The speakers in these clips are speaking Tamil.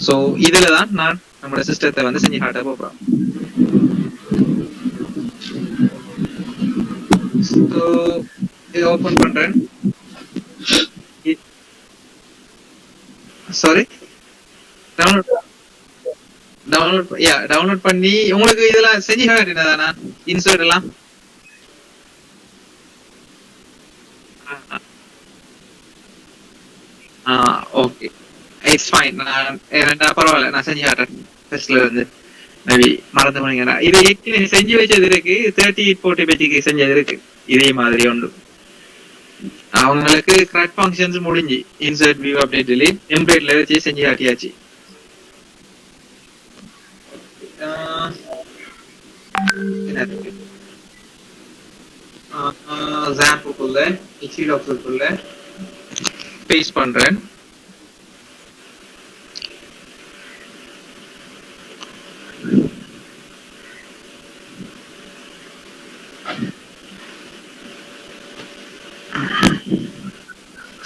ஸோ இதுல தான் நான் நம்மளோட சிஸ்டத்தை வந்து செஞ்சு காட்ட போறோம். ஸோ இதை ஓபன் பண்றேன். சாரி, டவுன்லோட் பண்ணி உங்களுக்கு இதெல்லாம் செஞ்சு காட்டினதானா இன்சர்ட் எல்லாம்? Okay, it's fine. நான் பரவாயில்ல, நான் செஞ்சு காட்டுறேன். ஃபர்ஸ்ட்ல இருந்து மேபி மறந்து போனீங்கன்னா இது ஏற்கனவே செஞ்சு வச்சது இருக்கு. 3840 செஞ்சது இருக்கு இதே மாதிரி ஒன்று. அவங்களுக்கு கிராக் ஃபங்க்ஷன்ஸ் முடிஞ்சு இன்சர்ட் வியூ அப்டேட் டிலீட் டெம்ப்ளேட்ல வச்சு செஞ்சு காட்டியாச்சு. ஜாம்புக்குள்ள எக்ஸிடாக்ஸ்க்குள்ள பேஸ்ட் பண்றேன்.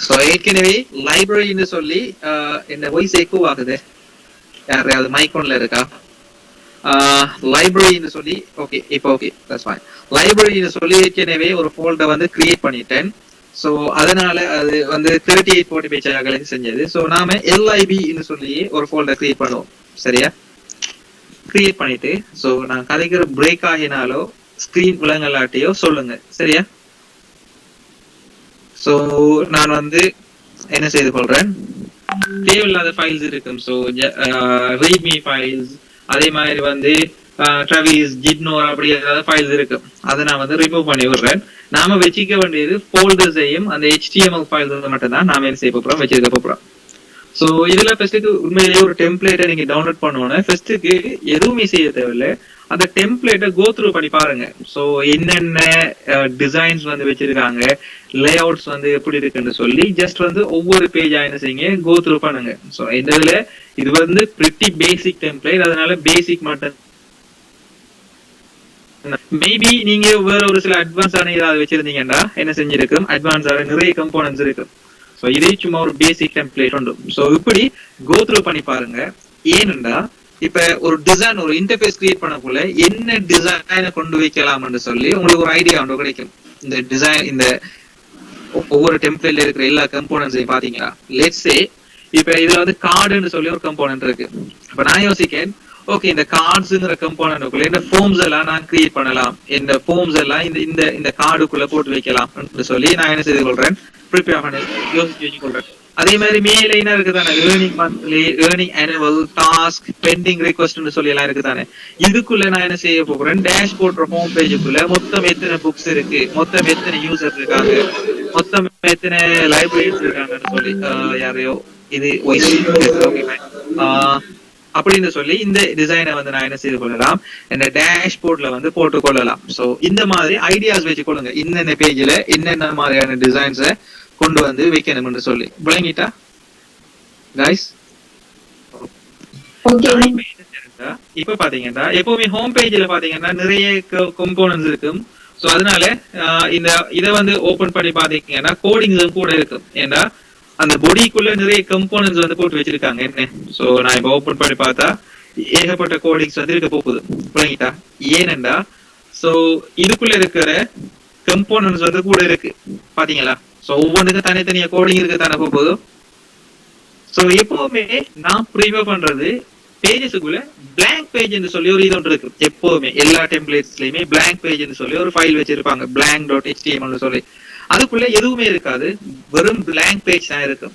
ஸோ ஏற்கனவே லைப்ரரின்னு சொல்லி என்ன வாய்ஸ் எக்கோ ஆகுது, யாரையாவது மைக்கோன்ல இருக்கா? லைப்ரரின்னு சொல்லி ஓகே, இப்போ ஓகே, தட்ஸ் ஃபைன். லைப்ரரின்னு சொல்லி ஏற்கனவே ஒரு ஃபோல்டர் வந்து கிரியேட் பண்ணிட்டேன். ஸோ அதனால அது வந்து 3840 பேஜாக செஞ்சது. ஸோ நாம LIBன்னு சொல்லி ஒரு ஃபோல்டர் கிரியேட் பண்ணுவோம். சரியா? கிரியேட் பண்ணிட்டு ஸோ நான் கதைக்கிற பிரேக் ஆகினாலோ ஸ்கிரீன் விலங்கலாட்டியோ சொல்லுங்க. சரியா? ஸோ நான் வந்து என்ன செய்து கொள்றேன், தேவையில்லாத ஃபைல்ஸ் இருக்கும். ஸோ ரீட்மி ஃபைல்ஸ், அதே மாதிரி வந்து ட்ராவிஸ், ஜிட்னோர் அப்படி ஏதாவது ஃபைல்ஸ் இருக்கு. அதை நான் வந்து ரிமூவ் பண்ணி விடுறேன். நாம வச்சுக்க வேண்டியது ஃபோல்டர்ஸையும் அந்த HTML ஃபைல்ஸ் மட்டும் தான் நாம என்ன செய்ய போறோம், வச்சிருக்க போறோம். ஸோ இதுல ஃபர்ஸ்ட்டுக்கு உண்மையிலேயே ஒரு டெம்ப்ளேட்டை நீங்க டவுன்லோட் பண்ணோன்னா ஃபர்ஸ்ட்டுக்கு எதுவுமே செய்ய தேவையில்லை, அந்த டெம்ப்ளேட்டை கோ த்ரூ பண்ணி பாருங்க. ஸோ என்னென்ன டிசைன்ஸ் வந்து வச்சிருக்காங்க, லே அவுட்ஸ் வந்து எப்படி இருக்குன்னு சொல்லி ஜஸ்ட் வந்து ஒவ்வொரு பேஜா என்ன செய்யுங்க, கோ த்ரூ பண்ணுங்க. ஸோ இந்த இதுல இது வந்து பிரிட்டி பேசிக் டெம்ப்ளேட், அதனால பேசிக் மட்டும். மேபி நீங்க வேற ஒரு சில அட்வான்ஸான ஏதாவது வச்சிருந்தீங்கன்னா என்ன செஞ்சிருக்கும், அட்வான்ஸான நிறைய கம்போனன்ட்ஸ் இருக்கும். ஸோ இதே சும்மா ஒரு பேசிக் டெம்ப்ளேட் உண்டு. ஸோ இப்படி கோ த்ரூ பண்ணி பாருங்க. ஏனென்றா இப்ப ஒரு டிசைன், ஒரு இன்டர்ஃபேஸ் கிரியேட் பண்ணக்குள்ள என்ன டிசைனை கொண்டு வைக்கலாம்னு சொல்லி உங்களுக்கு ஒரு ஐடியா ஒன்று கிடைக்கும். இந்த டிசைன், இந்த ஒவ்வொரு டெம்ப்ளேட்ல இருக்கிற எல்லா கம்போனன்ட்ஸையும் பாத்தீங்களா? லெட்ஸ் சே இப்ப இதுல வந்து கார்டுன்னு சொல்லி ஒரு கம்போனன்ட் இருக்கு. இப்ப நான் யோசிக்கேன், ஓகே இந்த கார்ட்ஸ்ங்கிற கம்போனன்ட்குள்ள இந்த ஃபார்ம்ஸ் எல்லாம் நான் கிரியேட் பண்ணலாம், இந்த ஃபார்ம்ஸ் எல்லாம் இந்த இந்த கார்டுக்குள்ள போட்டு வைக்கலாம் சொல்லி நான் என்ன செய்து கொள்றேன், ப்ரிப்பேர் பண்ணி யோசிச்சு வச்சுக்கொள்றேன். அதே மாதிரி மேலே என்ன இருக்குதானே, earning monthly, earning annual, task, pending ரிக்வெஸ்ட்னு சொல்லி எல்லாம் இருக்குதானே. இதுக்குள்ள நான் என்ன செய்ய போகிறேன், டேஷ்போர்ட் ஹோம் பேஜுக்குள்ள மொத்தம் எத்தனை புக்ஸ் இருக்கு, மொத்தம் எத்தனை யூசர் இருக்காங்க, மொத்தம் எத்தனை லைப்ரரிஸ் இருக்காங்கன்னு சொல்லி யாரையோ இது அப்படின்னு சொல்லி இந்த டிசைனை வந்து நான் என்ன செய்து கொள்ளலாம், இந்த டேஷ்போர்ட்ல வந்து போட்டு கொள்ளலாம். சோ இந்த மாதிரி ஐடியாஸ் வச்சு கொள்ளுங்க, இன்னென்ன பேஜ்ல என்னென்ன மாதிரியான டிசைன்ஸை கொண்டு வந்து வைக்கணும்னு சொல்லி. விளங்கிட்டா கைஸ்? இப்ப பாத்தீங்கன்னா எப்பவுமே ஹோம் பேஜ்ல பாத்தீங்கன்னா நிறைய கம்போனன்ட்ஸ் இருக்கும். சோ அதனால இந்த இதை வந்து ஓபன் பண்ணி பாத்தீங்கன்னா கோடிங்ஸும் கூட இருக்கும். ஏன்னா அந்த பொடிக்குள்ள நிறைய கம்போனன்ட்ஸ் வந்து போட்டு வச்சிருக்காங்க என்ன. சோ நான் இப்ப ஓபன் பண்ணி பார்த்தா ஏகப்பட்ட கோடிங்ஸ் வந்து இருக்க போகுது. விளங்கிட்டா? ஏனெண்டா சோ இதுக்குள்ள இருக்கிற கம்போனன்ட்ஸ் வந்து கூட இருக்கு பாத்தீங்களா? சோ ஒவ்வொன்றுக்கும் தனித்தனியா கோடிங் இருக்கு தானே போகுது. சோ எப்பவுமே நான் ப்ரிஃபர் பண்றது பேஜஸ்க்குள்ள பிளாங்க் பேஜ் சொல்லி ஒரு இது ஒன்று இருக்கு. எப்பவுமே எல்லா டெம்ப்ளேட்ஸ்லயுமே பிளாங்க் பேஜ் சொல்லி ஒரு ஃபைல் வச்சிருப்பாங்க, blank.html சொல்லி. அதுக்குள்ள எதுவுமே இருக்காது, வெறும் பிளாங்க் பேஜ் தான் இருக்கும்.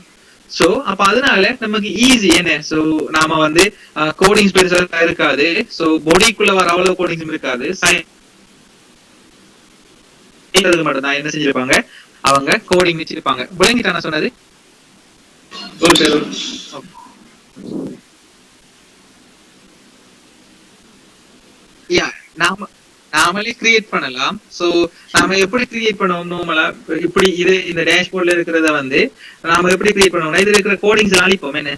சோ அப்ப அதனால நமக்கு ஈஸி என்ன, சோ நாம வந்து கோடிங்ஸ் பெருசா இருக்காது. சோ பொடிக்குள்ள வர அவ்வளவு கோடிங்ஸ் இருக்காது. மட்டும் தான் என்ன செஞ்சிருப்பாங்க, அவங்க கோடிங் வச்சிருப்பாங்க. விளங்கிட்டா நான் சொன்னது? நாமளே கிரியேட் பண்ணலாம். சோ நாம எப்படி கிரியேட் பண்ணுவோம், நார்மலா இப்படி இது இந்த டேஷ்போர்ட்ல இருக்கிறத வந்து நாம எப்படி கிரியேட் பண்ணுவோம்னா இதுல இருக்கிற கோடிங்ஸ் அழிப்போம் என்ன.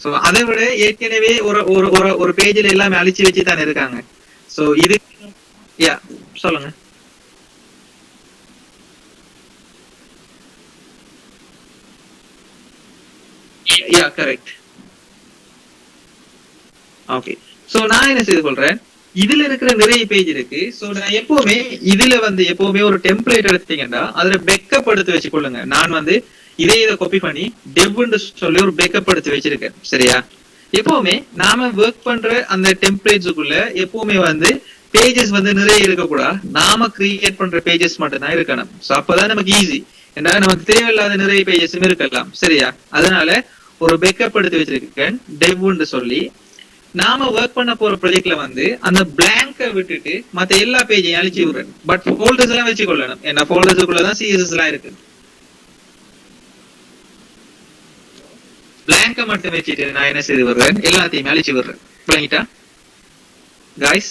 சோ அதை விட ஏற்கனவே ஒரு ஒரு ஒரு பேஜ்ல எல்லாமே அழிச்சு வச்சு தானே இருக்காங்க. சோ இது சொல்லுங்க. கரெக்ட். ஓகே, சோ நான் என்ன செய்து கொள்றேன், இதுல இருக்கிற நிறைய பேஜ் இருக்கு. சோ நான் எப்பவுமே இதுல வந்து எப்பவுமே ஒரு டெம்ப்ளேட் எடுத்தீங்கன்னா அதுல பேக்கப் எடுத்து வச்சுக்கொள்ளுங்க. நான் வந்து இதை காப்பி பண்ணி டெவ்னு சொல்லி ஒரு பேக்கப் எடுத்து வச்சிருக்கேன். சரியா? எப்பவுமே நாம ஒர்க் பண்ற அந்த டெம்ப்ளேட்ஸுக்குள்ள எப்பவுமே வந்து பேஜஸ் வந்து நிறைய இருக்கக்கூடாது. நாம கிரியேட் பண்ற பேஜஸ் மட்டும் தான் இருக்கணும். சோ அப்பதான் நமக்கு ஈஸி. ஏன்னா நமக்கு தேவையில்லாத நிறைய பேஜஸும் இருக்கலாம். சரியா? அதனால ஒரு பேக்கப் எடுத்து வச்சிருக்கேன் டெவ்னு சொல்லி. நாம ஒர்க் பண்ண போற ப்ராஜெக்ட்ல வந்து அந்த பிளாங்க விட்டுட்டு மத்த எல்லா பேஜையும் அழிச்சு விடுறேன். பட் ஃபோல்டர்ஸ் எல்லாம் வச்சுக்கொள்ளணும். ஏன்னா ஃபோல்டர்ஸுக்குள்ளதான் சிஎஸ்எஸ் எல்லாம் இருக்கு. பிளாங்க மட்டும் வச்சுட்டு நான் என்ன செய்து விடுறேன், எல்லாத்தையுமே அழிச்சு விடுறேன். விளங்கிட்டா காய்ஸ்?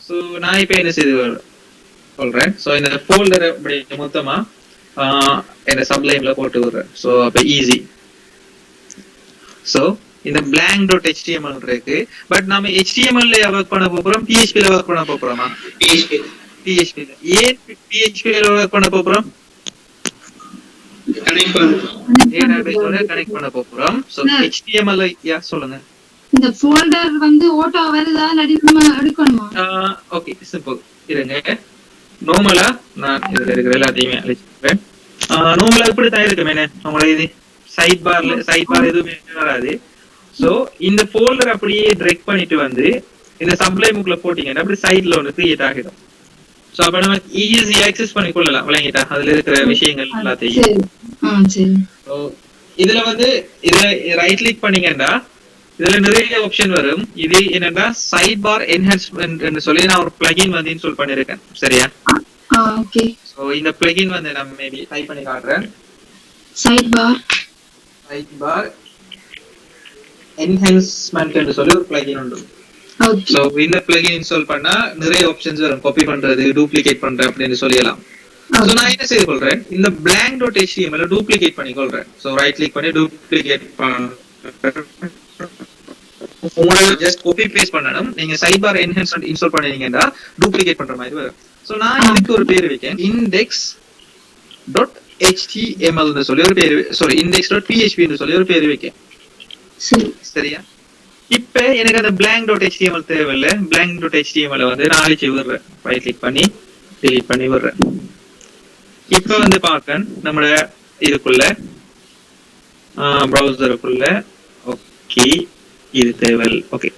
சோ நான் இப்ப என்ன செய்து சொல்றேன், சோ இந்த ஃபோல்டர் அப்படி மொத்தமா என்ன சப்ளைம்ல போட்டு விடுறேன். சோ அப்ப ஈஸி. சோ இந்த blank.html இருக்கு. பட் நாம HTML ல ஒர்க் பண்ண போறோம், PHP ல ஒர்க் பண்ண போறோமா? PHP ல. ஏன் PHP ல ஒர்க் பண்ண போறோம்? டேட்டாபேஸோட கனெக்ட் பண்ண போறோம். சோ HTML யா சொல்லுங்க. இந்த ஃபோல்டர் வந்து ஓட்டோ வருதா நம்ம எடுக்கணுமா? Okay, simple. இருங்க. நார்மலா நான் இதுல இருக்கிற எல்லாத்தையுமே அழிச்சிடுறேன். நார்மலா இப்படி தான் இருக்குமே உங்களோட இது சைட் பார் எதுவுமே வராது. சோ இந்த ஃபோல்டர் அப்படியே ட்ராக் பண்ணிட்டு வந்து இந்த சப்ளைமுக்குள்ள போட்டீங்கன்னா அப்படி சைட்ல ஒன்று கிரியேட் ஆகிடும். சோ அப்ப நம்ம ஈஸியா ஆக்சஸ் பண்ணி கொள்ளலாம். விளங்கிட்டா? அதுல இருக்கிற விஷயங்கள் எல்லாத்தையும். இதுல வந்து இதுல ரைட் கிளிக் பண்ணீங்கன்னா இதுல நிறைய ஆப்ஷன் வரும். இது என்னன்னா சைட் பார் என்ஹான்ஸ்மென்ட் சொல்லி நான் ஒரு பிளகின் வந்து இன்ஸ்டால் பண்ணிருக்கேன். சரியா? ஓகே. சோ இந்த பிளகின் வந்து நான் மேபி டைப் பண்ணி காட்டுறேன். சைட் பார் என்ஹான்ஸ்மென்ட் என்று சொல்லி ஒரு பிளகின் உண்டு. சோ இந்த பிளகின் இன்ஸ்டால் பண்ணா நிறைய ஆப்ஷன்ஸ் வரும். காப்பி பண்றது, டூப்ளிகேட் பண்றது அப்படின்னு சொல்லலாம். சோ நான் என்ன செய்து கொள்றேன், இந்த blank.html டூப்ளிகேட் பண்ணி கொள்றேன். சோ ரைட் கிளிக் பண்ணி டூப்ளிகேட் பண்ண உங்களுக்கு ஜஸ்ட் காப்பி பேஸ்ட் பண்ணனும். நீங்க சைட் பார் என்ஹான்ஸ்மென்ட் இன்ஸ்டால் பண்ணீங்கன்னா டூப்ளிகேட் பண்ற மாதிரி வரும். சோ நான் இதுக்கு ஒரு பேர் வைக்கேன், index.html னு சொல்லி ஒரு பேர், சாரி index.php னு சொல்லி ஒரு பேர் வைக்கேன். சரியா? இப்ப எனக்கு அந்த blank.html தேவையில்லை. blank.html வந்து நான் அழிச்சு விடுறேன். ரைட் கிளிக் பண்ணி delete பண்ணி விடுறேன். இப்ப வந்து பார்க்க நம்மளோட இதுக்குள்ள browserக்குள்ள ஓகே இது தேவையில்லை. Okay,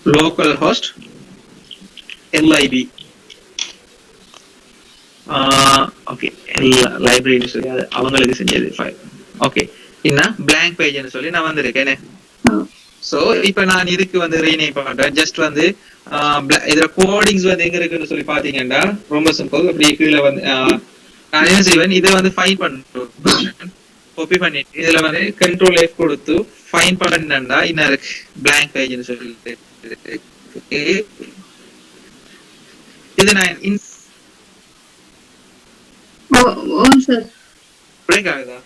local host lib okay library சொல்லி அது அவங்களுக்கு செஞ்சது ஃபைல். ஓகே, என்ன blank page னு சொல்லி நான் வந்திருக்கேனே. சோ இப்ப நான் இதுக்கு வந்து ரீநேம் பண்றேன். ஜஸ்ட் வந்து இதுல கோடிங்ஸ் வந்து எங்க இருக்குன்னு சொல்லி பாத்தீங்கன்னா ரொம்ப சிம்பிள். அப்படி கீழே வந்து நான் என்ன செய்வேன், இதை வந்து ஃபைண்ட் பண்ணுறேன். காப்பி பண்ணிட்டு இதுல வந்து கண்ட்ரோல் F கொடுத்து ஃபைண்ட் பண்ணா என்ன இருக்கு, blank page னு சொல்லிட்டு இது நான் சார் பிரேக் ஆகுதா?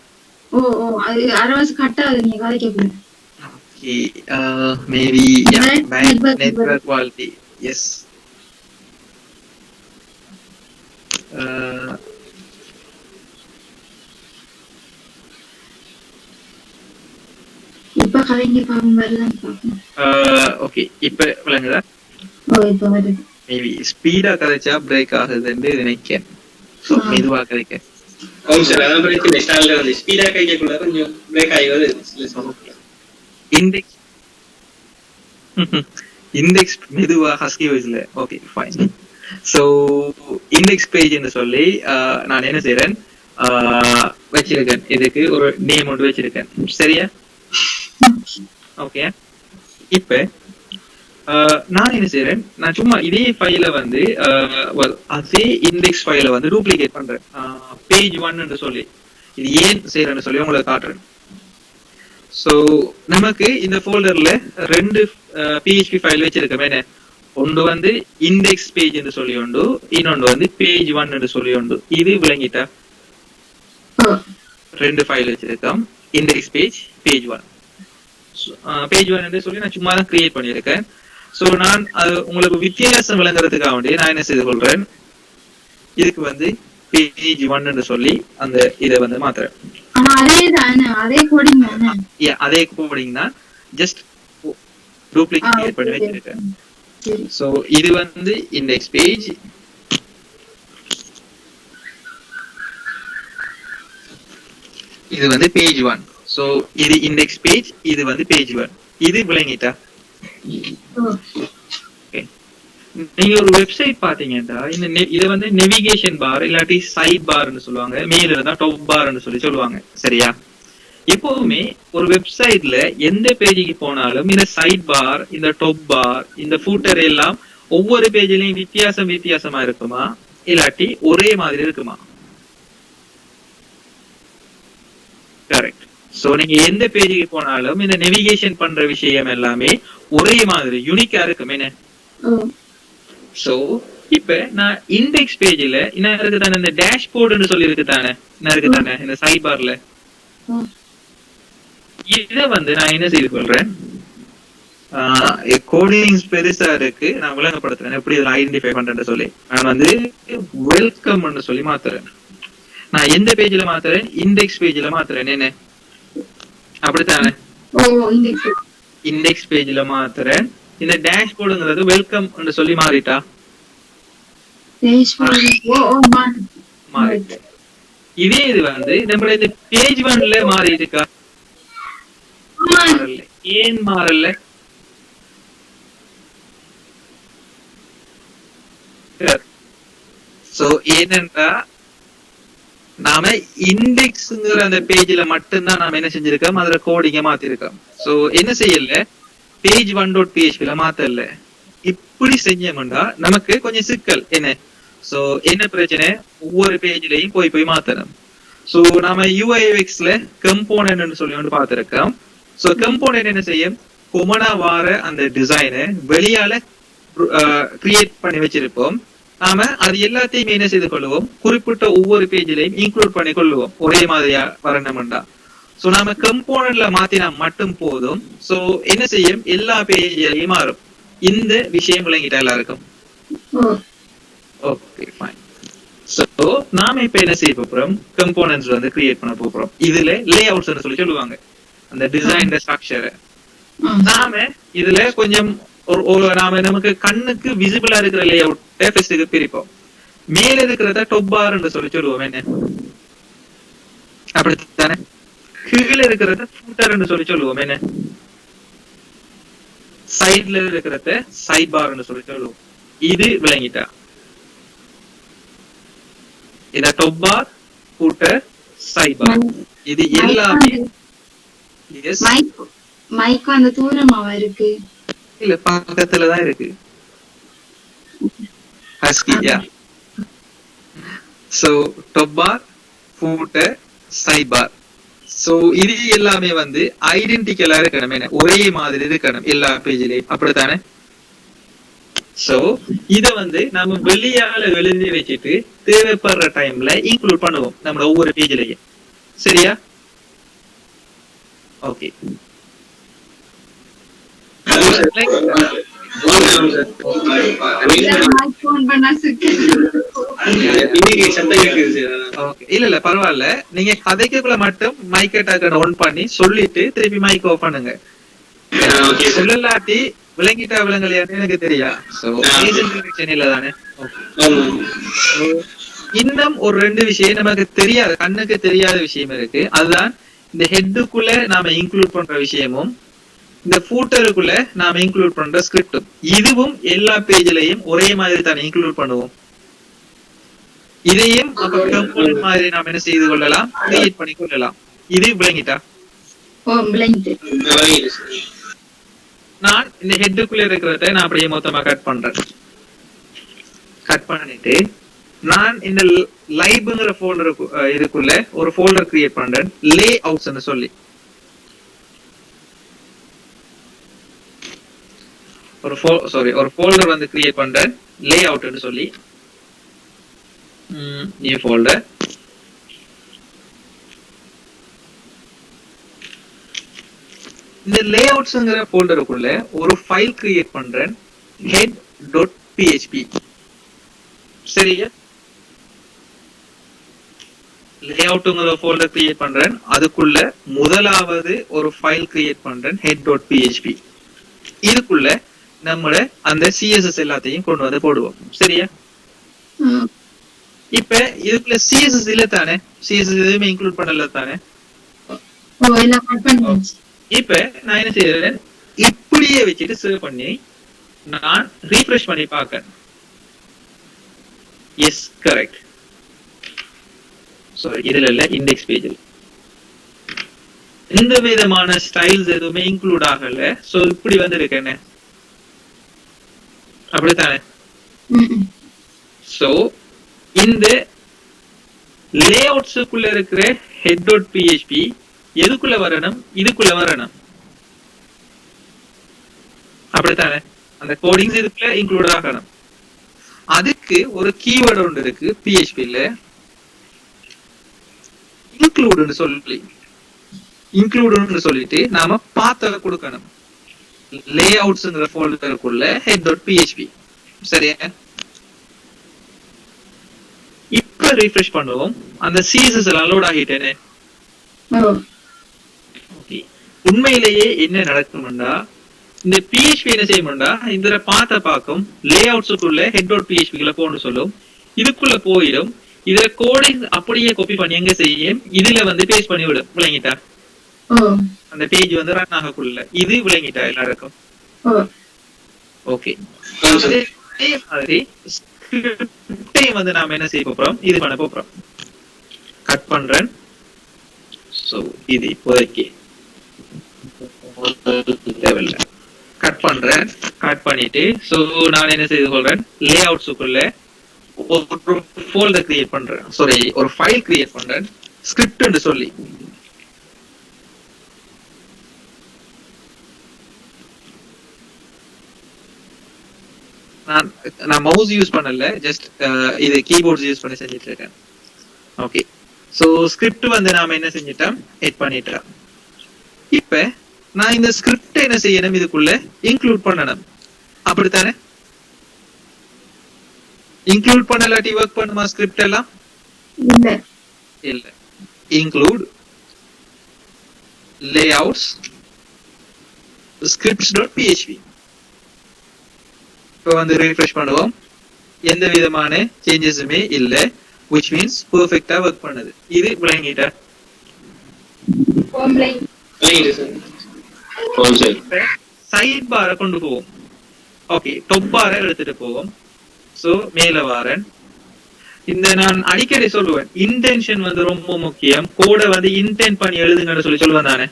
அது அரவாஸ் கட் ஆகுது, நீங்க கதைக்க. Okay, maybe network quality. yes. இப்ப கதைங்க பாப்போம், வருதான் பாப்போம். ஓகே, இப்ப விளங்குதா? இப்ப வருது. மேபி ஸ்பீடா கதைச்சா பிரேக் ஆகுதுன்னு நினைக்கிறேன். சோ மெதுவா கதைக்க. சார் அதான் பிரேக் ஸ்டார்ட்ல வந்து ஸ்பீடா கதைக்கக்குள்ள கொஞ்சம் பிரேக் ஆகி வருது. இண்டெக்ஸ் மெதுவா ஹஸ்கி வாய்ஸ்ல. Okay fine. So index page ன்னு சொல்லி நான் என்ன செய்றேன், வச்சிருக்கேன். இதுக்கு ஒரு நேம் ஒன்று வச்சிருக்கேன். சரியா? ஓகே, இப்ப நான் என்ன செய்றேன், நான் சும்மா இதே ஃபைல வந்து அதே இண்டெக்ஸ் ஃபைல வந்து டூப்ளிகேட் பண்றேன். பேஜ் 1 ன்னு சொல்லி இது ஏன் செய்யறேன்னு சொல்லி உங்களுக்கு காட்டுறேன். சோ நமக்கு இந்த ஃபோல்டர்ல ரெண்டு PHP ஃபைல் வச்சிருக்கேன். ஒன்று வந்து இண்டெக்ஸ் பேஜ் என்று சொல்லி உண்டு, இன்னொன்று வந்து பேஜ் 1 என்று சொல்லி உண்டு. இது விளங்கிட்டா? ரெண்டு ஃபைல் வச்சிருக்கோம், இண்டெக்ஸ் பேஜ், பேஜ் 1. பேஜ் 1 என்று சொல்லி நான் சும்மா தான் கிரியேட் பண்ணியிருக்கேன். சோ நான் அது உங்களுக்கு வித்தியாசம் விளங்குறதுக்காக வேண்டி நான் என்ன செய்து கொள்றேன், இதுக்கு வந்து பேஜ் 1 சொல்லி அந்த இதை வந்து மாத்துறேன். ஆனா அதே தானே, அதே கோடிங் தானே. அதே கோடிங் தான், ஜஸ்ட் டூப்ளிகேட் பண்ணி வச்சிருக்கேன். சோ இது வந்து இண்டெக்ஸ் பேஜ், இது வந்து பேஜ் 1. சோ இது இண்டெக்ஸ் பேஜ், இது வந்து பேஜ் 1. இது விளங்கிட்டா? நீங்க ஒரு வெப்சைட் பாத்தீங்கன்னா இது வந்து நேவிகேஷன் பார் இல்லாட்டி சைட் பார்னு சொல்லுவாங்க, மேல இருந்தா டாப் பார்னு சொல்லுவாங்க. சரியா? எப்பவுமே ஒரு வெப்சைட்ல எந்த பேஜுக்கு போனாலும் இந்த சைட் பார், இந்த டாப் பார், இந்த ஃபூட்டர் எல்லாம் ஒவ்வொரு பேஜ்லயும் வித்தியாசமா இருக்குமா இல்லாட்டி ஒரே மாதிரி இருக்குமா? கரெக்ட். சோ நீங்க எந்த பேஜுக்கு போனாலும் இந்த நேவிகேஷன் பண்ற விஷயம் எல்லாமே ஒரே மாதிரி யூனிக்கா இருக்கும். என்ன? சோ இப்ப நான் இண்டெக்ஸ் பேஜ்ல என்ன இருக்கு தானே, இந்த டேஷ்போர்டுன்னு சொல்லி இருக்கு தானே, என்ன இருக்கு தானே இந்த சைட் பார்ல. இத வந்து நான் என்ன செய்து கொள்றேன், கோடிங்ஸ் பெருசா இருக்கு, நான் விளங்கப்படுத்துறேன் எப்படி இதை ஐடென்டிஃபை பண்றேன்னு சொல்லி. நான் வந்து வெல்கம் சொல்லி மாத்துறேன். நான் எந்த பேஜ்ல மாத்துறேன்? இண்டெக்ஸ் பேஜ்ல மாத்துறேன். என்ன? அப்படித்தானே? இண்டெக்ஸ் பேஜ்ல மாத்துறேன். இந்த டேஷ்போர்டுங்கிறது வெல்கம் சொல்லி மாறிட்டா? மாறிட்டு. இதே இது வந்து நம்ம இந்த பேஜ் 1ல மாறி இருக்கா? மாறல. ஏன் மாறல? சோ ஏனென்றா நாம இண்டெக்ஸ்ங்கிற அந்த பேஜ்ல மட்டும்தான் நாம என்ன செஞ்சிருக்கோம், அதுல கோடிங்க மாத்திருக்கோம். சோ என்ன செய்யல, பேஜ் 1.phpல மாத்தல. இப்படி செஞ்சோம்னா நமக்கு கொஞ்சம் சிக்கல். என்ன? சோ என்ன பிரச்சனை, ஒவ்வொரு பேஜ்லயும் போய் மாத்தணும். சோ நாம UIUXல கம்போனன்ட் சொல்லி ஒன்று பார்த்திருக்கோம். சோ கம்போனன்ட் என்ன செய்யும், கொமனா வார அந்த டிசைனை வெளியால கிரியேட் பண்ணி வச்சிருப்போம். நாம அது எல்லாத்தையும் என்ன செய்து கொள்வோம், குறிப்பிட்ட ஒவ்வொரு பேஜ்லயும் இன்க்ளூட் பண்ணி கொள்வோம் ஒரே மாதிரியா வரணும்டா. சோ நாம கம்போனன்ட்ல மாத்தினா மட்டும் போதும். சோ என்ன செய்யும், எல்லா பேஜ்லயும் மாறும். இந்த விஷயம் விளங்கிட்டா எல்லாருக்கும்? Okay fine. சோ நாம இப்ப என்ன செய்ய போறோம், கம்போனன்ட்ஸ் வந்து கிரியேட் பண்ண போறோம். இதுல லே அவுட்ஸ் சொல்லி சொல்லுவாங்க, அந்த டிசைன் ஸ்ட்ரக்சர். நாம இதுல கொஞ்சம் நாம நமக்கு கண்ணுக்கு விசிபிளா இருக்கிற லே அவுட் ஃபர்ஸ்ட் பிரிப்போம். மேல இருக்கிறத டாப் பார் என்று சொல்லி சொல்லுவோம். என்ன? அப்படித்தானே? கீழே இருக்கிறத ஃபூட்டர்னு சொல்லி சொல்லுவோம். என்ன? சைட்ல இருக்கிறத சைட் பார்னு சொல்லி சொல்லுவோம். இது விளங்கிட்டா? இந்த டாப் பார், ஃபூட்டர், சைட் பார், இது எல்லாமே மைக் வந்து தூரமாவா இருக்கு? இல்ல, பக்கத்துல தான் இருக்கு. ஹஸ்கியா. சோ டாப் பார், ஃபூட்டர், சைட் பார். சோ இது எல்லாமே வந்து ஐடென்டிக்கலா இருக்கணும். என்ன? ஒரே மாதிரி இருக்கணும் எல்லா பேஜ்லயும். அப்படித்தானே? சோ இத வந்து நம்ம வெளியால எழுதி வச்சுட்டு தேவைப்படுற டைம்ல இன்க்ளூட் பண்ணுவோம் நம்ம ஒவ்வொரு பேஜ்லயும். சரியா? ஓகே. இல்ல பரவாயில்ல, நீங்க கதைக்குள்ள மட்டும் மைக்கை டக்குன்னு ஆன் பண்ணி சொல்லிட்டு திருப்பி மைக் ஆஃப் பண்ணுங்க. சொல்லலாட்டி விளங்கிட்டா விளங்கலையான்னு எனக்கு தெரியா. இல்லதானே? இன்னும் ஒரு 2 விஷயம் நமக்கு தெரியாது, கண்ணுக்கு தெரியாத விஷயம் இருக்கு. அதுதான் இந்த ஹெட்டுக்குள்ள நாம இன்க்ளூட் பண்ற விஷயமும் இந்த ஃபூட்டருக்குள்ள நாம இன்க்ளூட் பண்ற ஸ்கிரிப்டும். இதுவும் எல்லா பேஜ்லயும் ஒரே மாதிரி தான் இன்க்ளூட் பண்ணுவோம். இதையும் கம்போனன்ட் மாதிரி நாம என்ன செய்து கொள்ளலாம், கிரியேட் பண்ணி கொள்ளலாம். இது விளங்கிட்டா? நான் இந்த ஹெட்டுக்குள்ள இருக்கிறத நான் அப்படியே மொத்தமா கட் பண்றேன். கட் பண்ணிட்டு நான் இந்த லைப்ங்கிற ஃபோல்டர் இதுக்குள்ள ஒரு ஃபோல்டர் கிரியேட் பண்றேன், லே அவுட்ஸ்னு சொல்லி. ஒரு ஃபோல்டர் வந்து கிரியேட் பண்றேன், லே அவுட்னு சொல்லி. New folder. இந்த லே அவுட்ஸ்ங்கிற ஃபோல்டருக்குள்ள ஒரு ஃபைல் கிரியேட் பண்றேன், head.php. சரியா? லேஅவுட்ங்கிற ஃபோல்டர் கிரியேட் பண்றேன். அதுக்குள்ள முதலாவது ஒரு ஃபைல் கிரியேட் பண்றேன் head.php. இதுக்குள்ள நம்மள அந்த சிஎஸ்எஸ் எல்லாத்தையும் கொண்டு வந்து போடுவோம். சரியா? இப்ப இதுக்குள்ள சிஎஸ்எஸ் இல்ல தானே, சிஎஸ்எஸ் எதுவுமே இன்க்ளூட் பண்ணல தானே. இப்ப நான் என்ன செய்யறேன், இப்படியே வச்சுட்டு சேவ் பண்ணி நான் ரீஃப்ரெஷ் பண்ணி பார்க்கறேன். Yes correct. சாரி, இதுல இல்ல, இண்டெக்ஸ் பேஜில் எந்த விதமான ஸ்டைல்ஸ் எதுவுமே இன்க்ளூட் ஆகல. சோ இப்படி வந்து இருக்கேன்னு அப்படித்தானே. சோ இந்த லேஅவுட்ஸுக்குள்ள இருக்கிற head.php எதுக்குள்ள வரணும், இதுக்குள்ள வரணும். அப்படித்தானே, அந்த கோடிங்ஸ் இதுக்குள்ள இன்க்ளூட் ஆகணும். அதுக்கு ஒரு கீவேர்டு ஒன்று இருக்கு PHP-ல, இன்க்ளூடுன்னு சொல்லி, இன்க்ளூடுன்னு சொல்லிட்டு நாம பாத்த கொடுக்கணும் லேஅவுட்ஸ்ங்கிற ஃபோல்டருக்குள்ள head.php. சரியா? இப்ப ரீஃப்ரெஷ் பண்ணுவோம். அந்த சிஎஸ்எஸ் எல்லாம் லோட் ஆகிட்டேனே. உண்மையிலேயே என்ன நடக்கும்னா, இந்த PHP என்ன செய்யும்னா, இந்த பாத்த பாக்கும் லேஅவுட்ஸுக்குள்ள head.php-க்குள்ள போன்னு சொல்லும். இதுக்குள்ள போயிடும். இதுல கோடிங் அப்படியே காப்பி பண்ணி எங்க செய்யும், இதுல வந்து பேஸ்ட் பண்ணி விடும். விளங்கிட்டா? அந்த பேஜ் வந்து ரன் ஆகக்குள்ள இது விளங்கிட்டா எல்லாருக்கும்? ஓகே. அதே மாதிரி ஸ்கிரிப்டையும் வந்து நாம என்ன செய்ய போறோம், இது பண்ண போறோம். கட் பண்றேன். சோ இது இப்போதைக்கு லெவல்ல கட் பண்றேன். கட் பண்ணிட்டு சோ நான் என்ன செய்து கொள்றேன், லேஅவுட்ஸுக்குள்ள ஒரு ஃபோல்டர் கிரியேட் பண்றேன். சாரி, ஒரு ஃபைல் கிரியேட் பண்றேன் ஸ்கிரிப்ட்னு சொல்லி. நான் மவுஸ் யூஸ் பண்ணல, ஜஸ்ட் இது கீபோர்ட்ஸ் யூஸ் பண்ணி செஞ்சுட்டு இருக்கேன். ஓகே. சோ ஸ்கிரிப்ட் வந்து நாம என்ன செஞ்சிட்டோம், எட் பண்ணிட்டோம். இப்ப நான் இந்த ஸ்கிரிப்ட் என்ன செய்யணும், இதுக்குள்ள இன்க்ளூட் பண்ணணும். அப்படித்தானே? இன்க்ளூட் பண்ணலாட்டி ஒர்க் பண்ணுமா ஸ்கிரிப்ட் எல்லாம்? இல்ல. Include layouts scripts.php. இப்போ வந்து ரீஃப்ரெஷ் பண்ணுவோம். எந்த விதமான சேஞ்சஸுமே இல்ல, which means perfect-ஆ ஒர்க் பண்ணுது. இது விளங்கிட்டா? சைட் பாரை கொண்டு போவோம். ஓகே, டாப் பாரை எடுத்துட்டு போவோம். சோ மேல வாரன். இந்த நான் அடிக்கடி சொல்லுவேன், இன்டென்ஷன் வந்து ரொம்ப முக்கியம். கோட வந்து இன்டென்ட் பண்ணி எழுதுங்கன்னு சொல்லுவேன் தானே.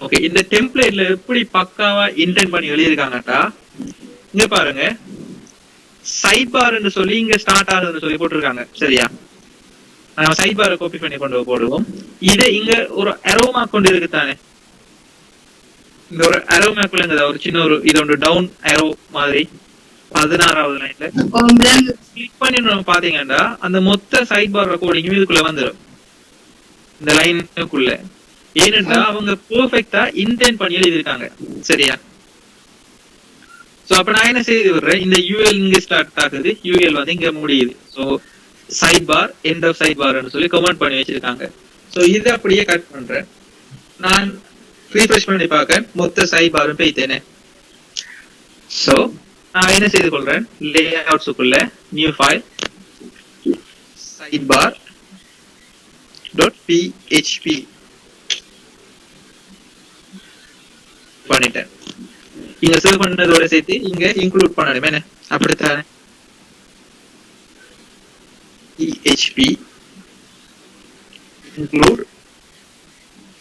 ஓகே, இந்த டெம்ப்ளேட்ல எப்படி பக்காவா இன்டென்ட் பண்ணி எழுதிருக்காங்கட்டா, இங்க பாருங்க, சைட் பார்னு சொல்லி இங்க ஸ்டார்ட் ஆகுதுன்னு சொல்லி போட்டிருக்காங்க. சரியா? நம்ம சைட் பாரை காப்பி பண்ணி கொண்டு போடுவோம். இதை இங்க ஒரு அரோமா கொண்டு இருக்குதானே, இந்த ஒரு அரோமாக்குள்ள ஒரு சின்ன ஒரு இது ஒன்று டவுன் அரோ மாதிரி 16வது லைன்ல கிளிக் பண்ணி நம்ம பாத்தீங்கன்னா அந்த மொத்த சைட் பார் ரெக்கார்டிங்கும் இதுக்குள்ள வந்துடும் இந்த லைனுக்குள்ள. ஏனென்றா அவங்க பெர்ஃபெக்ட்டா இன்டென்ட் பண்ணி எழுதிருக்காங்க. சரியா? சோ அப்ப நான் என்ன செய்து விடுறேன், இந்த யூஎல் இங்க ஸ்டார்ட் ஆகுது, யூஎல் வந்து இங்க முடியுது. So side bar end of side பார்னு சொல்லி கமெண்ட் பண்ணி வச்சிருக்காங்க. சோ இதை அப்படியே கட் பண்றேன். நான் ரீஃப்ரெஷ் பண்ணி பார்க்க மொத்த சைட் பாரும் போய்த்தேனே. சோ நான் என்ன செய்து கொள்றேன், லேஅவுட்ஸுக்குள்ள நியூ ஃபைல் sidebar.php பண்ணிட்டேன். இங்க சேவ் பண்ணதோட சேர்த்து இங்க இன்க்ளூட் பண்ணணும். என்ன அப்படித்தானே? php include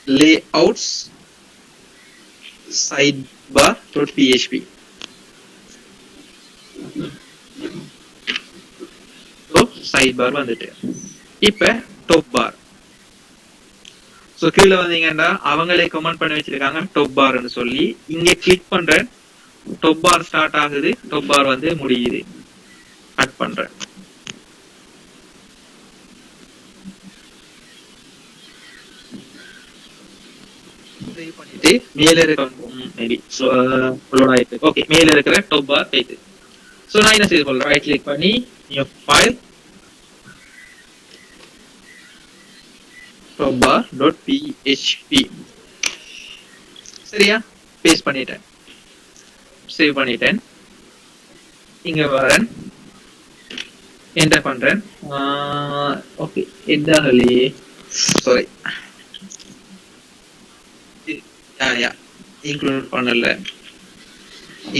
layouts sidebar.php. Sidebar வந்துட்டு இப்ப டாப் பார். சோ கீழ வந்தீங்கன்னா அவங்களே கமெண்ட் பண்ணி வச்சிருக்காங்க டாப் பார்னு சொல்லி. இங்க கிளிக் பண்றேன், டாப் பார் ஸ்டார்ட் ஆகுது, டாப் பார் வந்து முடியுது. கட் பண்றேன். சேவ் பண்ணிட்டு மேல இருக்க மேபி லோட் ஆயிட்டு. ஓகே, மேல இருக்கிற டாப் பார் ஆயிட்டு. சோ நான் என்ன செய்ய சொல்றேன், ரைட் கிளிக் பண்ணி நியூ ஃபைல் topbar.php. சரியா? பேஸ்ட் பண்ணிட்டேன், சேவ் பண்ணிட்டேன். இங்க வரேன், என்டர் பண்றேன். ஓகே, எதாகலே சாரி இன்க்ளூட் பண்ணல.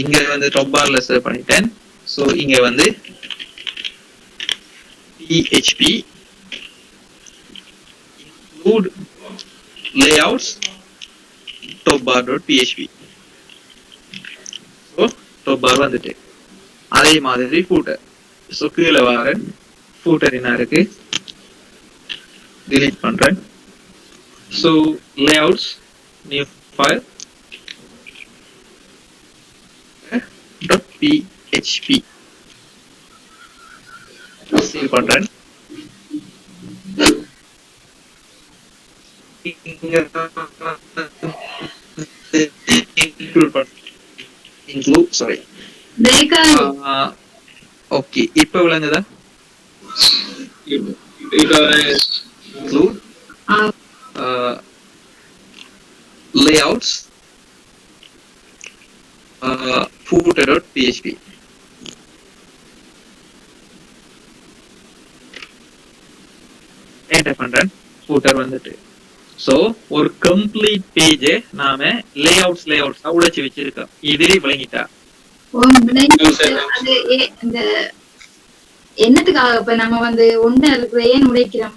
இங்க வந்து டாப் பார்ல சேவ் பண்ணிட்டேன். சோ இங்க வந்து php include layouts topbar.php. so top bar வந்துட்டு அதே மாதிரி footer. so கீழ வரேன், footer என்ன இருக்கு delete பண்றேன். so layouts new file .php save பண்றேன். include sorry பிரேக் ஓகே, இப்ப விளங்குதா? include layouts footer.php. என்டர் பண்றேன், footer வந்துட்டு. சோ ஒரு கம்ப்ளீட் பேஜ் நாம லேஅவுட்ஸ் உடைச்சு வச்சிருக்கோம். இதே விளங்கிட்டா? அந்த என்னத்துக்காக இப்ப நம்ம வந்து ஒன்றா இருக்கிற ஏன் உடைக்கிறோம்?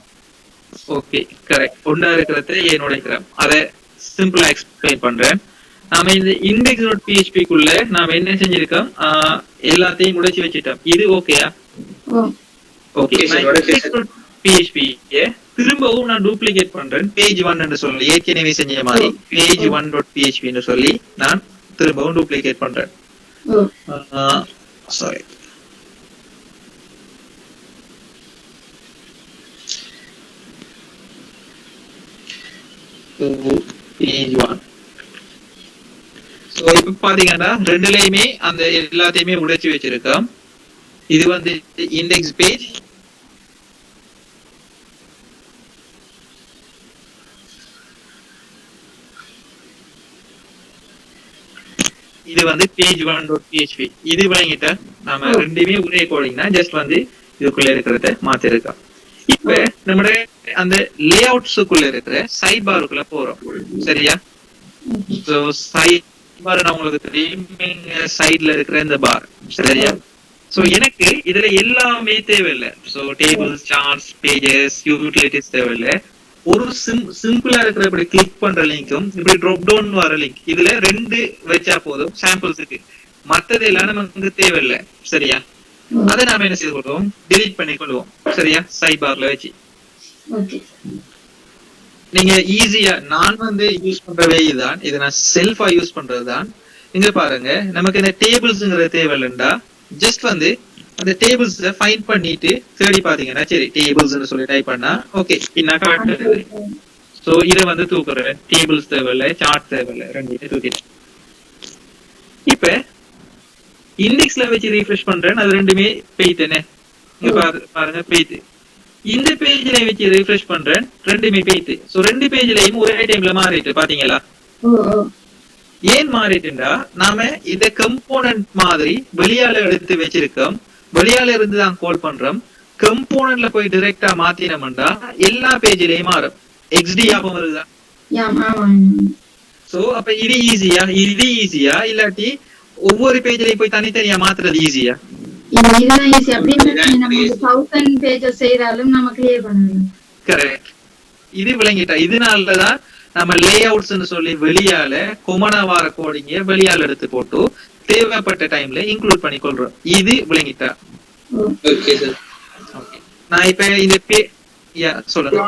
Okay, correct. ஒன்றா இருக்கிறத ஏன் உடைக்கிறோம் அதை சிம்பிளா எக்ஸ்பிளைன் பண்றேன். நாம இந்த index.php குள்ள நாம என்ன செஞ்சிருக்கோம், எல்லாத்தையும் உடைச்சு வச்சிட்டோம். இது ஓகேயா? ஓகே, index.php திரும்பவும் நான் டூப்ளிகேட் பண்றேன். பேஜ் 1 என்று சொல்லி ஏற்கனவே செஞ்ச மாதிரி பேஜ் 1.php என்று சொல்லி நான் திரும்பவும் டூப்ளிகேட் பண்றேன். Sorry, page 1. சோ இப்ப பாத்தீங்கன்னா ரெண்டுலயுமே அந்த எல்லாத்தையுமே உடைச்சு வச்சிருக்கோம். இது வந்து இண்டெக்ஸ் பேஜ், இது வந்து பேஜ் 1.php. இது விளங்கிட்ட நாம ரெண்டுமே ஒரே கோடிங்னா ஜஸ்ட் வந்து இதுக்குள்ள இருக்கிறத மாத்திருக்கோம். இப்ப நம்ம அந்த லேஅவுட்ஸ்க்குள்ள இருக்கிற சைட் பாருக்குள்ள போறோம். சரியா? சோ சைட் பார் நான் உங்களுக்கு தெரியும், சைடுல இருக்கிற இந்த பார். சரியா? சோ எனக்கு இதுல எல்லாமே தேவையில்லை. So tables, charts, pages, utilities தேவையில்லை. ஒரு சிம்பிளா இருக்கிற இப்படி கிளிக் பண்ற லிங்க்கும் இப்படி ட்ராப் டவுன் வர லிங்க், இதுல 2 வச்சா போதும் சாம்பிள்ஸுக்கு. மத்தது எல்லாம் நமக்கு தேவையில்லை. சரியா? அதை நாம என்ன செய்து கொள்வோம், டிலீட் பண்ணி கொள்வோம். சரியா? சைட் பார்ல வச்சு நீங்க ஈஸியா, நான் வந்து யூஸ் பண்றவே இதுதான், இதை நான் செல்ஃபா யூஸ் பண்றதுதான். இங்க பாருங்க, நமக்கு இந்த டேபிள்ஸ்ங்கிற தேவையில்லைண்டா ஜஸ்ட் வந்து அந்த டேபிள்ஸ் ஃபைண்ட் பண்ணிட்டு தேடி பாத்தீங்கன்னா சரி டேபிள்ஸ் சொல்லி டைப் பண்ணா ஓகே பின்னா காட்டுது. சோ இத வந்து தூக்குறேன், டேபிள்ஸ் தேவையில்லை, சார்ட் தேவையில்லை, ரெண்டுமே தூக்கிட்டேன். இப்ப இண்டெக்ஸ்ல வச்சு ரீஃப்ரெஷ் பண்றேன், அது ரெண்டுமே பெய்த்தேனே. இங்க பாருங்க பெய்த்து. இந்த பேஜ்ல வச்சு ரீஃப்ரெஷ் பண்றேன், ரெண்டுமே பெய்த்து. சோ ரெண்டு பேஜ்லயும் ஒரே டைம்ல மாறிட்டு பாத்தீங்களா? ஏன் மாறிட்டுண்டா நாம இத கம்போனன்ட் மாதிரி வெளியால எடுத்து வச்சிருக்கோம், வெளியால இருந்து தான் கால் பண்றோம். கம்போனன்ட்ல போய் டைரக்டா மாத்தினோம்டா எல்லா பேஜ்லயும் மாறும். எக்ஸ்டி ஆபம் வருதா? சோ அப்ப இது ஈஸியா இல்லாட்டி ஒவ்வொரு பேஜ்லயும் போய் தனித்தனியா மாத்துறது ஈஸியா? இதுதான் ஈஸி. அப்படின்னு நம்ம 1000 பேஜஸ் செய்தாலும் நம்ம கிளியர் பண்ணலாம். கரெக்ட். இது விளங்கிட்டா? இதனாலதான் நம்ம லேஅவுட்ஸ் சொல்லி வெளியால கொமனா வார கோடிங்க வெளியால எடுத்து போட்டு தேவைப்பட்ட டைம்ல இன்க்ளூட் பண்ணி கொள்றோம். இது விளங்கிட்டா? Okay sir. ஓகே, நான் இப்ப இந்த சொல்லுங்க.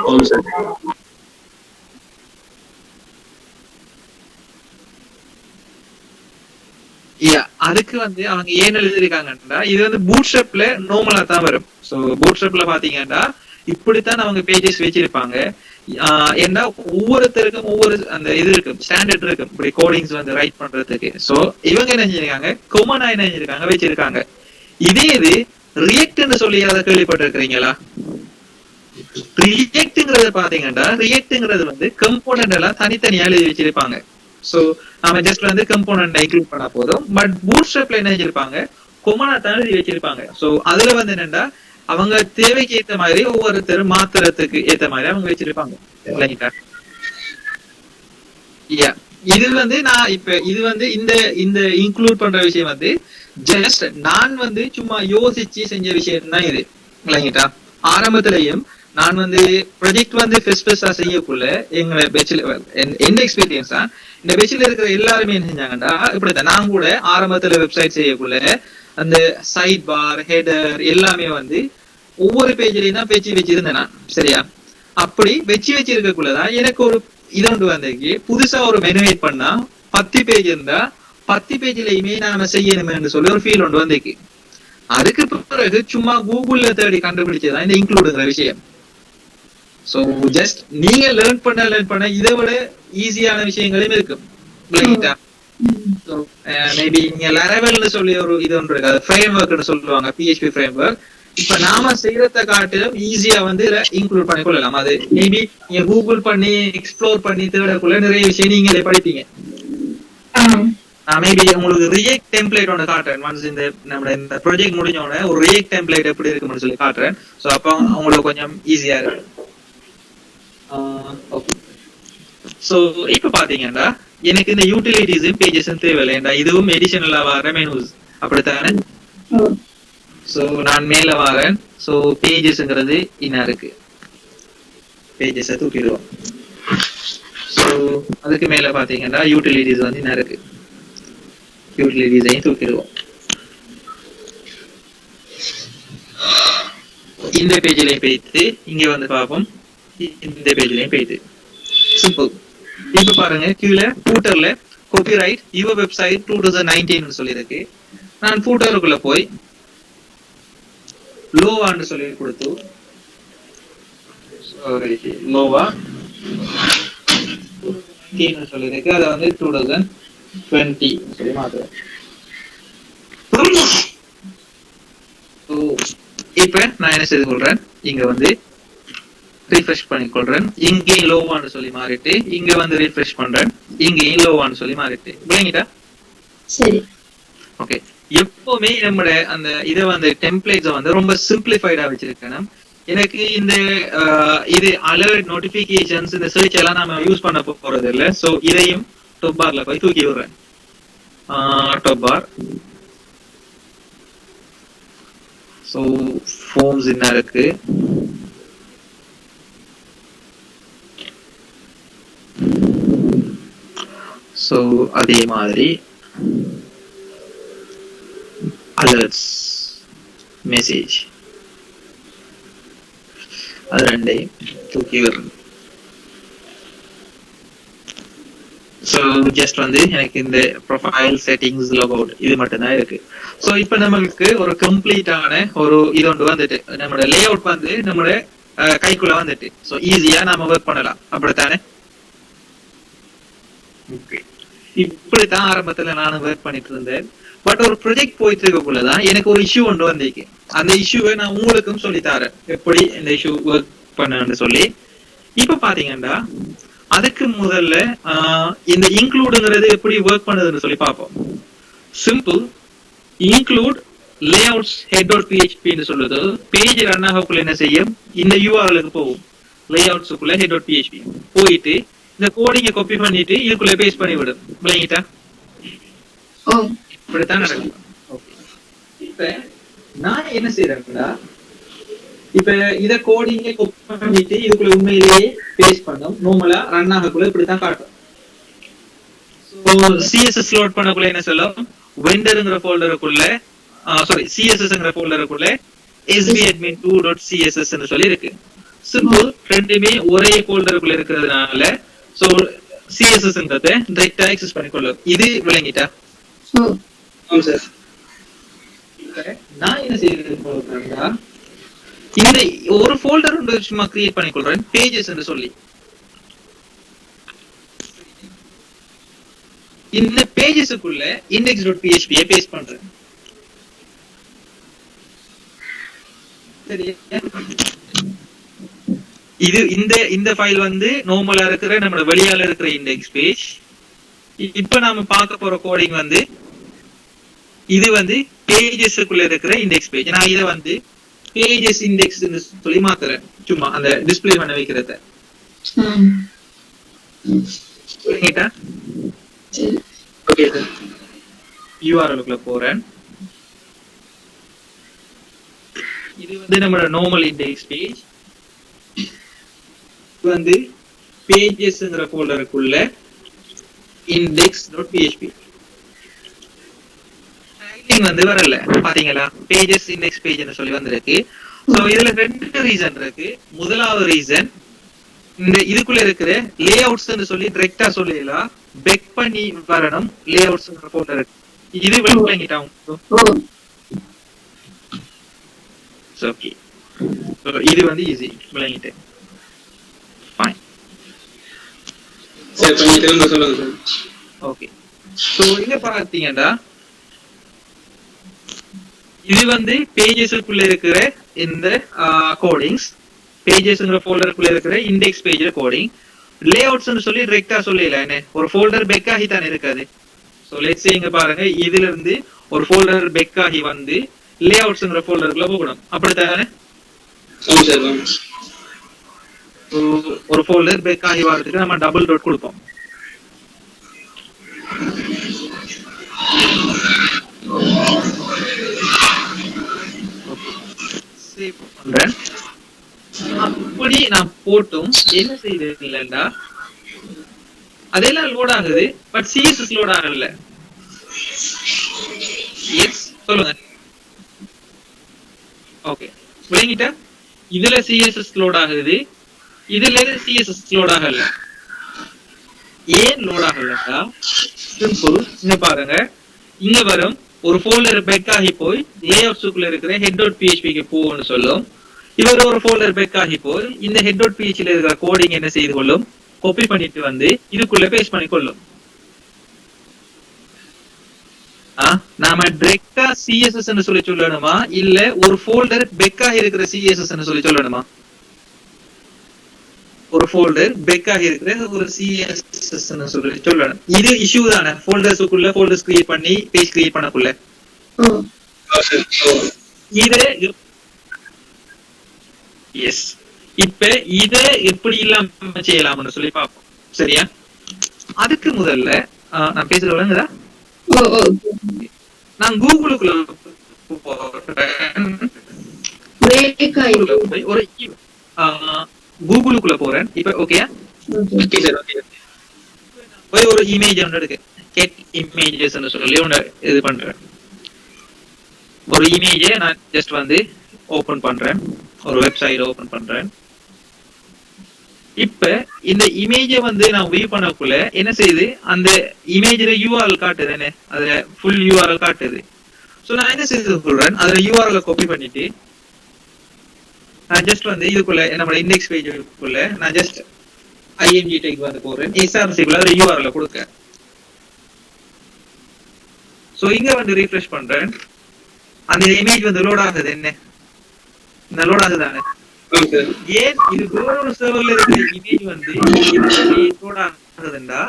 அதுக்கு வந்து அவங்க ஏன் எழுதிருக்காங்கன்னா இது வந்து பூட்ஸ்ட்ராப்ல நார்மலா தான் வரும். சோ பூட்ஸ்ட்ராப்ல பாத்தீங்கன்னா இப்படித்தான் அவங்க பேஜஸ் வச்சிருப்பாங்க. ஏன்னா ஒவ்வொருத்தருக்கும் ஒவ்வொரு அந்த இது இருக்கு, ஸ்டாண்டர்ட் இருக்கு இப்படி கோடிங்ஸ் வந்து ரைட் பண்றதுக்கு. சோ இவங்க என்ன செஞ்சிருக்காங்க, கொமனா என்ன செஞ்சிருக்காங்க வச்சிருக்காங்க. இதே இது ரியாக்ட்னு சொல்லி அதை கேள்விப்பட்டிருக்கிறீங்களா? ரியாக்ட்ங்கிறது பாத்தீங்கன்னா ரியாக்ட்ங்கிறது வந்து கம்போனன்ட் எல்லாம் தனித்தனியா எழுதி வச்சிருப்பாங்க. சோ நம்ம ஜஸ்ட் வந்து கம்போனன்ட் இன்க்ளூட் பண்ணா போதும். பட் பூட்ஸ்ட்ராப்ல என்ன வச்சிருப்பாங்க, கொமனா தான் எழுதி வச்சிருப்பாங்க. சோ அதுல வந்து என்னன்னா அவங்க தேவைக்கு ஏத்த மாதிரி ஒவ்வொருத்தரும் மாத்துறதுக்கு ஏத்த மாதிரி அவங்க வச்சிருப்பாங்க. இது வந்து நான் இப்ப இது வந்து இந்த இந்த இன்க்ளூட் பண்ற விஷயம் வந்து ஜஸ்ட் நான் வந்து சும்மா யோசிச்சு செஞ்ச விஷயம் தான் இது இல்லைங்கிட்டா. ஆரம்பத்திலையும் நான் வந்து ப்ரொஜெக்ட் வந்து ஃபெஸ்டா செய்யக்குள்ள எங்களை பேச்சுலர் எந்த எக்ஸ்பீரியன்ஸா இந்த பேச்சுல இருக்கிற எல்லாருமே என்ன செஞ்சாங்கடா இப்படித்தான். நான் கூட ஆரம்பத்துல வெப்சைட் செய்யக்குள்ள அந்த சைட் பார் ஹெடர் எல்லாமே வந்து ஒவ்வொரு பேஜ்லயும் தான் வச்சிருந்தேன் நான். சரியா, அப்படி வச்சிருக்கக்குள்ளதான் எனக்கு ஒரு இது ஒன்று வந்திருக்கு. புதுசா ஒரு மெனுவேட் பண்ணா 10 பேஜ் இருந்தா 10 பேஜ்லயுமே நாம செய்யணும்னு சொல்லி ஒரு ஃபீல் ஒன்று வந்திருக்கு. அதுக்கு பிறகு சும்மா கூகுள்ல தேடி கண்டுபிடிச்சதான் இந்த இன்க்ளூடுங்கிற விஷயம். சோ ஜஸ்ட் நீங்க லேர்ன் பண்ண இதை விட ஈஸியான விஷயங்களும் இருக்கும். மேபி நீங்க லெரவல்னு சொல்லி ஒரு இது ஒன்று இருக்கு, ஃப்ரேம் ஒர்க்னு சொல்லுவாங்க, PHP ஃப்ரேம் ஒர்க். இப்ப நாம செய்யறத காட்டிலும் ஈஸியா வந்து இன்க்ளூட் பண்ணி கொள்ளலாம். அது மேபி நீங்க கூகுள் பண்ணி எக்ஸ்ப்ளோர் பண்ணி தேடக்குள்ள நிறைய விஷயம் நீங்களே படிப்பீங்க. மேபி உங்களுக்கு ரியாக்ட் டெம்ப்ளேட் ஒன்று காட்டுறேன். ஒன்ஸ் இந்த நம்ம இந்த ப்ராஜெக்ட் முடிஞ்ச உடனே ஒரு ரியாக்ட் டெம்ப்ளேட் எப்படி இருக்குன்னு சொல்லி காட்டுறேன். ஸோ அப்போ உங்களுக்கு கொஞ்சம் ஈஸியா இருக்கும். ஓகே, ஸோ இப்போ பாத்தீங்கன்னா எனக்கு இந்த யூட்டிலிட்டிஸும் பேஜஸும் தேவையில்லைண்டா. இதுவும் எடிஷனலா வர மெனுஸ் அப்படித்தானே. சோ நான் மேல வரேன். சோ பேஜஸ்ங்கிறது என்ன இருக்கு, பேஜஸை தூக்கிடுவோம். சோ அதுக்கு மேல பாத்தீங்கன்னா யூட்டிலிட்டிஸ் வந்து என்ன இருக்கு, யூட்டிலிட்டிஸையும் தூக்கிடுவோம். இந்த பேஜ்லயும் போயிட்டு இங்க வந்து பார்ப்போம், இந்த பேஜ்லயும் போயிட்டு சிம்பிள். இப்ப பாருங்க கீழே ஃபூட்டர்ல காப்பிரைட் யுவர் வெப்சைட் 2019 சொல்லி இருக்கு. நான் ஃபூட்டருக்குள்ள போய் லோவான்னு சொல்லி கொடுத்து லோவா சொல்லி இருக்கு. அதை வந்து 2020 சொல்லி மாத்துறேன். இப்ப நான் என்ன செய்து கொள்றேன், இங்க வந்து ரீஃப்ரெஷ் பண்ணிக்கொள்றேன். இங்கேயும் லோவான்னு சொல்லி மாறிட்டு இங்க வந்து ரீஃப்ரெஷ் பண்றேன், இங்கேயும் லோவான்னு சொல்லி மாறிட்டு. புரியுங்கிட்டா? சரி, ஓகே. எப்பவுமே நம்மட அந்த இதை வந்து டெம்ப்ளேட்ஸை வந்து ரொம்ப சிம்பிளிஃபைடா வச்சிருக்கணும். எனக்கு இந்த இது அலர்ட் நோட்டிபிகேஷன்ஸ் இந்த சர்ச் எல்லாம் நம்ம யூஸ் பண்ண போறது இல்லை. ஸோ இதையும் டாப் பார்ல போய் தூக்கி விடுறேன். டாப் பார். ஸோ ஃபார்ம்ஸ் என்ன இருக்கு, ஸோ அதே மாதிரி alerts message அது ரெண்டையும் தூக்கி விடுறேன். ஸோ ஜஸ்ட் வந்து எனக்கு இந்த ப்ரொஃபைல் செட்டிங்ஸ் லோகவுட் இது மட்டும்தான் இருக்கு. ஸோ இப்போ நம்மளுக்கு ஒரு கம்ப்ளீட்டான ஒரு இது ஒன்று வந்துட்டு நம்மளோட லே அவுட் வந்து நம்மளோட கைக்குள்ள வந்துட்டு. ஸோ ஈஸியா நாம ஒர்க் பண்ணலாம், அப்படித்தானே? ஓகே, இப்படித்தான் ஆரம்பத்துல நானும் ஒர்க் பண்ணிட்டு இருந்தேன். பட் ஒரு ப்ரொஜெக்ட் போயிட்டு இருக்கக்குள்ளதான் எனக்கு ஒரு இஷ்யூ ஒன்று வந்திருக்கு. அந்த இஷ்யூவை நான் உங்களுக்கும் சொல்லி தரேன், எப்படி இந்த இஷ்யூ ஒர்க் பண்ணு சொல்லி. இப்ப பாத்தீங்கன்னா அதுக்கு முதல்ல இந்த இன்க்ளூடுங்கிறது எப்படி ஒர்க் பண்ணுதுன்னு சொல்லி பார்ப்போம். சிம்பிள், இன்க்ளூட் லேஅவுட்ஸ் head.php சொல்லுது. பேஜ் ரன் ஆகக்குள்ள என்ன செய்யும், இந்த URL-க்கு போகும், லேஅவுட்ஸுக்குள்ள head.php போயிட்டு இந்த கோடிங்க காப்பி பண்ணிட்டு இதுக்குள்ள பேஸ்ட் பண்ணி விடும். விளங்கிட்டா? இப்படித்தான் நடக்கும். இப்ப நான் என்ன செய்யறேன்னா, இப்ப இத கோடிங்க காப்பி பண்ணிட்டு இதுக்குள்ள உண்மையிலேயே பேஸ்ட் பண்ணோம். நார்மலா ரன் ஆகக்குள்ள இப்படித்தான் காட்டும். CSS லோட் பண்ணக்குள்ள என்ன சொல்லும், வெண்டர்ங்கிற ஃபோல்டருக்குள்ள CSSங்கிற ஃபோல்டருக்குள்ள sbadmin2.css ன்னு சொல்லி இருக்கு. சிம்பிள், ரெண்டுமே ஒரே ஃபோல்டருக்குள்ள இருக்கிறதுனால சோ CSSன்றதை டைரக்டா ஆக்சஸ் பண்ணிக்கொள்ளும். இது விளங்கிட்டா? நான் என்ன செய்யறேன்னா, இந்த ஒரு ஃபோல்டர் சும்மா கிரியேட் பண்ணிக்கொள்றேன், பேஜஸ் என்று சொல்லி. இந்த பேஜஸுக்குள்ள index.php பேஸ்ட் பண்றேன். சரியா? இது இந்த ஃபைல் வந்து நார்மலா இருக்கிற நம்ம வெளியால இருக்கிற இண்டெக்ஸ் பேஜ். இப்ப நாம பார்க்க போற கோடிங் வந்து இது வந்து பேஜஸ்க்குள்ள இருக்கிற இண்டெக்ஸ் பேஜ். நான் இதை வந்து பேஜஸ் இண்டெக்ஸ் சொல்லி மாத்துறேன், சும்மா அந்த டிஸ்பிளே பண்ண வைக்கிறத. யூஆர்எல்க்குள்ள போறேன். இது வந்து நம்ம நார்மல் இண்டெக்ஸ் பேஜ். வந்து பேஜஸ்ங்கற ஃபோல்டருக்குள்ள index.php டைட்டில் வந்து வரல, பாத்தீங்களா? பேஜஸ் இண்டெக்ஸ் பேஜ்னு சொல்லி வந்திருக்கு. சோ இதுல ரெண்டு ரீசன் இருக்கு. முதலாவது ரீசன், இந்த இதுக்குள்ள இருக்கிற லேஅவுட்ஸ்னு சொல்லி டைரக்டா சொல்லலாம், பெக் பண்ணி வரணும் லேஅவுட்ஸ்ங்கற ஃபோல்டர். இது விளங்கிட்டா ஓகே. சோ இது வந்து ஈஸி விளங்கிட்டு. ஃபைன். சரி, கொஞ்சம் திரும்ப சொல்லுங்க சார். ஓகே. சோ இங்க பாத்தீங்கன்னா இது வந்து பேஜஸ்க்குள்ள இருக்கிற இந்த கோடிங்ஸ், பேஜஸ்ங்கற ஃபோல்டருக்குள்ள இருக்கிற இண்டெக்ஸ் பேஜ்ல கோடிங். லேஅவுட்ஸ்னு சொல்லி டைரக்டா சொல்லல, என்ன ஒரு ஃபோல்டர் பெக் ஆகி தான இருக்காது. சோ லெட்ஸ் சே இங்க பாருங்க, இதுல இருந்து ஒரு ஃபோல்டர் பெக் ஆகி வந்து லேஅவுட்ஸ்ங்கற ஃபோல்டருக்குள்ள போகணும், அப்படிதானே? ஒரு ஃபோல்டர் பெக் ஆகி வரதுக்கு நம்ம டபுள் டாட் கொடுப்போம். சேவ் பண்றேன். அப்படி நான் போட்டும் என்ன செய்யுது இல்லைண்டா, அதெல்லாம் லோட் ஆகுது, பட் சிஎஸ்எஸ் லோட் ஆகல. எஸ் சொல்லுங்க. ஓகே, விளங்கிட்டா? இதுல சிஎஸ்எஸ் லோட் ஆகுது, இதுல சிஎஸ்எஸ் லோட் ஆகல. ஏன் லோட் ஆகலன்னா சிம்பிள். இங்க பாருங்க, இங்க வரும் ஒரு ஃபோல்டர் பெக் ஆகி போய் லேஅவுட்ஸ்க்குள்ள இருக்கிற head.phpக்கு போன்னு சொல்லும். இவர் ஒரு ஃபோல்டர் பெக் ஆகி போய் இந்த head.phpல இருக்கிற கோடிங் என்ன செய்து கொள்ளும், காப்பி பண்ணிட்டு வந்து இதுக்குள்ள பேஸ்ட் பண்ணி கொள்ளும். நாம டைரக்டா சிஎஸ்எஸ் ன்னு சொல்லி சொல்லணுமா, இல்ல ஒரு ஃபோல்டர் பெக் ஆகி இருக்கிற சிஎஸ்எஸ் ன்னு சொல்லி சொல்லணுமா? ஒரு ஃபோல்டர் பெக் ஆகி இருக்கிற ஒரு சிஎஸ்எஸ் ன்னு சொல்லி சொல்லணும். இது இஷ்யூ தானே, ஃபோல்டர்ஸ்க்குள்ள ஃபோல்டர்ஸ் கிரியேட் பண்ணி பேஜ் கிரியேட் பண்ணக்குள்ள. இது எஸ். இப்ப இத எப்படி இல்லாம செய்யலாம்னு சொல்லி பார்ப்போம், சரியா? அதுக்கு முதல்ல நான் பேசுறது விளங்குதா? நான் கூகுளுக்குள்ள ஒரு கூகுளுக்குள்ள போறேன். இப்ப ஓகே ஒரு இமேஜ் ஒன்று இருக்கு, கெட் இமேஜஸ் சொல்லி ஒன்று இது பண்றேன். ஒரு இமேஜை நான் ஜஸ்ட் வந்து ஓபன் பண்றேன், ஒரு வெப்சைட் ஓபன் பண்றேன். இப்ப இந்த இமேஜை வந்து நான் வியூ பண்ணக்குள்ள என்ன செய்யுது, அந்த இமேஜ்ல யூஆர்எல் காட்டுது, என்ன அதுல ஃபுல் யூஆர்எல் காட்டுது. சோ நான் என்ன செய்து சொல்றேன், அதுல யூஆர்எல் காப்பி பண்ணிட்டு நான் ஜஸ்ட் வந்து இதுக்குள்ள என்னோட இண்டெக்ஸ் பேஜுக்குள்ள நான் ஜஸ்ட் ஐஎம்ஜி டேக் வந்து போறேன், எஸ்ஆர்சிக்குள்ள அதுல யூஆர்எல் கொடுக்கேன். சோ இங்க வந்து ரீஃப்ரெஷ் பண்றேன், அந்த இமேஜ் வந்து லோட் ஆகுது. என்ன லோட் ஆகுதானே? ஏன் இது வேறொரு சர்வர்ல இருக்கிற இமேஜ் வந்து லோட் ஆகுதுண்டா,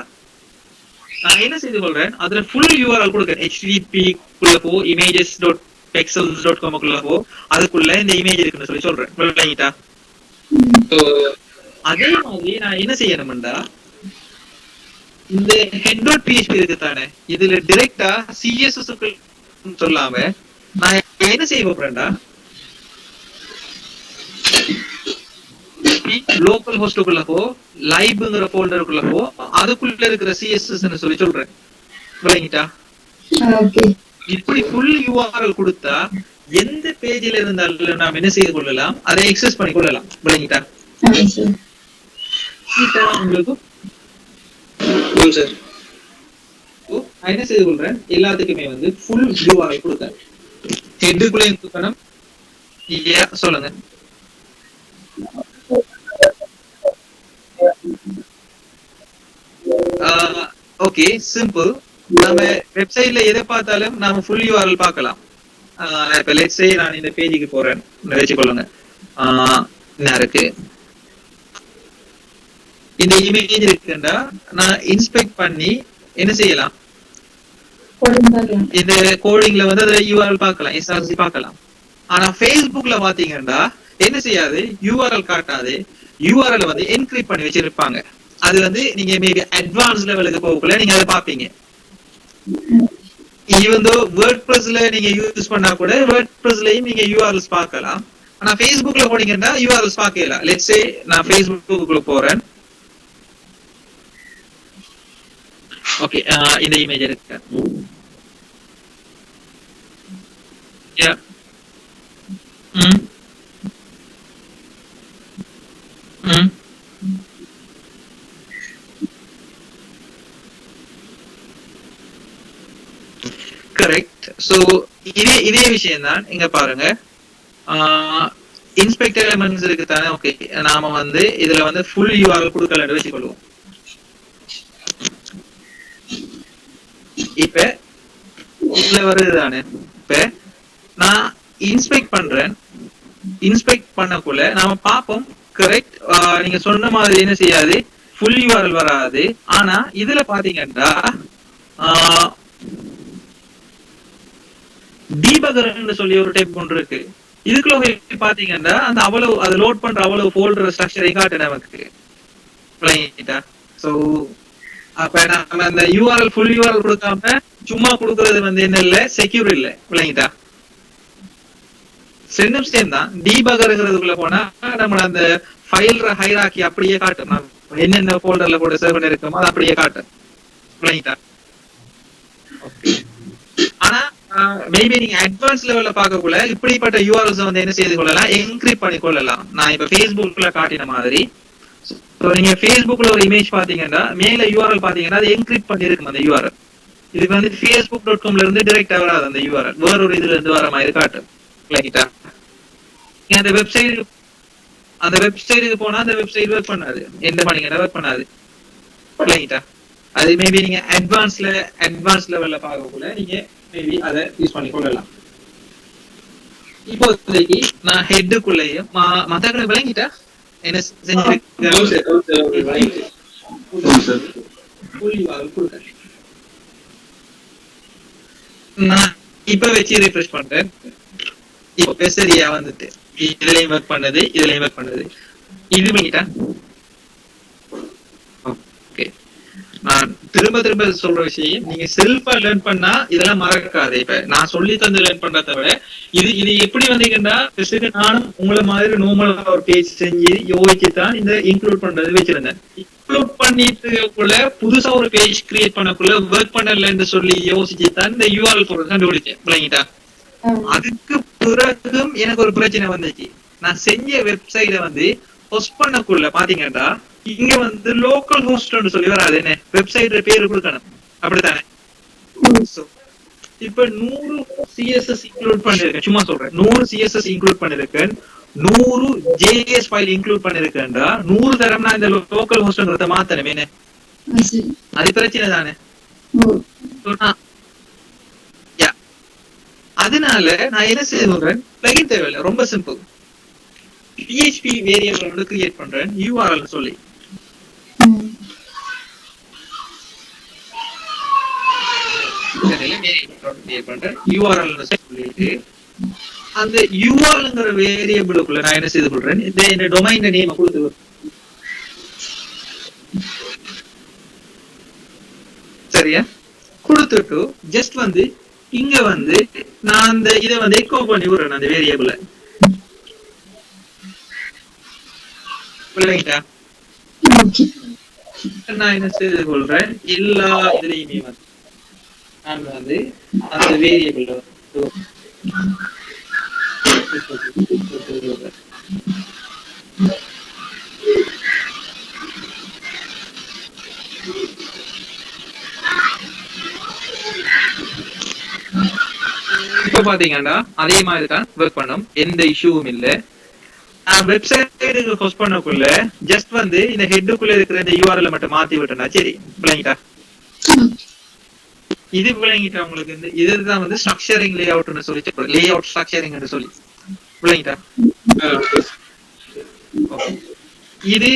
நான் என்ன செய்து கொள்றேன், அதுல ஃபுல் யூஆர்எல் கொடுக்கேன். http குள்ள போ, images.pexels.com குள்ள போ, அதுக்குள்ள இந்த இமேஜ் இருக்குன்னு சொல்லி சொல்றேன். விளங்கிட்டா? அதே மாதிரி நான் என்ன செய்யணும்டா, இந்த head.php இருக்கு தானே, இதுல டைரக்டா சிஎஸ்எஸ் சொல்லாம நான் என்ன செய்ய போறேன்டா, லோக்கல் ஹோஸ்டுக்குள்ள போ, லைவ்ங்கற ஃபோல்டருக்குள்ள போ, அதுக்குள்ள இருக்கிற சிஎஸ்எஸ் ன்னு சொல்லி சொல்றேன். விளங்கிட்டா? இப்படி ஃபுல் யூஆர்எல் கொடுத்தா எந்த பேஜ்ல இருந்தாலும் நாம் என்ன செய்து கொள்ளலாம், அதை எக்ஸஸ் பண்ணி கொள்ளலாம். விளங்கிட்டா? உங்களுக்கு நான் என்ன செய்து கொள்றேன், எல்லாத்துக்குமே வந்து ஃபுல் யூஆர்எல் கொடுத்தேன். ஹெட்டுக்குள்ளே கொடுக்கணும். சொல்லுங்க. Okay, simple. நம்ம வெப்சைட்ல எதை பார்த்தாலும் நாம ஃபுல் யூஆர்எல் பார்க்கலாம். இப்ப லெட்ஸ் சே நான் இந்த பேஜுக்கு போறேன், வெச்சுக்கொள்ளுங்க. என்ன இருக்கு, இந்த இமேஜ் இருக்குன்னா நான் இன்ஸ்பெக்ட் பண்ணி என்ன செய்யலாம், இந்த கோடிங்ல வந்து அதை யூஆர்எல் பார்க்கலாம், எஸ்ஆர்சி பார்க்கலாம். ஆனா Facebookல பாத்தீங்கன்னா என்ன செய்யாது, யூஆர்எல் காட்டாது, யூஆர்எல் வந்து என்கிரிப்ட் பண்ணி வச்சிருப்பாங்க. அது வந்து நீங்க மேபி அட்வான்ஸ் லெவலுக்கு போகக்குள்ள நீங்க அதை பாப்பீங்க. ஈவன் தோ வேர்ட்பிரஸ்ல நீங்க யூஸ் பண்ணா கூட வேர்ட்பிரஸ்லயும் நீங்க யூஆர்எல்ஸ் பார்க்கலாம். ஆனா Facebookல போனீங்கன்னா யூஆர்எல்ஸ் பார்க்கலாம். லெட்ஸ் சே நான் Facebookக்குள்ள போறேன். ஓகே, இந்த இமேஜ் இருக்கு. Yeah correct. சோ இதே விஷயம் தான் இங்க பாருங்க. இன்ஸ்பெக்டர் எலிமெண்ட்ஸ் இருக்கு தானே. ஓகே, நாம வந்து இதுல வந்து ஃபுல் யூஆர்எல் கொடுக்கலன்னு வச்சுக்கொள்வோம். இப்ப இதுல வருது தானே. இப்ப நான் இன்ஸ்பெக்ட் பண்றேன். இன்ஸ்பெக்ட் பண்ணக்குள்ள நாம பாப்போம். கரெக்ட், நீங்க சொன்ன மாதிரி என்ன செய்யாது, ஃபுல் யூஆர்எல் வராது. ஆனா இதுல பாத்தீங்கன்னா டீபகர்னு சொல்லி ஒரு டைப் ஒன்று இருக்கு. இதுக்குள்ள பாத்தீங்கன்னா அந்த அவ்வளவு அது லோட் பண்ற அவ்வளவு ஃபோல்டர் ஸ்ட்ரக்சரை காட்டு நமக்கு. சோ அப்ப நம்ம அந்த யூஆர்எல் ஃபுல் யூஆர்எல் கொடுக்காம சும்மா கொடுக்கறது வந்து என்ன இல்ல, செக்யூர் இல்ல. விளங்கிட்டா? ரெண்டும் சேம் தான். டீபகர்ங்கிறதுக்குள்ள போனா நம்ம அந்த ஃபைல் ஹைரார்கி அப்படியே காட்டும். என்னென்ன ஃபோல்டர்ல போட்டு சேவ் பண்ணி இருக்கோமோ அது அப்படியே காட்டும். விளங்கிட்டா? ஆனா மேபி நீங்க அட்வான்ஸ் லெவல்ல பார்க்கக்குள்ள இப்படிப்பட்ட யூஆர்எல்ஸ் வந்து என்ன செய்து கொள்ளலாம், என்கிரிப்ட் பண்ணி கொள்ளலாம். நான் இப்ப Facebookல காட்டின மாதிரி நீங்க Facebookல ஒரு இமேஜ் பாத்தீங்கன்னா மேல யூஆர்எல் பாத்தீங்கன்னா அது என்கிரிப்ட் பண்ணி இருக்கும். அந்த யூஆர்எல் இதுக்கு வந்து facebook.com இருந்து டைரக்டா வராது. அந்த யூஆர்எல் வேற ஒரு இதுல இருந்து வர மாதிரி காட்டும். லைட்டா அந்த வெப்சைட்டுக்கு போனா அந்த வெப்சைட் ஒர்க் பண்ணாது. எந்த பண்ணீங்கன்னா ஒர்க் பண்ணாது. லைட்டா அது மேபி நீங்க அட்வான்ஸ் லெவல்ல பார்க்கக்குள்ள நீங்க மேபி அதை யூஸ் பண்ணி கொள்ளலாம். இப்போதைக்கு நான் ஹெட்டுக்குள்ளேயும் மத்தவங்களை விளங்கிட்டா என்ன நான் இப்ப வச்சு ரிஃப்ரெஷ் பண்றேன். இப்போ சரியா வந்துட்டு இதுலயும் ஒர்க் பண்ணது, இதுலயும் ஒர்க் பண்ணது. இது பண்ணிட்டா நான் திரும்ப சொல்ற விஷயம், நீங்க செல்ஃபா லேர்ன் பண்ணா இதெல்லாம் மறக்காது. இப்ப நான் சொல்லி தந்து லேர்ன் பண்றதை விட இது எப்படி வந்தீங்கன்னா நானும் உங்களை மாதிரி நார்மலா ஒரு பேஜ் செஞ்சு யோசிச்சுதான் இந்த இன்க்ளூட் பண்றது வச்சிருந்தேன். இன்க்ளூட் பண்ணிட்டுக்குள்ள புதுசா ஒரு பேஜ் கிரியேட் பண்ணக்குள்ள ஒர்க் பண்ணலன்னு சொல்லி யோசிச்சுதான் இந்த யூஆர்எல் போடுறது கண்டுபிடிச்சேன். விளங்கிட்டா? அதுக்கு பிறகும் எனக்கு ஒரு பிரச்சனை வந்துச்சு. நான் செஞ்ச வெப்சைட வந்து ஹோஸ்ட் பண்ணக்குள்ள பாத்தீங்கன்னா இங்க வந்து லோக்கல் ஹோஸ்ட் சொல்லி வராது. என்ன வெப்சைட் பேரு கொடுக்கணும், அப்படித்தானே? இப்ப 100 CSS இன்க்ளூட் பண்ணிருக்கேன். சும்மா சொல்றேன், 100 CSS இன்க்ளூட் பண்ணிருக்கேன், 100 JS ஃபைல் இன்க்ளூட் பண்ணிருக்கேன்டா 100 தரம் நான் இந்த லோக்கல் ஹோஸ்ட்ங்கிறத மாத்தணும். என்ன அது பிரச்சனை தானே? அதனால நான் என்ன செய்யறேன், பிளகின் தேவையில்லை, ரொம்ப சிம்பிள். PHP வேரியபிள் வந்து கிரியேட் பண்றேன் URL சொல்லி. URL சொல்லிட்டு அந்த URLங்கிற வேரியபிளுக்குள்ள நான் என்ன செய்து கொள்றேன், இந்த டொமைன் நேம் கொடுத்து சரியா கொடுத்துட்டு ஜஸ்ட் வந்து இங்க வந்து நான் அந்த இதை வந்து எக்கோ பண்ணி விடுறேன் அந்த வேரியபிள. நான் என்ன செய்து கொள்றேன், எல்லா இதுலயுமே வந்து நான் வந்து அந்த வேரியபிள் இப்ப பாத்தீங்கன்னா அதே மாதிரிதான் ஒர்க் பண்ணும், எந்த இஷ்யூவும் இல்ல. நான் வெப்சைட்டுக்கு ஹோஸ்ட் பண்ணக்குள்ள ஜஸ்ட் வந்து இந்த ஹெட்டுக்குள்ள இருக்கிற இந்த யூஆர்எல் மட்டும் மாத்தி விட்டேன்னா சரி. விளங்கிட்டா? இது விளங்கிட்டா உங்களுக்கு? இந்த இதுதான் வந்து ஸ்ட்ரக்சரிங் லே அவுட்னு சொல்லி லே அவுட் ஸ்ட்ரக்சரிங்னு சொல்லி. விளங்கிட்டா? இது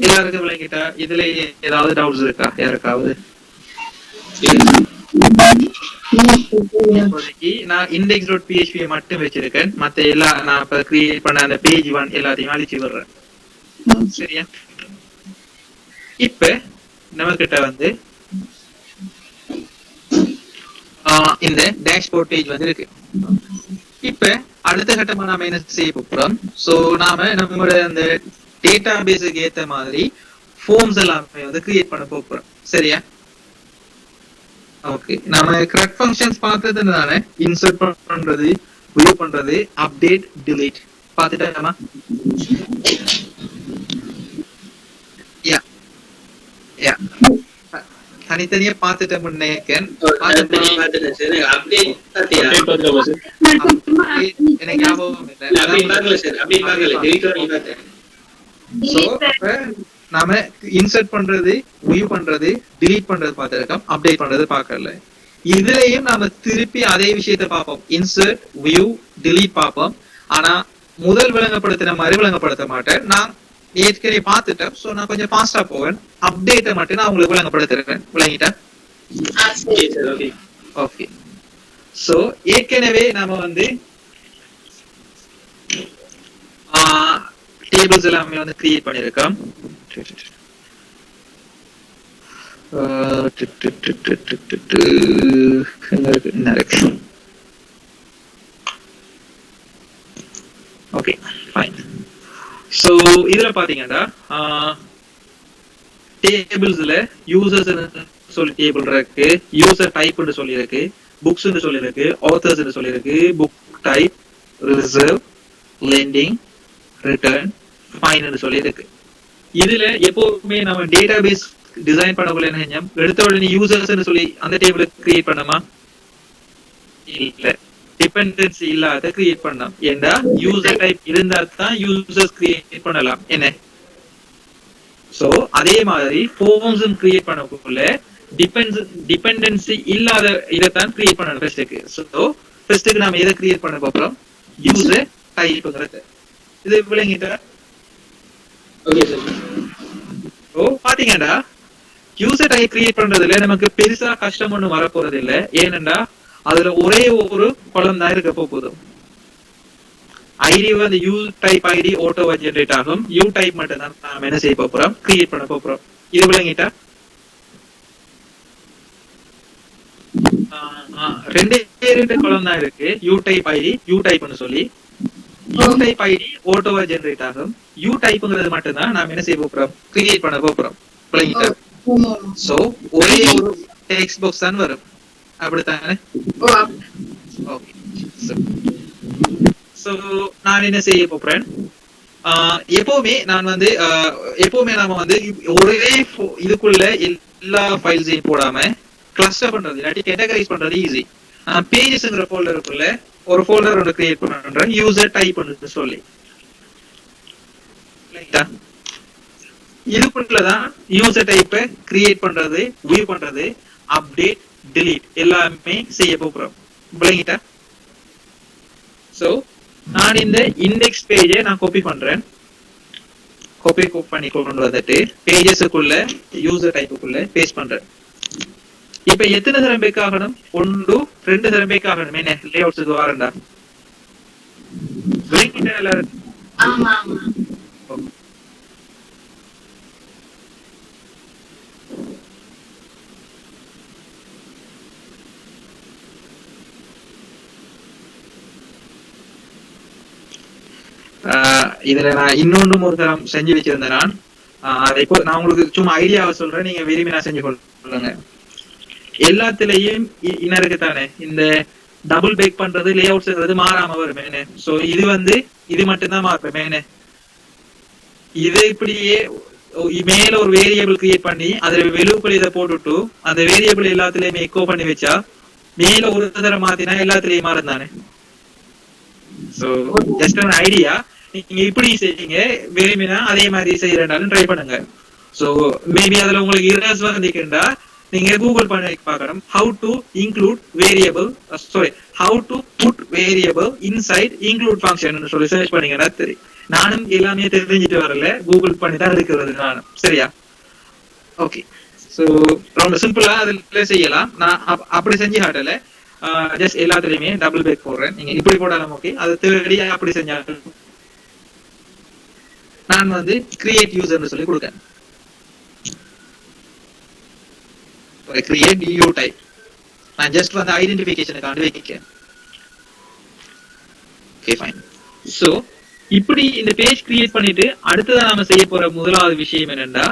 எல்லாருக்கும் விளங்கிட்டா? இதுல ஏதாவது டவுட்ஸ் இருக்கா யாருக்காவது? இப்போதைக்கு நான் index.php மட்டும் வச்சிருக்கேன். மத்த எல்லா நான் இப்ப கிரியேட் பண்ண அந்த பேஜ் 1 எல்லாத்தையும் அழிச்சு விடுறேன். சரியா? இப்ப நம்ம கிட்ட வந்து இந்த டேஷ்போர்ட் பேஜ் வந்து இருக்கு. இப்ப அடுத்த கட்டமா நாம என்ன செய்ய போறோம்? சோ நாம நம்மளோட அந்த டேட்டா பேஸுக்கு ஏத்த மாதிரி ஃபார்ம்ஸ் எல்லாமே வந்து கிரியேட் பண்ண போறோம். சரியா? ஓகே, நாம CRUD ஃபங்க்ஷன்ஸ் பார்த்ததுனால இன்சர்ட் பண்றது, வியூ பண்றது, அப்டேட், delete பார்த்துட்டோமா? யா யா தனித்தனியா பார்த்துட்டேன் முன்னேக்கன். எனக்கு ஞாபகம் இல்லை. நாம இன்சர்ட் பண்றது, வியூ பண்றது, delete பண்றது பார்த்திருக்கோம், அப்டேட் பண்றது பார்க்கல. இதுலயும் நாம திருப்பி அதே விஷயத்தை பார்ப்போம். இன்சர்ட், வியூ, delete பார்ப்போம். ஆனா முதல் விளங்கப்படுத்தின மாதிரி விளங்கப்படுத்த மாட்டேன். நான் ஏற்கனவே பார்த்துட்டேன். சோ நான் கொஞ்சம் ஃபாஸ்டா போவேன். அப்டேட்டை மட்டும் நான் உங்களுக்கு விளங்கப்படுத்துறேன். விளங்கிட்டேன்? ஓகே. சோ ஏற்கனவே நாம வந்து டேபிள்ஸ் எல்லாமே வந்து கிரியேட் பண்ணிருக்கோம். Okay fine. சோ இதுல பாத்தீங்கன்னா டேபிள்ஸ்ல யூசர்ஸ் சொல்லி டேபிள் இருக்கு, யூசர் டைப்னு சொல்லி இருக்கு, புக்ஸ்னு சொல்லி இருக்கு, ஆத்தர்ஸ்னு சொல்லி இருக்கு, book type, reserve, lending, return, fine சொல்லி இருக்கு. இதுல எப்பவுமே நம்ம டேட்டாபேஸ் டிசைன் பண்ணக்குள்ள என்ன செஞ்சோம்? எடுத்த உடனே யூசர்ஸ் சொல்லி அந்த டேபிள கிரியேட் பண்ணமா? இல்ல, டிபெண்டன்சி இல்லாத கிரியேட் பண்ணலாம். ஏண்டா யூசர் டைப் இருந்தா தான் யூசர்ஸ் கிரியேட் பண்ணலாம். என்ன? சோ அதே மாதிரி ஃபார்ம்ஸும் கிரியேட் பண்ணக்குள்ள டிபெண்டன்சி இல்லாத இதைத்தான் கிரியேட் பண்ணணும் ஃபர்ஸ்ட்டுக்கு. சோ ஃபர்ஸ்ட்டுக்கு நாம எதை கிரியேட் பண்ண போறோம்? யூசர் டைப்ங்கிறது. இது விளங்கிட்டா? Okay sir. ஓ பாத்தீங்கன்னா யூசர் டைப் கிரியேட் பண்றதுல நமக்கு பெருசா கஷ்டம் ஒண்ணும் வரப்போறது இல்ல. ஏனென்றா அதுல ஒரே ஒரு காலம் தான் இருக்க போகுது. ஐடி வந்து யூ டைப் ஐடி ஆட்டோவா ஜெனரேட் ஆகும். யூ டைப் மட்டும் தான் நாம என்ன செய்ய போறோம்? கிரியேட் பண்ண போறோம். இது விளங்கிட்டா? ரெண்டு காலம் தான் இருக்கு. யூ டைப் ஐடி, யூ டைப்னு சொல்லி. யூ டைப் ஐடி ஆட்டோவா ஜெனரேட் ஆகும். யூ டைப்ங்கிறது மட்டும் தான் நாம என்ன செய்ய போறோம்? கிரியேட் பண்ண போறோம். விளங்கிட்டா? சோ ஒரே ஒரு டெக்ஸ்ட் பாக்ஸ் தான் வரும். அப்படித்தானே? ஓகே. சோ நான் என்ன செய்ய போறேன்? எப்பவுமே நான் வந்து எப்பவுமே நாம வந்து ஒரே இதுக்குள்ள எல்லா ஃபைல்ஸையும் போடாம கிளஸ்டர் பண்றது, இல்லாட்டி கேட்டகரைஸ் பண்றது ஈஸி. பேஜஸ்ங்கிற ஃபோல்டருக்குள்ள ஒரு ஃபோல்டர் ஒன்று கிரியேட் பண்றேன், யூசர் டைப் பண்ணு சொல்லி. இதுக்குள்ளதான் யூசர் டைப்பை கிரியேட் பண்றது, வியூ பண்றது, அப்டேட், delete எல்லாமே செய்ய போறோம். விளங்கிட்டா? சோ நான் இந்த இண்டெக்ஸ் பேஜை நான் காப்பி பண்றேன். காப்பி பண்ணி கொண்டு வந்துட்டு பேஜஸ்க்குள்ள யூசர் டைப்புக்குள்ள பேஸ்ட் பண்றேன். இப்ப எத்தனை தரம் பேக் ஆகணும்? 1 2 தரம் பேக் ஆகணும். என்ன லேஅவுட்ஸ்க்கு வரண்டா? விளங்கிட்டா எல்லாரும்? ஆமா ஆமா. இதுல நான் இன்னொன்னும் ஒரு தரம் செஞ்சு வச்சிருந்தேன். நான் அதை இப்போ நான் உங்களுக்கு சும்மா ஐடியாவை சொல்றேன், நீங்க விரும்பி நான் செஞ்சு கொள்ளுங்க. எல்லாத்துலயும் இன்னும் இருக்குதானே இந்த டபுள் பேக் பண்றது, லே அவுட்ஸ்ங்கிறது மாறாம வரும். என்ன? சோ இது வந்து இது மட்டும்தான் மாறும். என்ன? இது இப்படியே மேல ஒரு வேரியபிள் கிரியேட் பண்ணி அதுல வெலுக்குள்ள இதை போட்டுட்டு அந்த வேரியபிள் எல்லாத்துலயுமே எக்கோ பண்ணி வச்சா மேல ஒரு தடவை மாத்தினா எல்லாத்துலயும் மாறும் தானே? So just an idea. நீங்க இப்படி செய்யுங்க, விரும்பினா அதே மாதிரி செய்யறனாலும் ட்ரை பண்ணுங்க. சோ மேபி அதுல உங்களுக்கு இரர்ஸ் வந்துக்கிட்டா நீங்க கூகுள் பண்ணி பார்க்கணும் how to include variable how to put variable inside include function னு சொல்லி சர்ச் பண்ணீங்கன்னா தெரியும். நானும் எல்லாமே தெரிஞ்சிட்டு வரல, கூகுள் பண்ணி தான் இருக்கிறது நானும். சரியா? ஓகே. சோ ரொம்ப சிம்பிளா அதுல செய்யலாம். நான் அப்படி செஞ்சு காட்டல, ஜஸ்ட் எல்லாத்துலயுமே டபுள் பேக் போடுறேன். நீங்க இப்படி போடாலும் ஓகே, அது தேடி அப்படி செஞ்சாலும். நான் வந்து கிரியேட் யூசர்னு சொல்லி கொடுக்கேன். Create u type. நான் ஜஸ்ட் வந்து ஐடென்டிஃபிகேஷனுக்காண்டி வைக்கிறேன். Okay fine. சோ இப்படி இந்த பேஜ் கிரியேட் பண்ணிட்டு அடுத்ததா நாம செய்ய போற முதலாவது விஷயம் என்னன்னா,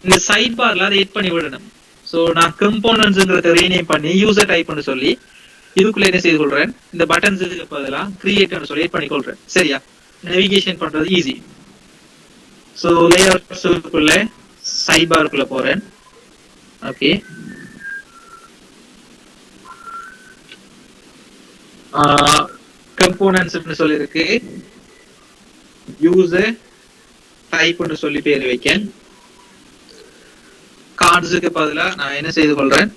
இந்த சைட் பார்ல அதை எட் பண்ணி விடணும். சோ நான் கம்போனன்ட்ஸ்ங்கறத ரீநேம் பண்ணி யூசர் டைப்னு சொல்லி இதுக்குள்ள என்ன செய்து கொள்றேன், இந்த பட்டன்ஸ்க்கு பதிலா கிரியேட்னு சொல்லி எட் பண்ணி கொள்றேன். சரியா? நேவிகேஷன் பண்றது ஈஸி. சோ லேஅவுட்ஸ்க்குள்ள சைட் பார்க்குள்ள போறேன். ஓகே. கம்போனன்ட்ஸ்னு சொல்லி இருக்கு, யூசர் டைப்னு சொல்லி பேர் வைக்கேன். கார்ட்ஸுக்கு பதிலா நான் என்ன செய்து கொள்றேன்,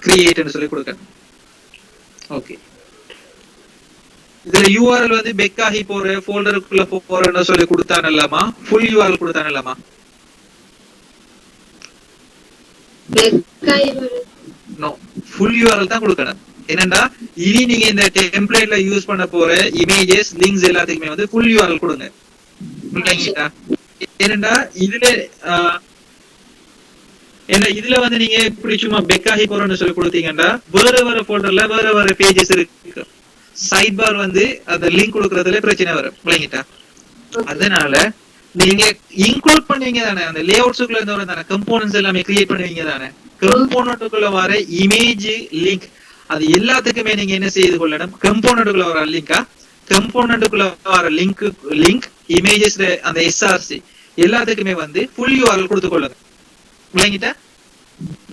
கிரியேட்னு சொல்லி கொடுக்கேன். ஓகே. இதுல URL வந்து பெக்காகி போற ஃபோல்டருக்குள்ள போறேன்னு சொல்லி கொடுத்தானல்லாமா, ஃபுல் URL கொடுத்தானல்லாமா? நோ, ஃபுல் URL தான் கொடுக்கணும். என்னன்னா இனி நீங்க இந்த டெம்ப்ளேட்ல யூஸ் பண்ண போற இமேஜஸ், லிங்க்ஸ் எல்லாத்துக்குமே வந்து ஃபுல் URL கொடுங்க. ஏனண்டா இதுல வந்து நீங்க இப்படி சும்மா பெக்காகி போறோம்னு சொல்லி கொடுத்தீங்கன்னா வேற ஃபோல்டர்ல வேற பேஜஸ் இருக்கு. சைட் பார் வந்து அந்த லிங்க் கொடுக்கறதுல பிரச்சனை வரும். விளங்கிட்டா? அதனால நீங்க இன்க்ளூட் பண்ணுவீங்க தானே, அந்த லேஅவுட்ஸ்க்குள்ள இருந்து வர தானே கம்போனன்ட்ஸ் எல்லாமே கிரியேட் பண்ணுவீங்க தானே. கம்போனன்ட்டுக்குள்ள வர இமேஜ், லிங்க் அது எல்லாத்துக்குமே நீங்க என்ன செய்து கொள்ளணும், கம்போனன்ட்டுக்குள்ள வர லிங்கா, கம்போனன்ட்டுக்குள்ள வர லிங்க் இமேஜஸ், அந்த SRC எல்லாத்துக்குமே வந்து ஃபுல் URL கொடுத்து கொள்ளுங்க. விளங்கிட்டா?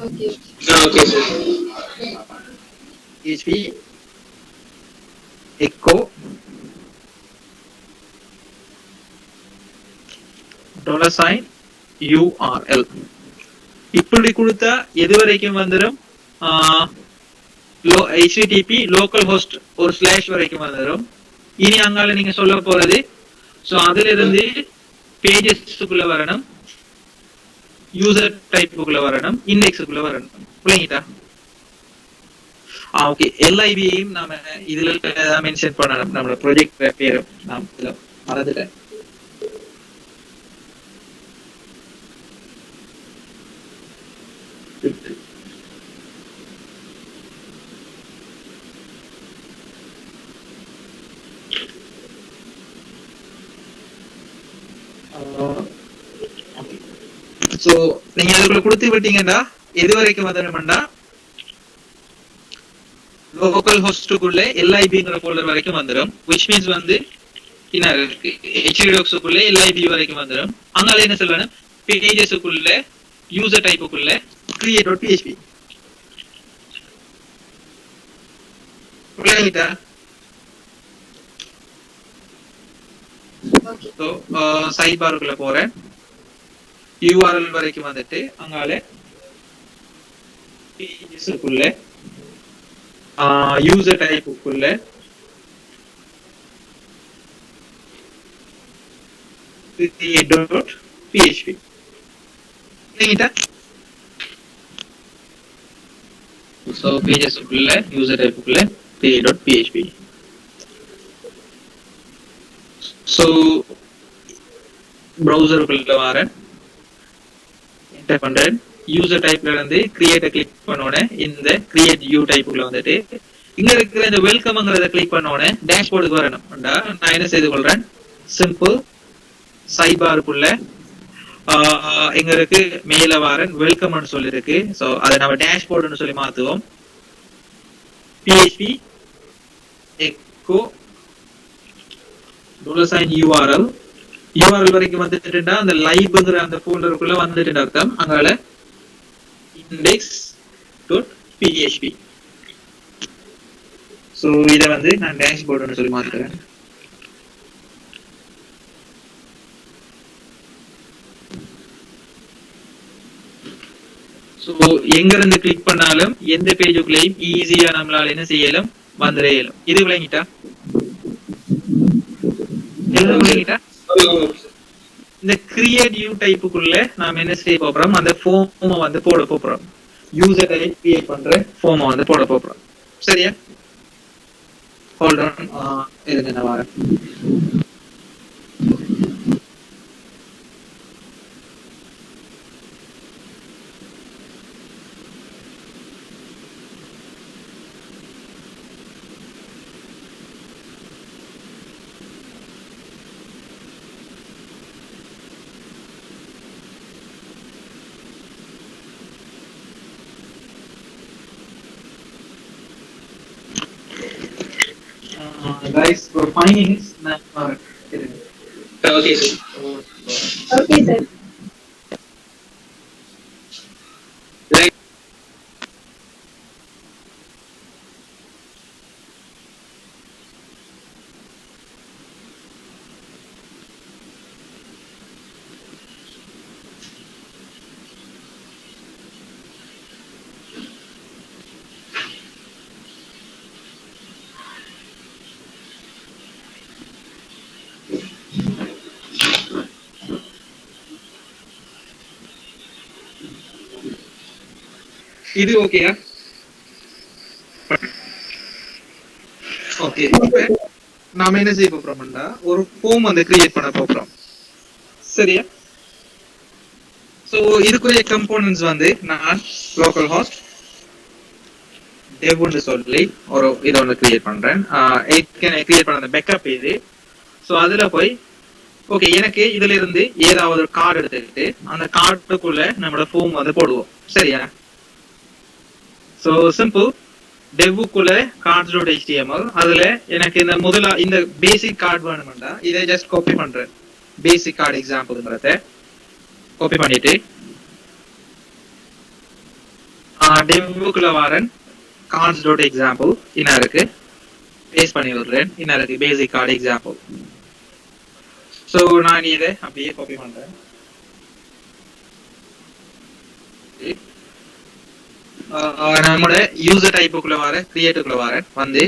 Okay okay sir. PHP echo $URL இப்படி கொடுத்தா எது வரைக்கும் வந்துடும், HTTP லோக்கல் ஹோஸ்ட் ஒரு ஸ்லாஷ் வரைக்கும் வந்துடும். இனி அங்கால நீங்க சொல்ல போறது, சோ அதுல இருந்து பேஜஸ்க்குள்ள வரணும், யூசர் டைப்புக்குள்ள வரணும், இண்டெக்ஸுக்குள்ள வரணும். விளங்கிட்டா? ஓகே. LIBயையும் நாம இதுல மென்ஷன் பண்ணணும். நம்மளோட ப்ராஜெக்ட் பேரும் நான் மறந்துட்டேன். சோ நீங்க அதுக்குள்ள கொடுத்து விட்டீங்கன்னா எது வரைக்கும் வந்துடும்னா லோக்கல் ஹோஸ்டுக்குள்ள LIBங்கிற ஃபோல்டர் வரைக்கும் வந்துடும். which means வந்து HTTPsக்குள்ள LIB வரைக்கும் வந்துடும். அங்கால என்ன சொல்லணும், பேஜஸ்க்குள்ள யூசர் டைப்புக்குள்ள create.php. விளங்கிட்டா? சோ சைட் பார்க்குள்ள போறேன், URL வரைக்கும் வந்துட்டு அங்கால பேஜஸ்க்குள்ள யூசர் டைப்புக்குள்ள create.php. சரிங்களா? சோ பேஜஸ்க்குள்ள யூசர் டைப்புக்குள்ள create.php. சோ பிரவுசருக்குள்ள வரேன், என்டர் பண்றேன். யூசர் டைப்ல இருந்து கிரியேட் கிளிக் பண்ணோனே இந்த கிரியேட் யூ டைப்புக்குள்ள வந்துட்டு இங்க இருக்கிற இந்த வெல்கம்ங்கறத கிளிக் பண்ணோனே டேஷ்போர்டுக்கு வரணும். நான் என்ன செய்து கொள்றேன், சிம்பிள் சைட் பார்க்குள்ள எங்க இருக்கு மேல வரேன், வெல்கம்னு சொல்லி இருக்கு. சோ அதை நம்ம டேஷ்போர்டுன்னு சொல்லி மாத்துவோம். PHP echo $URL வரைக்கும் வந்துட்டுண்டா அந்த லைவ்ங்கிற அந்த ஃபோல்டருக்குள்ள வந்துட்டு அர்த்தம். அங்கால index.php. சோ இத வந்து நான் டேஷ்போர்டுன்னு சொல்லி மாத்துறேன். ஸோ எங்க இருந்து கிளிக் பண்ணாலும் எந்த பேஜுக்குள்ளேயும் ஈஸியா நம்மளால என்ன செய்யலாம் வந்துட இயலும். இது விளங்கிட்டா? விளங்கிட்டா? இந்த கிரியேட் நியூ டைப்புக்குள்ள நாம என்ன செய்ய போறோம், அந்த ஃபார்மை வந்து போட போறோம். யூசர் டைப் கிரியேட் பண்ற ஃபார்மை வந்து போட போறோம். சரியா? ஹோல்ட் ஆன், இருங்க நான் வரேன். Guys, for 5 minutes, Okay, sir. Okay, sir. இது ஓகேயா? ஓகே, நாம என்ன செய்ய போறோம்னா ஒரு ஃபார்ம் வந்து கிரியேட் பண்ண போறோம். சரியா? சோ இதுக்குரிய கம்போனன்ட்ஸ் வந்து நான் லோக்கல் ஹோஸ்ட் டெவ்னு சொல்லி ஒரு இதை ஒன்று கிரியேட் பண்றேன். கிரியேட் பண்ண பேக்கப் இது. சோ அதுல போய் ஓகே, எனக்கு இதுல இருந்து ஏதாவது ஒரு கார்டு எடுத்துக்கிட்டு அந்த கார்டுக்குள்ள நம்மளோட ஃபார்ம் வந்து போடுவோம். சரியா? சோ சிம்பிள், டெவ்வுக்குள்ள cards.html, அதுல எனக்கு இந்த இந்த பேசிக் கார்டு வேணும்னா இதை ஜஸ்ட் காப்பி பண்றேன். பேசிக் கார்டு எக்ஸாம்பிள்ங்கிறத காப்பி பண்ணிட்டு டெவ்வுக்குள்ள வரேன். cards.example என்ன இருக்கு பேஸ்ட் பண்ணி விடுறேன். என்ன இருக்கு பேசிக் கார்டு எக்ஸாம்பிள். சோ நான் இதை அப்படியே காப்பி பண்றேன். நம்மளோட யூசர் டைப்புக்குள்ள வர கிரியேட்டுக்குள்ள வர வந்து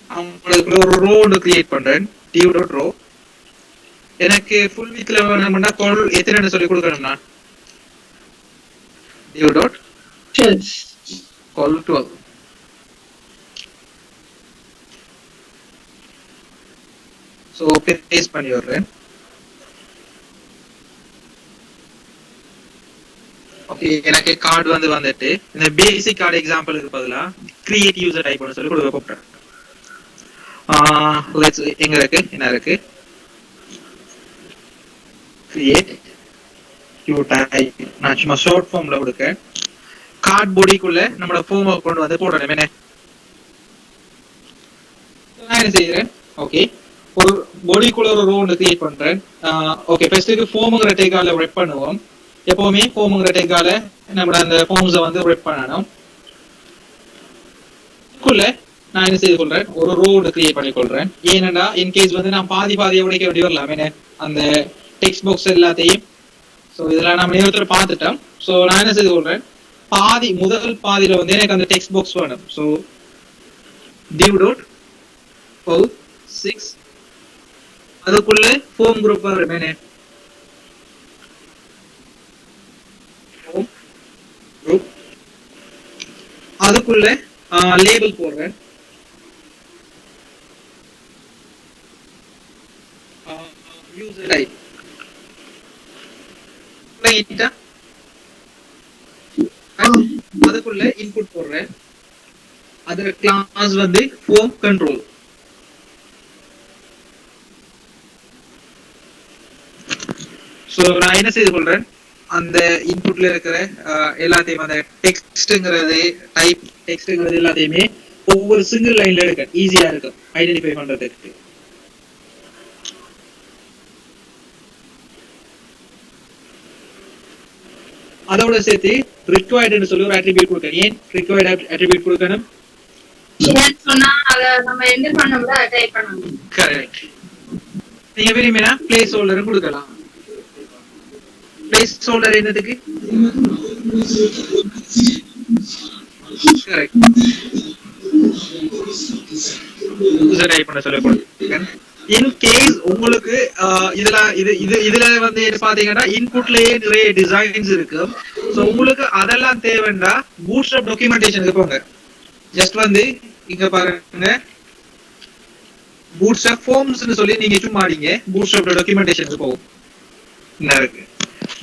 அவங்களுக்குள்ள ஒரு ரோ ஒன்று கிரியேட் பண்றேன். div.row. எனக்கு ஃபுல் வீக்ல வேணும்னா கால் எத்தனை சொல்லி கொடுக்கணும்னா div.call12. சோ பேஸ்ட் பண்ணி விடுறேன். ஓகே, எனக்கு கார்டு வந்துட்டு இந்த பேசிக் கார்டு எக்ஸாம்பிளுக்கு பதிலா கிரியேட் யூசர் டைப் பண்ண சொல்லி கொடுக்க போறேன். லெட்ஸ் எங்க இருக்கு என்ன இருக்கு கிரியேட் யூ டைப். நான் சும்மா ஷார்ட் ஃபார்ம்ல கொடுக்கேன். கார்டு பாடிக்குள்ள நம்மளோட ஃபார்மை கொண்டு வந்து போடணும். என்ன நான் என்ன செய்யறேன், ஓகே ஒரு பாடிக்குள்ள ஒரு ரோ ஒன்று கிரியேட் பண்றேன். ஓகே, ஃபர்ஸ்ட்டுக்கு ஃபார்முங்கிற டேக்கால ரெப் பண்ணுவோம். எப்பவுமே ஃபார்முங்கிற டேக்கால நம்ம அந்த ஃபார்ம்ஸை வந்து ரெப் பண்ணணும். நான் என்ன செய்து கொள்றேன், ஒரு ரோ ஒன்று கிரியேட் பண்ணி கொள்றேன். ஏனென்றா இன்கேஸ் வந்து நான் பாதியை உடைக்க வேண்டி வரலாம். என்ன அந்த டெக்ஸ்ட் பாக்ஸ் எல்லாத்தையும். ஸோ இதெல்லாம் நம்ம நேரத்தில் பார்த்துட்டோம். ஸோ நான் என்ன செய்து கொள்றேன், முதல் பாதியில வந்து எனக்கு அந்த டெக்ஸ்ட் பாக்ஸ் வேணும். ஸோ div.all6 அதுக்குள்ள ஃபார்ம் குரூப் வரும். அதுக்குள்ள லேபிள் போடுறேன். யூசர் டைப் அதுக்குள்ள இன்புட் போடுறேன். அதோட கிளாஸ் வந்து ஃபார்ம் கண்ட்ரோல். சோ நான் என்ன செய்து கொள்றேன், அந்த இன்புட்ல இருக்கிற எல்லாத்தையும் அந்த டெக்ஸ்ட்ங்கிறது டைப் டெக்ஸ்ட்ங்கிறது எல்லாத்தையுமே ஒவ்வொரு சிங்கிள் லைன்ல எடுக்க ஈஸியா இருக்கும் ஐடென்டிஃபை பண்றதுக்கு. அதோட சேர்த்து ரிக்வயர்ட்னு சொல்லி ஒரு அட்ரிபியூட் கொடுக்கணும். ஏன் ரிக்வயர்ட் அட்ரிபியூட் கொடுக்கணும்? சொன்னா அத நம்ம என்டர் பண்ணோம்ல டைப் பண்ணணும். கரெக்ட். நீங்க விரும்பினா பிளேஸ் ஹோல்டர் கொடுக்கலாம். பிளேஸ் ஹோல்டர் என்னதுக்கு? கரெக்ட். யூசர் டைப் பண்ண சொல்ல கொடுத்திருக்கேன். இன் கேஸ் உங்களுக்கு இதுல வந்து பாத்தீங்கன்னா இன்புட்லயே நிறைய டிசைன்ஸ் இருக்கு. சோ உங்களுக்கு அதெல்லாம் தேவைன்னா பூட்ஸ்ட்ராப் டாக்குமெண்டேஷனுக்கு போங்க. ஜஸ்ட் வந்து இங்க பாருங்க, பூட்ஸ்ட்ராப் ஃபார்ம்ஸ்னு சொல்லி நீங்க சும்மா அடிங்க, பூட்ஸ்ட்ராப் டாக்குமெண்டேஷனுக்கு போகும். என்ன இருக்கு,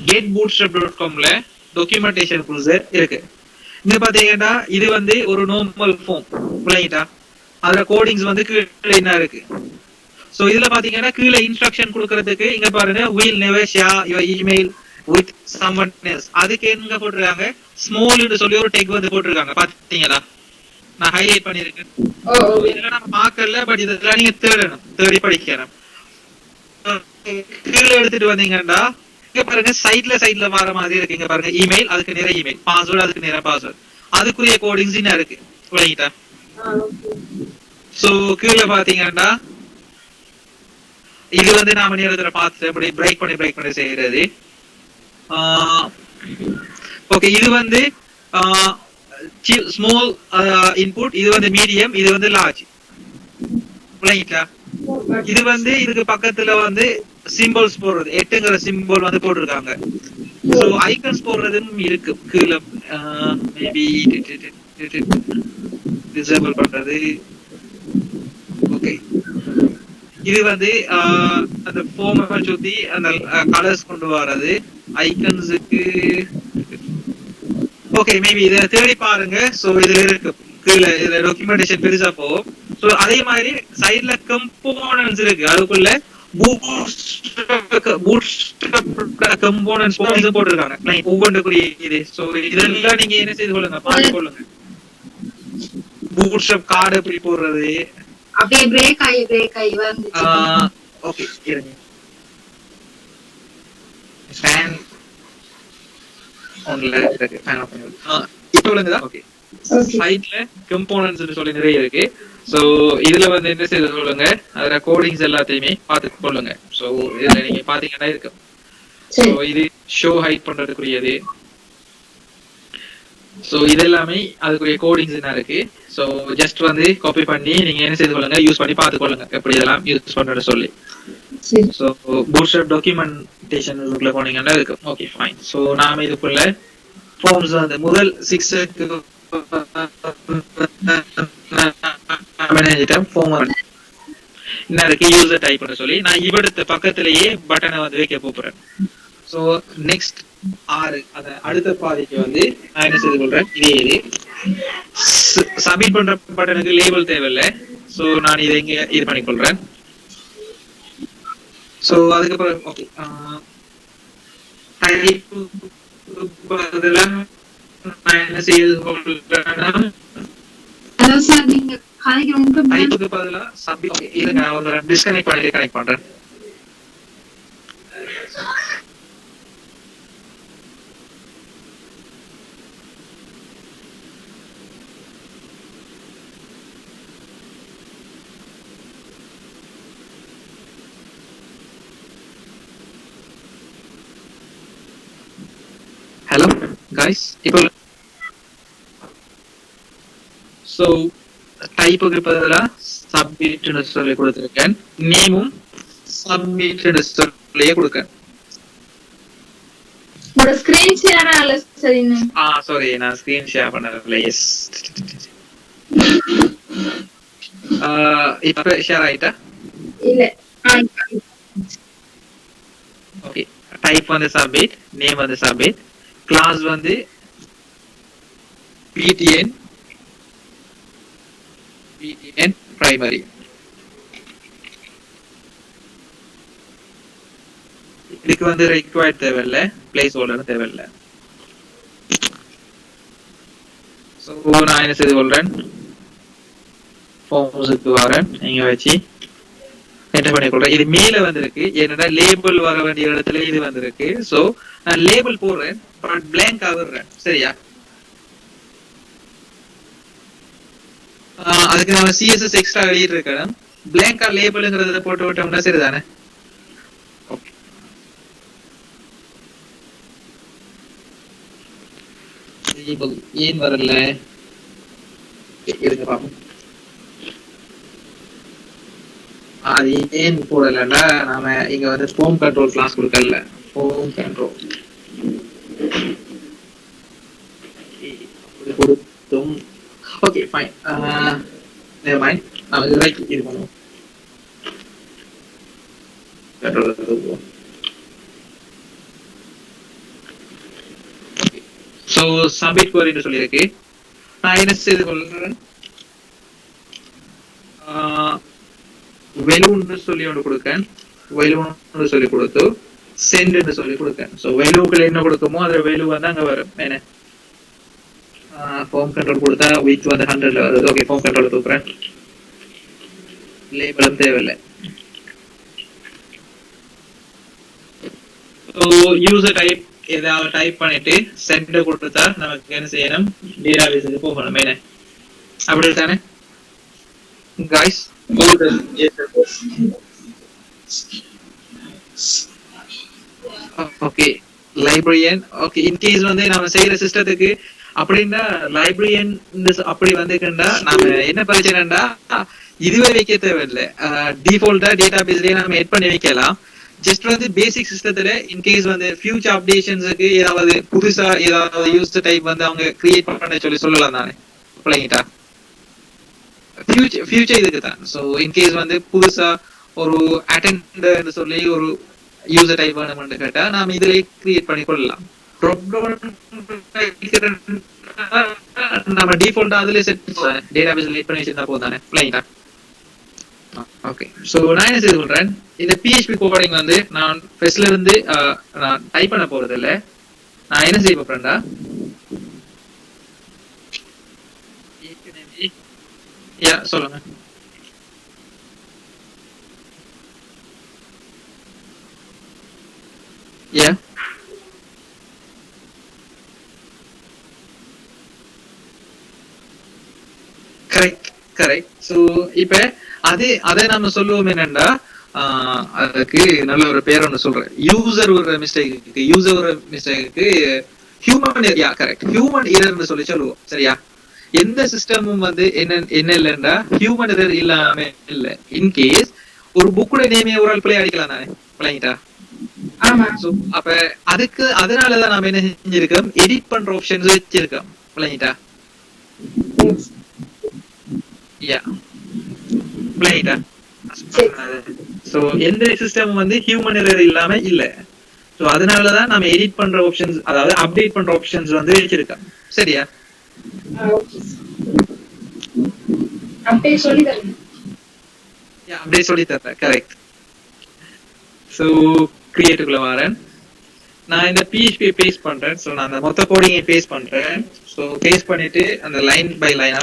getbootstrap.comல டாக்குமெண்டேஷன் ப்ரொசீஜர் இருக்கு. இங்க பாத்தீங்கன்னா இது வந்து ஒரு நார்மல் ஃபார்ம் ரைட்டா, அதுல கோடிங்ஸ் வந்து கீழே என்ன இருக்கு. சோ இதுல பாத்தீங்கன்னா கீழே இன்ஸ்ட்ரக்ஷன் கொடுக்கிறதுக்கு இங்க பாருங்க, will never share your email with someone else. அதுக்கு எங்க போட்டுருக்காங்க, ஸ்மால்னு சொல்லி ஒரு டெக் வந்து போட்டுருக்காங்க. பாத்தீங்களா, நான் ஹைலைட் பண்ணிருக்கேன். இதெல்லாம் நம்ம பார்க்கல, பட் இதெல்லாம் நீங்க தேடி படிக்கணும். கீழே எடுத்துட்டு வந்தீங்கன்னா இங்க பாருங்க, சைட்ல வர மாதிரி இருக்கு. இங்க பாருங்க, இமெயில் அதுக்கு நேர இமெயில், பாஸ்வேர்டு அதுக்கு நேர பாஸ்வேர்டு, அதுக்குரிய கோடிங்ஸ் என்ன இருக்கு ரைட்டா. சோ கீழே பாத்தீங்கன்னா இது வந்து நாம நேரத்துல பார்த்து அப்படி பிரேக் பண்ணி செய்யறது. ஓகே, இது வந்து ஸ்மால் இன்புட், இது வந்து மீடியம், இது வந்து லார்ஜ் ரைட்டா. இது வந்து இதுக்கு பக்கத்துல வந்து சிம்பிள்ஸ் போடுறது, 8ங்கிற சிம்பிள் வந்து போட்டிருக்காங்க. சோ ஐகான்ஸ் போடுறதும் இருக்கு கீழே. மேபி டிசேபிள் பண்றது. ஓகே, இது வந்து அந்த ஃபார்மை சுத்தி அந்த கலர்ஸ் கொண்டு வர்றது ஐகான்ஸுக்கு. ஓகே, மேபி இதை தேடி பாருங்க. சோ இதுல இருக்கு கீழே, இதுல டாக்குமெண்டேஷன் பெருசா போகும். சோ அதே மாதிரி சைடுல கம்போனன்ட்ஸ் இருக்கு, அதுக்குள்ள கம்போனன்ட்ஸ் போட்டிருக்காங்க ஒவ்வொன்றுக்குரிய இது. சோ இதெல்லாம் நீங்க என்ன செய்து கொள்ளுங்க, பார்த்து கொள்ளுங்க. பூட்ஸ்ட்ராப் கார்டு எப்படி போடுறது, அப்படியே பிரேக் ஆகி வந்துச்சு. ஓகே இருங்க, ஃபேன் ஆன்ல இருக்கு, ஃபேன் ஆஃப் பண்ணி இப்போ விளங்குதா. ஓகே, சைட்ல கம்போனன்ட்ஸ் சொல்லி நிறைய இருக்கு. சோ இதுல வந்து என்ன செய்து சொல்லுங்க, அதுல கோடிங்ஸ் எல்லாத்தையுமே பார்த்து கொள்ளுங்க. சோ இதுல நீங்க பாத்தீங்கன்னா இருக்கு. சோ இது ஷோ ஹைட் பண்றதுக்குரியது. சோ இது எல்லாமே அதுக்குரிய கோடிங்ஸ் என்ன இருக்கு. சோ ஜஸ்ட் வந்து காப்பி பண்ணி நீங்க என்ன செய்து கொள்ளுங்க, யூஸ் பண்ணி பார்த்து கொள்ளுங்க எப்படி இதெல்லாம் யூஸ் பண்றது சொல்லி. சோ பூட்ஸ்ட்ராப் டாக்குமெண்டேஷன் உள்ள போனீங்கன்னா இருக்கு. Okay fine. சோ நாம இதுக்குள்ள ஃபார்ம்ஸ் வந்து முதல் 6 என்ன இருக்கு, யூசர் டைப் பண்ண சொல்லி நான் இவடுத்த பக்கத்திலேயே பட்டனை வந்து வைக்க போறேன். சோ நெக்ஸ்ட் 6 அத அடுத்த பாதிக்கு வந்து நான் என்ன செய்து கொள்றேன், இது சப்மிட் பண்ற பட்டனுக்கு லேபிள் தேவையில்லை. சோ நான் இதை இங்க இது பண்ணிக்கொள்றேன். சோ அதுக்கப்புறம் ஓகே, டைப் பதிலா நான் என்ன செய்து கொள்றேன், நீங்க டைப்புக்கு பதிலா சப்மிட். இது நான் ஒரு டிஸ்கனெக்ட் பண்ணி கனெக்ட் பண்றேன். ஹலோ guys, இப்போ சோ டைப்புக்கு பதிலா சப்மிட்னு சொல்லி கொடுத்திருக்கேன். நேமும் சப்மிட்னு சொல்லியே கொடுக்கேன். ஒரு ஸ்கிரீன் ஷேர் ஆல சரிங்க. சாரி, நான் ஸ்கிரீன் ஷேர் பண்ணல. எஸ், இப்ப ஷேர் ஆயிட்டா இல்ல. ஓகே, டைப் வந்து சப்மிட், நேம் வந்து சப்மிட், கிளாஸ் வந்து ptn பிரைமரி. இதுக்கு வந்து ரிக்வயர்ட் தேவையில்லை, பிளேஸ் ஹோல்டர் தேவையில்லை. சோ நான் என்ன செய்து கொள்றேன், ஃபார்ம்ஸுக்கு வரேன், இங்க வச்சு என்டர் பண்ணி கொள்றேன். இது மேல வந்திருக்கு, ஏன்னா லேபிள் வர வேண்டிய இடத்துல இது வந்திருக்கு. சோ நான் லேபிள் போடுறேன், பட் blank ஆகுறேன். சரியா, அதுக்கு நம்ம CSS எக்ஸ்ட்ரா எழுதி இருக்கணும். blank லேபிள்ங்கறத போட்டு விட்டோம்னா சரிதானே. ஓகே, டேபிள் ஏன் வரல இருங்க பாப்போம். அது ஏன் போடலன்னா நாம இங்க வந்து ஃபோம் கண்ட்ரோல் கிளாஸ் கொடுக்கல. ஃபோம் கண்ட்ரோல் கொடுத்தும் ஓகே ஃபைன். never mind. நாம இது ரைட் இது பண்ணுவோம். கண்ட்ரோல் கொடுப்போம். சோ சப்மிட் query சொல்லிருக்கு. நான் என்ன செய்து கொள்றேன், வெலுன்னு சொல்லி ஒன்று கொடுக்கேன். வெலுன்னு சொல்லி கொடுத்து சென்ட்னு சொல்லி கொடுக்கேன். ஸோ வெலுக்குள்ள என்ன கொடுக்குமோ அதில் வெலு வந்து அங்கே வரும். என்ன ஃபார்ம் கண்ட்ரோல் கொடுத்தா வித் வந்து 100ல வருது. ஓகே ஃபார்ம் கண்ட்ரோல் தூக்குறேன். லேபிளும் தேவையில்லை. ஸோ யூசர் டைப் ஏதாவது டைப் பண்ணிட்டு சென்ட் கொடுத்தா நமக்கு என்ன செய்யணும், டேட்டாபேஸுக்கு போகணும். என்ன அப்படி தானே guys? Okay librarian. Okay in case வந்து நாம செய்யற சிஸ்டத்துக்கு அப்படின்னா லைப்ரரியன் அப்படி வந்துக்கிட்டா நாம என்ன பிரச்சனைடா, இதுவே வைக்க தேவையில்லை. டிஃபால்ட்டா டேட்டா பேஸ்லயே நம்ம எட் பண்ணி வைக்கலாம். ஜஸ்ட் வந்து பேசிக் சிஸ்டத்துல இன்கேஸ் வந்து ஃபியூச்சர் அப்டேஷன்ஸுக்கு ஏதாவது புதுசா ஏதாவது யூசர் டைப் வந்து அவங்க கிரியேட் பண்ண சொல்லலாம் தானே பிள்ளைங்கிட்டா. ஃபியூச்சர் இதுக்கு தான். ஸோ இன்கேஸ் வந்து புதுசா ஒரு அட்டெண்டர் சொல்லி ஒரு யூசர் டைப் வேணும்னு கேட்டா நாம இதுல கிரியேட் பண்ணி கொள்ளலாம். நம்ம டிஃபால்ட்டா அதுல செட் டேட்டாபேஸ் லேட் பண்ணி வச்சிருந்தா போதானே பிளைண்டா. ஓகே சோ நான் என்ன செய்து கொள்றேன், இந்த PHP கோடிங் வந்து நான் ஃபர்ஸ்ட்ல இருந்து நான் டைப் பண்ண போறது இல்ல. நான் என்ன செய்ய போறேன்டா, யா சொல்லுங்க. Yeah correct correct. ஸோ இப்ப அதை நம்ம சொல்லுவோம் என்னன்னா, அதுக்கு நல்ல ஒரு பேர் ஒன்று சொல்றேன். யூசர் ஒரு mistake human area. Correct, human எரர்னு சொல்லி சொல்லுவோம். சரியா? எந்த சிஸ்டமும் வந்து என்ன இல்லைன்னா ஹியூமன் எரர் இல்லாம இல்ல. இன்கேஸ் ஒரு புக்கோட நேமே ஒரு ஆள் பிள்ளை அடிக்கலாம் தானே பிள்ளைங்கிட்டா. அப்ப அதனாலதான் நாம என்ன செஞ்சிருக்கோம், எடிட் பண்ற ஆப்ஷன்ஸ் வச்சிருக்கோம் பிள்ளைங்கிட்டா. சோ எந்த சிஸ்டம் வந்து ஹியூமன் எரர் இல்லாம இல்ல. சோ அதனாலதான் நம்ம எடிட் பண்ற ஆப்ஷன்ஸ், அதாவது அப்டேட் பண்ற ஆப்ஷன்ஸ் வந்து வச்சிருக்கோம். சரியா? அப்டேட் சொல்லி தரேன். அப்டேட் சொல்லி தரேன். கரெக்ட். சோ கிரியேட்டிவ்ல வரேன். நான் இந்த PHP பேஸ்ட் பண்றேன். சோ நான் அந்த மொத்த கோடிங்கை பேஸ்ட் பண்றேன். சோ பேஸ்ட் பண்ணிட்டு அந்த லைன் பை லைனா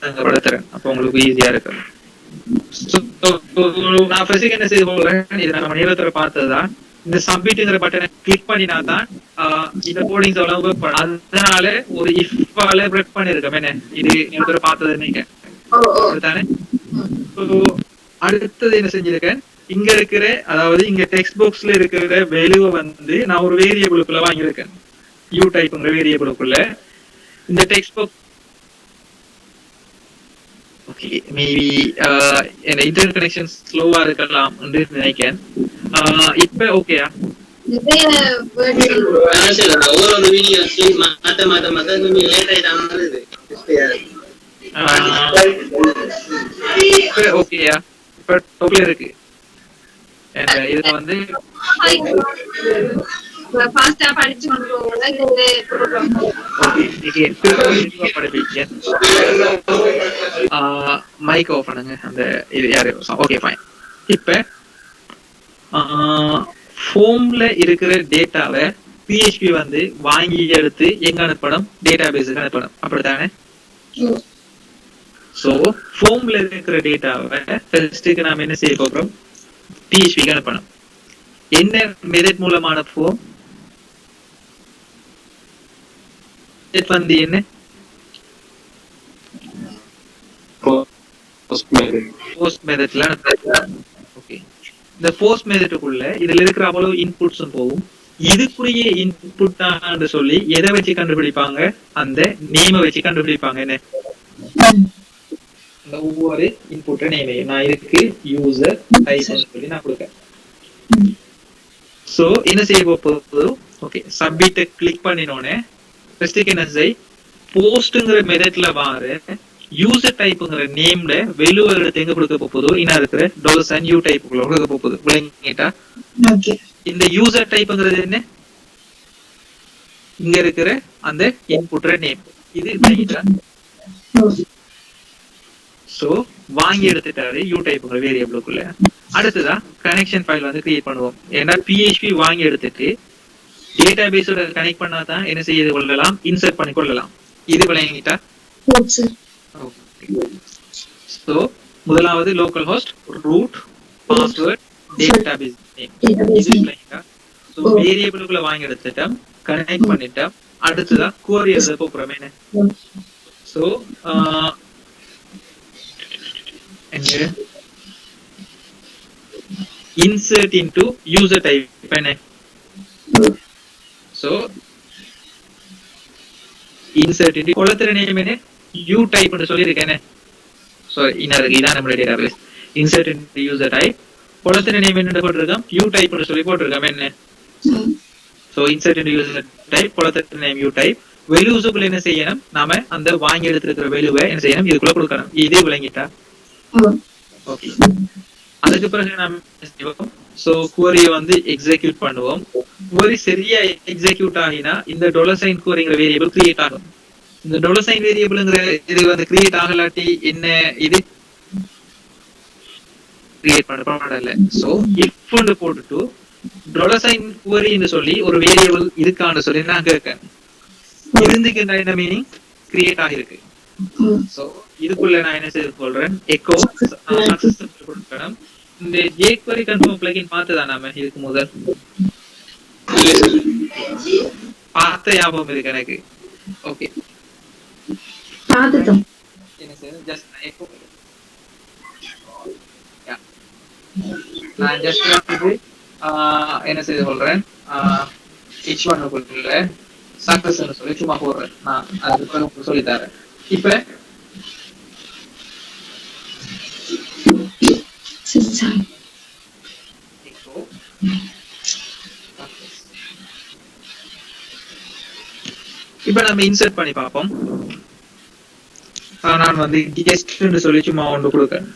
அங்க படுத்துறேன். அப்ப உங்களுக்கு ஈஸியா இருக்கும். நான் ஃபர்ஸ்ட் என்ன செய்து போறேன், இது நம்ம நேரத்துல பார்த்ததுதான். இந்த சப்மிட்ங்கிற பட்டனை கிளிக் பண்ணினா தான் இந்த கோடிங்ஸ் அவ்வளவு. அதனால ஒரு இஃபால பிரேக் பண்ணிருக்கேன். என்ன இது நேரத்துல பார்த்தது நீங்க தானே. அடுத்தது என்ன செஞ்சிருக்கேன், இங்க இருக்கிற அதாவது இங்க டெக்ஸ்ட் பாக்ஸ்ல இருக்கிற வேல்யூவை வந்து நான் ஒரு வேரியபிளுக்குள்ள வாங்கியிருக்கேன். யூ டைப்ங்கிற வேரியபிளுக்குள்ள இந்த டெக்ஸ்ட் பாக்ஸ். ஓகே மேபி இந்த இன்டர்நெட் கனெக்ஷன் ஸ்லோவா இருக்கலாம் என்று நினைக்கிறேன். இப்ப ஓகேயா? ஓகேயா? இப்ப டோப்ல இருக்கு. இதுல வந்து ஃபாஸ்டா படிச்சு கொண்டு போறோம்ல, மைக் ஆஃப் பண்ணுங்க. அந்த இது யாரு? Okay fine. இப்ப ஃபோம்ல இருக்கிற டேட்டாவை PHP வந்து வாங்கி எடுத்து எங்க அனுப்பணும், டேட்டாபேஸுக்கு அனுப்பணும். அப்படித்தானே? சோ ஃபோம்ல இருக்கிற டேட்டாவை ஃபர்ஸ்ட்டுக்கு நாம என்ன செய்ய போறோம், PHPக்கு அனுப்பணும். என்ன மெத்தட் மூலமான ஃபோம் வந்து என்ன போஸ்ட் மெத்தட்ல. ஓகே இந்த போஸ்ட் மெத்தடுக்குள்ள இதுல இருக்கிற அவ்வளவு இன்புட்ஸும் போகும், இதுக்குரிய இன்புட் சொல்லி எதை வச்சு கண்டுபிடிப்பாங்க? அந்த நேம வச்சு கண்டுபிடிப்பாங்க. என்ன இந்த ஒவ்வொரு இன்புட் நேமையும் நான் இதுக்கு யூசர் டைப் சொல்லி நான் கொடுக்கேன். சோ என்ன செய்ய போகுது? ஓகே, சப்மிட் கிளிக் பண்ணினோனே ஃபர்ஸ்ட் என்ன செய், போஸ்ட்ங்கிற மெத்தட்ல வார யூசர் டைப்ங்கிற நேம்ல வெல்யூவை எடுத்து எங்க கொடுக்க போகுது? இன்னா இருக்கிற $u டைப்புக்குள்ள கொடுக்க போகுது. விளங்கிட்டா? இந்த யூசர் டைப்ங்கிறது என்ன? இங்க இருக்கிற அந்த இன்புட் நேம் இது. விளங்கிட்டா? சோ வாங்கி எடுத்துட்டாரு யூ டைப்ங்கிற வேரியபிளுக்குள்ள. அடுத்ததா கனெக்ஷன் ஃபைல் வந்து கிரியேட் பண்ணுவோம். ஏன்னா PHP வாங்கி எடுத்துட்டு டேட்டாபேஸோட கனெக்ட் பண்ணாதான் என்ன செய்து கொள்ளலாம், இன்சர்ட் பண்ணி கொள்ளலாம். இது விளங்கிட்டா? சோ முதலாவது local host, root, password, database name. இது விளங்கிட்டா? சோ வேரியபிளுக்குள்ள வாங்கி எடுத்துட்டோம், கனெக்ட் பண்ணிட்டோம். அடுத்ததா query எழுத போறோம். என்ன so insert into user type. So insert into கொலத்திர நேம் என்ன? u type ன்னு சொல்லி இருக்கேனே. sorry இதான் நம்ம database. insert into user type, கொலத்திர நேம் என்ன போட்டுருக்கோம்? u type ன்னு சொல்லி போட்டுருக்கோம். என்ன so insert into user type, கொலத்திர நேம் u type. வேல்யூஸ்க்குள்ள என்ன செய்யணும்? நாம அந்த வாங்கி எடுத்துக்கிற வேல்யூவை என்ன செய்யணும்? இதுக்குள்ள கொடுக்கணும். இது விளங்கிட்டா? ஓகே, அதுக்கு பிறகு நாம சோ query வந்து எக்ஸிக்யூட் பண்ணுவோம். query சரியா எக்ஸிக்யூட் ஆகினா இந்த $sign queryங்கிற வேரியபிள் கிரியேட் ஆகும். இந்த $sign வேரியபிள்ங்கிற இது வந்து கிரியேட் ஆகலாட்டி என்ன இது கிரியேட் பண்ணல. சோ if ன்னு போட்டுட்டு $sign query ன்னு சொல்லி ஒரு வேரியபிள் இருக்கான்னு சொல்லி நான் கேட்கேன். இருந்துக்கின்ற என்ன மீனிங்? கிரியேட் ஆகிருக்கு. சோ இதுக்குள்ள நான் என்ன செய்து சொல்றேன்? எக்கோ சக்சஸ்ஃபுல் கொடுக்கணும். இந்த jQuery confirm plugin பார்த்ததா நாம இதுக்கு முதல்? பார்த்த ஞாபகம் இருக்கு எனக்கு. ஓகே, பார்த்தோம். என்ன செய்யணும்? ஜஸ்ட் எக்கோ நான் ஜஸ்ட் வந்து என்ன செய்து சொல்றேன்? h1 க்குள்ள சக்சஸ்னு சொல்லி சும்மா போடுறேன். நான் அதுக்கு சொல்லி தரேன். இப்ப இப்ப நம்ம இன்சர்ட் பண்ணி பார்ப்போம். நான் வந்து கெஸ்ட்னு சொல்லி சும்மா ஒன்று கொடுக்கேன்.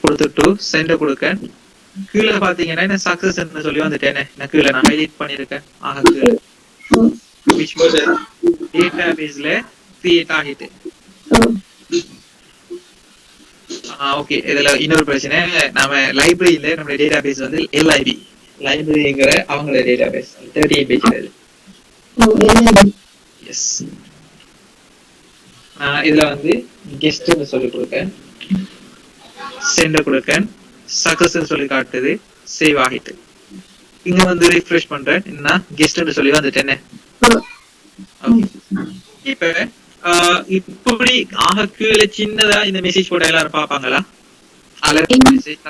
கொடுத்துட்டு சென்டர் கொடுக்கேன். கீழே பாத்தீங்கன்னா என்ன சக்சஸ்ன்னு சொல்லி வந்துட்டேனே. நான் கீழே நான் ஹைலைட் பண்ணிருக்கேன். ஆக கீழே டேட்டாபேஸ்ல கிரியேட் ஆகிட்டு. ஓகே, இதுல இன்னொரு பிரச்சனை, நாம லைப்ரரியில நம்ம டேட்டாபேஸ் வந்து LIB லைப்ரரிங்கிற அவங்களோட டேட்டாபேஸ் 38 பேஜ். எஸ், இதுல வந்து கெஸ்ட்னு சொல்லி கொடுக்கேன், சென்டர் கொடுக்கேன், சக்சஸ் சொல்லி காட்டுது, சேவ் ஆகிட்டு. இங்க வந்து ரிஃப்ரெஷ் பண்றேன், என்ன கெஸ்ட்னு சொல்லி வந்துட்டேனே. இப்ப இப்படி ஆக கீழே சின்னதா இந்த மெசேஜ் போட எல்லாரும் பாப்பாங்களா? அலர்ட் மெசேஜ்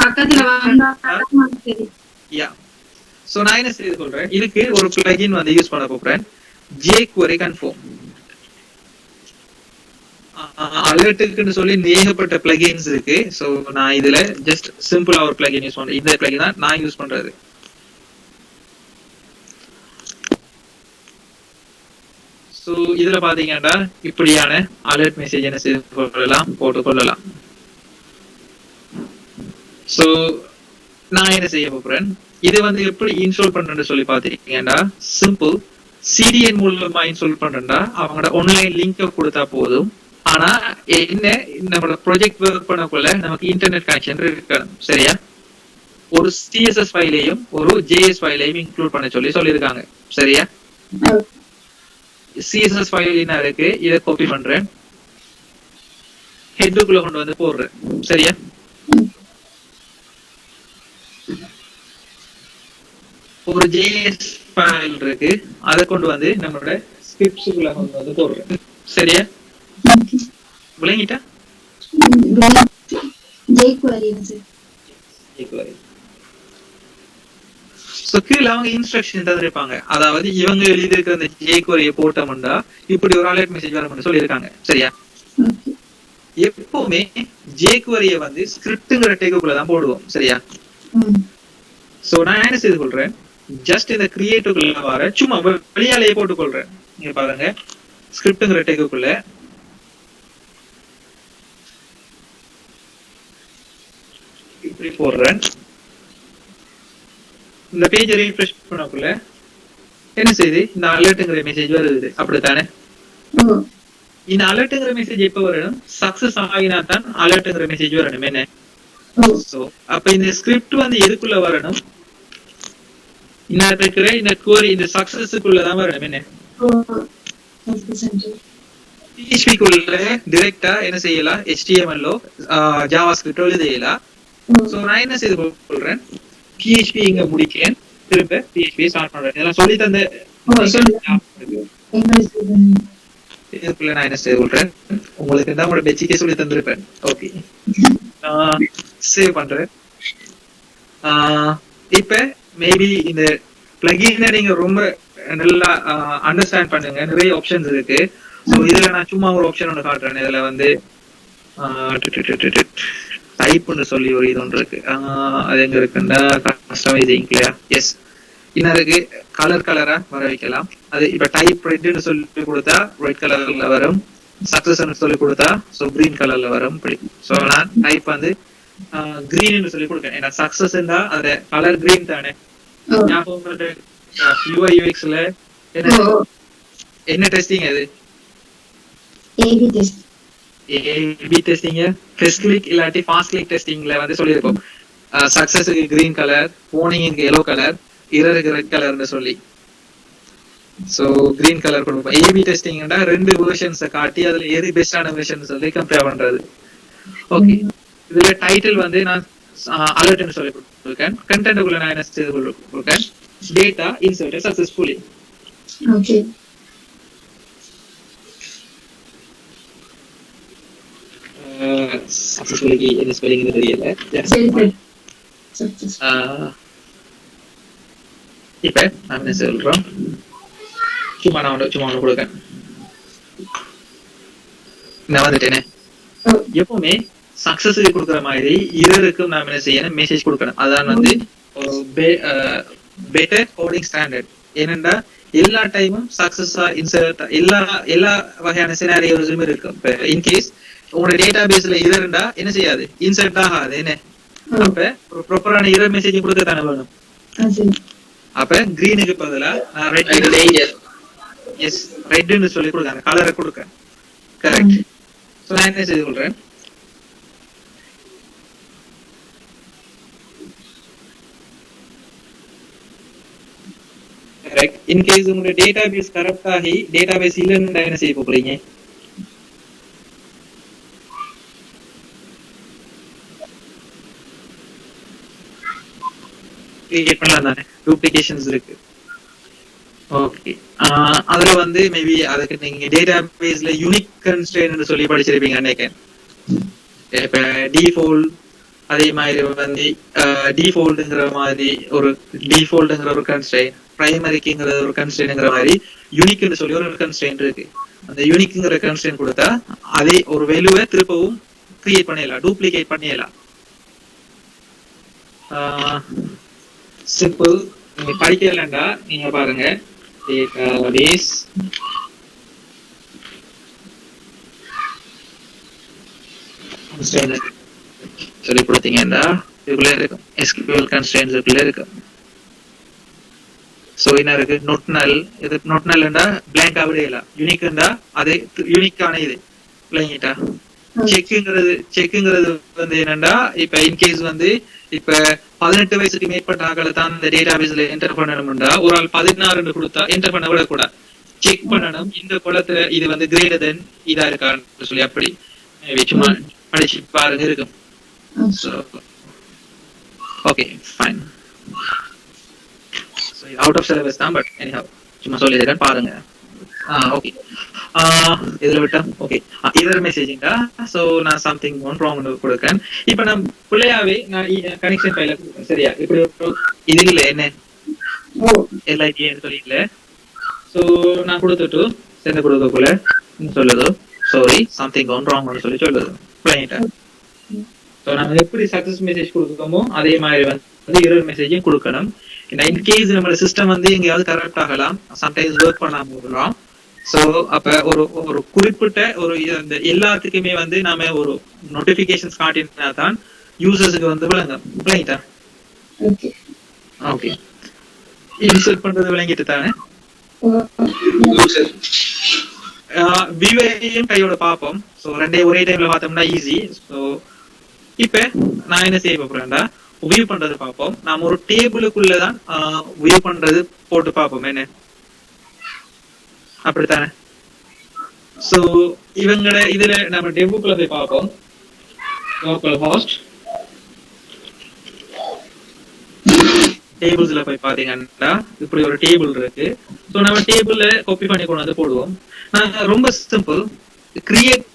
பக்கத்துல வந்தா சரி. யா, சோ நான் என்ன செய்து சொல்றேன், இதுக்கு ஒரு பிளகின் வந்து யூஸ் பண்ண போறேன், jQuery confirm. அலர்ட்டுக்குன்னு சொல்லி ஏகப்பட்ட பிளகின்ஸ் இருக்கு. சோ நான் இதுல ஜஸ்ட் சிம்பிளா ஒரு பிளகின் யூஸ் பண்றேன். இந்த பிளகின் தான் நான் யூஸ் பண்றது. சோ இதுல பாத்தீங்கன்னா இப்படியான அலர்ட் மெசேஜ் என்ன செய்து கொள்ளலாம், போட்டு கொள்ளலாம். சோ நான் என்ன செய்ய போறேன், இது வந்து எப்படி இன்ஸ்டால் பண்றேன்னு சொல்லி பாத்தீங்கன்னா சிம்பிள். CDN மூலமா இன்ஸ்டால் பண்றேன்டா அவங்களோட ஆன்லைன் லிங்க் கொடுத்தா போதும். ஆனா என்ன, நம்மளோட ப்ராஜெக்ட் ஒர்க் பண்ணக்குள்ள நமக்கு இன்டர்நெட் கனெக்ஷன் இருக்கணும். சரியா? ஒரு CSS ஃபைலையும் ஒரு JS ஃபைலையும் இன்க்ளூட் பண்ண சொல்லி சொல்லியிருக்காங்க. சரியா? CSS ஃபைல் என்ன இருக்கு, இதை காப்பி பண்றேன், ஹெட்டுக்குள்ள கொண்டு வந்து போடுறேன். சரியா? ஒரு JS ஃபைல் இருக்கு, அதை கொண்டு வந்து நம்மளோட ஸ்கிரிப்ட்ஸ்க்குள்ள கொண்டு வந்து போடுறேன். சரியா? விளங்கிட்டா? jQuery சோ கீழே அவங்க இன்ஸ்ட்ரக்ஷன் தந்திருப்பாங்க. அதாவது இவங்க எழுதி இருக்கிற அந்த ஜேக்வரிய போட்டோம்னா இப்படி ஒரு அலர்ட் மெசேஜ் வரும்னு சொல்லியிருக்காங்க. சரியா? எப்பவுமே ஜேக்வரிய வந்து ஸ்கிரிப்ட்ங்கிற டேக்குக்குள்ள தான் போடுவோம். சரியா? சோ நான் என்ன செய்து கொள்றேன், ஜஸ்ட் இந்த கிரியேட்டிவ்க்குள்ள வர சும்மா வெளியாலேயே போட்டுக்கொள்றேன். நீங்க பாருங்க, ஸ்கிரிப்ட்ங்கிற டேக்குக்குள்ள இப்படி போடுறேன். இந்த பேஜை ரீஃப்ரெஷ் பண்ணக்குள்ள என்ன செய்யுது, இந்த அலர்ட்ங்கிற மெசேஜ் வருது. அப்படித்தானே? இந்த அலர்ட்ங்கிற மெசேஜ் எப்ப வரணும், சக்சஸ் ஆகினா தான் அலர்ட்ங்கிற மெசேஜ் வரணும். என்ன? சோ அப்ப இந்த ஸ்கிரிப்ட் வந்து எதுக்குள்ள வரணும், இந்த query இந்த சக்சஸ்க்குள்ளதான் வரணும். என்ன? PHP-க்குள்ள டைரக்டா என்ன செய்யலாம், HTML JavaScript எழுதலாம். சோ நான் என்ன செய்து கொள்றேன், PHP இங்க முடிக்கிறேன், திரும்ப PHP ஸ்டார்ட் பண்றேன். இதெல்லாம் சொல்லி தந்த இதுக்குள்ள நான் என்ன செய்து கொள்றேன், உங்களுக்கு தான் உங்களோட பெச்சிக்கே சொல்லி தந்திருப்பேன். ஓகே, சேவ் பண்றேன். இப்ப மேபி இந்த பிளகினை நீங்க ரொம்ப நல்லா அண்டர்ஸ்டாண்ட் பண்ணுங்க. நிறைய ஆப்ஷன்ஸ் இருக்கு. சோ இதுல நான் சும்மா ஒரு ஆப்ஷன் ஒன்று காட்டுறேன். இதுல வந்து டைப்னு சொல்லி ஒரு இது ஒன்று இருக்கு. அது எங்க இருக்குன்னா கஸ்டமைசிங். எஸ், இன்னருக்கு கலரா வர வைக்கலாம். அது இப்ப டைப் ரெட்னு சொல்லி கொடுத்தா ரெட் கலர்ல வரும், சக்சஸ் சொல்லி கொடுத்தா சோ கிரீன் கலர்ல வரும். சோ நான் டைப் வந்து கிரீன் சொல்லி கொடுக்கேன். ஏன்னா சக்சஸ் அதோட கலர் கிரீன் தானே. UI UX ல என்ன டெஸ்டிங் அது? ஏபி டெஸ்டிங், ஃபர்ஸ்ட் கிளிக் இல்லாட்டி ஃபாஸ்ட் கிளிக் டெஸ்டிங்ல வந்து சொல்லியிருக்கோம். சக்சஸ்க்கு கிரீன் கலர், வார்னிங்க்கு yellow கலர், எரருக்கு ரெட் கலர்னு சொல்லி. சோ கிரீன் கலர் கொடுப்போம். ஏபி டெஸ்டிங்னா ரெண்டு வெர்ஷன்ஸை காட்டி அதுல எது பெஸ்டான வெர்ஷன் சொல்லி கம்பேர் பண்றது. ஓகே, இதுல டைட்டில் வந்து நான் அலர்ட்னு சொல்லி கொடுத்திருக்கேன். கண்டென்ட்க்குள்ள நான் என்ன செய்து கொடுத்திருக்கேன், data inserted successfully. Okay, successfully என்ன ஸ்பெல்லிங் தெரியல. இப்ப நான் என்ன சொல்றோம், சும்மா ஒன்று கொடுக்கேன். நான் வந்துட்டேனே. எப்பவுமே சக்சஸுக்கு கொடுக்குற மாதிரி இரருக்கும் நாம என்ன செய்யணும், மெசேஜ் கொடுக்கணும். அதான் வந்து பெட்டர் கோடிங் ஸ்டாண்டர்ட். ஏனென்றா எல்லா டைமும் சக்சஸா இன்சர்ட் எல்லா வகையான சினாரியோஸும் இருக்கும். இன்கேஸ் உங்களோட டேட்டா பேஸ்ல இரண்டா என்ன செய்யாது, இன்சர்ட் ஆகாது. என்ன? அப்ப ப்ராப்பரான இரர் மெசேஜ் கொடுக்க தானே வேணும். அப்ப கிரீனுக்கு பதிலா நான் ரெட்னு சொல்லி கொடுக்க, கலரை கொடுக்க. கரெக்ட். சோ நான் என்ன செய்து கொள்றேன், கரெக்ட். இன்கேஸ் உங்களோட டேட்டாபேஸ் கரெக்ட் ஆகி டேட்டாபேஸ் இல்லைன்னு என்ன செய்ய போறீங்க, கிரியேட் பண்ணலாம் தானே, டூப்ளிகேஷன்ஸ் இருக்கு. ஓகே, அதுல வந்து மேபி அதுக்கு நீங்க டேட்டாபேஸ்ல யூனிக் கன்ஸ்ட்ரெயின்ட் சொல்லி படிச்சிருப்பீங்க நினைக்கிறேன். இப்ப டிஃபால்ட், அதே மாதிரி வந்து டிஃபால்ட்ங்கிற மாதிரி ஒரு டிஃபால்ட்ங்கிற ஒரு கன்ஸ்ட்ரெயின், பிரைமரிக்குங்கிற ஒரு கன்ஸ்ட்ரெயின்ங்கிற மாதிரி யூனிக்னு சொல்லி ஒரு கன்ஸ்ட்ரெயின் இருக்கு. அந்த யூனிக்ங்கிற கன்ஸ்ட்ரெயின் கொடுத்தா அதே ஒரு வேல்யூவை திருப்பவும் கிரியேட் பண்ணிடலாம், டூப்ளிகேட் பண்ணிடலாம். சிம்பிள். நீங்க படிக்கலண்டா நீங்க பாருங்க, டேட்டாபேஸ் சொல்லி கொடுத்தீங்கன்னா இதுக்குள்ள இருக்கும், SQL கன்ஸ்ட்ரெயின்ஸ் இதுக்குள்ள இருக்கும். சோ என்ன இருக்கு, நோட் நல். இது நோட் நல்ண்டா blank விடல, யூனிக்ண்டா அதே யூனிக்கான இது விளங்கிட்டா. செக்குங்கிறது வந்து என்னன்னா, இப்ப இன்கேஸ் வந்து இப்ப 18 வயசுக்கு மேற்பட்ட ஆக்களை தான் இந்த டேட்டாபேஸ்ல என்டர் பண்ணணும்டா, ஒரு ஆள் 16 கொடுத்தா என்டர் பண்ண விடக்கூடாது, செக் பண்ணணும் இந்த குளத்துல இது வந்து கிரேட்டர் தென் இதா இருக்கான்னு சொல்லி. அப்படி சும்மா படிச்சு பாருங்க இருக்கும். Okay fine. Out of syllabus தான், பட் எனிஹவ் சும்மா சொல்லியிருக்கேன் பாருங்க. ஓகே, இதுல விட்டா ஓகே, இதர் மெசேஜிங்கா. சோ நான் சம்திங் ஒன் ராங் கொடுக்கேன். இப்ப நான் பிள்ளையாவே நான் கனெக்ஷன் ஃபைல கொடுக்கேன். சரியா? இப்படி இது இல்ல என்ன ஓ எல்ஐடின்னு சொல்லிடல. ஸோ நான் கொடுத்துட்டு சென்ட் கொடுக்கக்குள்ள சொல்லுது சாரி சம்திங் கவுன் ராங்னு சொல்லி சொல்லுது. பண்ணிட்டேன். ஸோ நம்ம எப்படி சக்சஸ் மெசேஜ் கொடுக்கணுமோ அதே மாதிரி வந்து எரர் மெசேஜையும் கொடுக்கணும். இன்கேஸ் நம்ம சிஸ்டம் வந்து எங்கேயாவது கரெக்ட் ஆகலாம், சம்டைம்ஸ் ஒர்க் பண்ணாம போகலாம். ஸோ அப்ப ஒரு குறிப்பிட்ட ஒரு இந்த எல்லாத்துக்குமே வந்து நாம ஒரு நோட்டிபிகேஷன்ஸ் காட்டினா தான் யூசர்ஸுக்கு வந்து விளங்கிட்டா. ஓகே ஓகே இன்சர்ட் பண்றது விளங்கிட்டு தானே. வியூவையும் கையோட பார்ப்போம். ஸோ ரெண்டையும் ஒரே டைம்ல பார்த்தோம்னா ஈஸி. ஸோ இப்ப நான் என்ன செய்ய போறேன்டா, வியூ பண்றது பார்ப்போம். நாம ஒரு டேபிளுக்குள்ளதான் வியூ பண்றது போட்டு பார்ப்போம். என்ன அப்படித்தானே. சோ இவங்கள இதுல நம்ம டெபுக்குள்ள போய் பார்ப்போம். லோக்கல் ஹோஸ்ட் டேபிள்ஸ்ல போய் பாத்தீங்கன்னா இப்படி ஒரு டேபிள் இருக்கு. சோ நம்ம டேபிள்ல காப்பி பண்ணி கொண்டு வந்து போடுவோம். நான் ரொம்ப சிம்பிள் கிரியேட்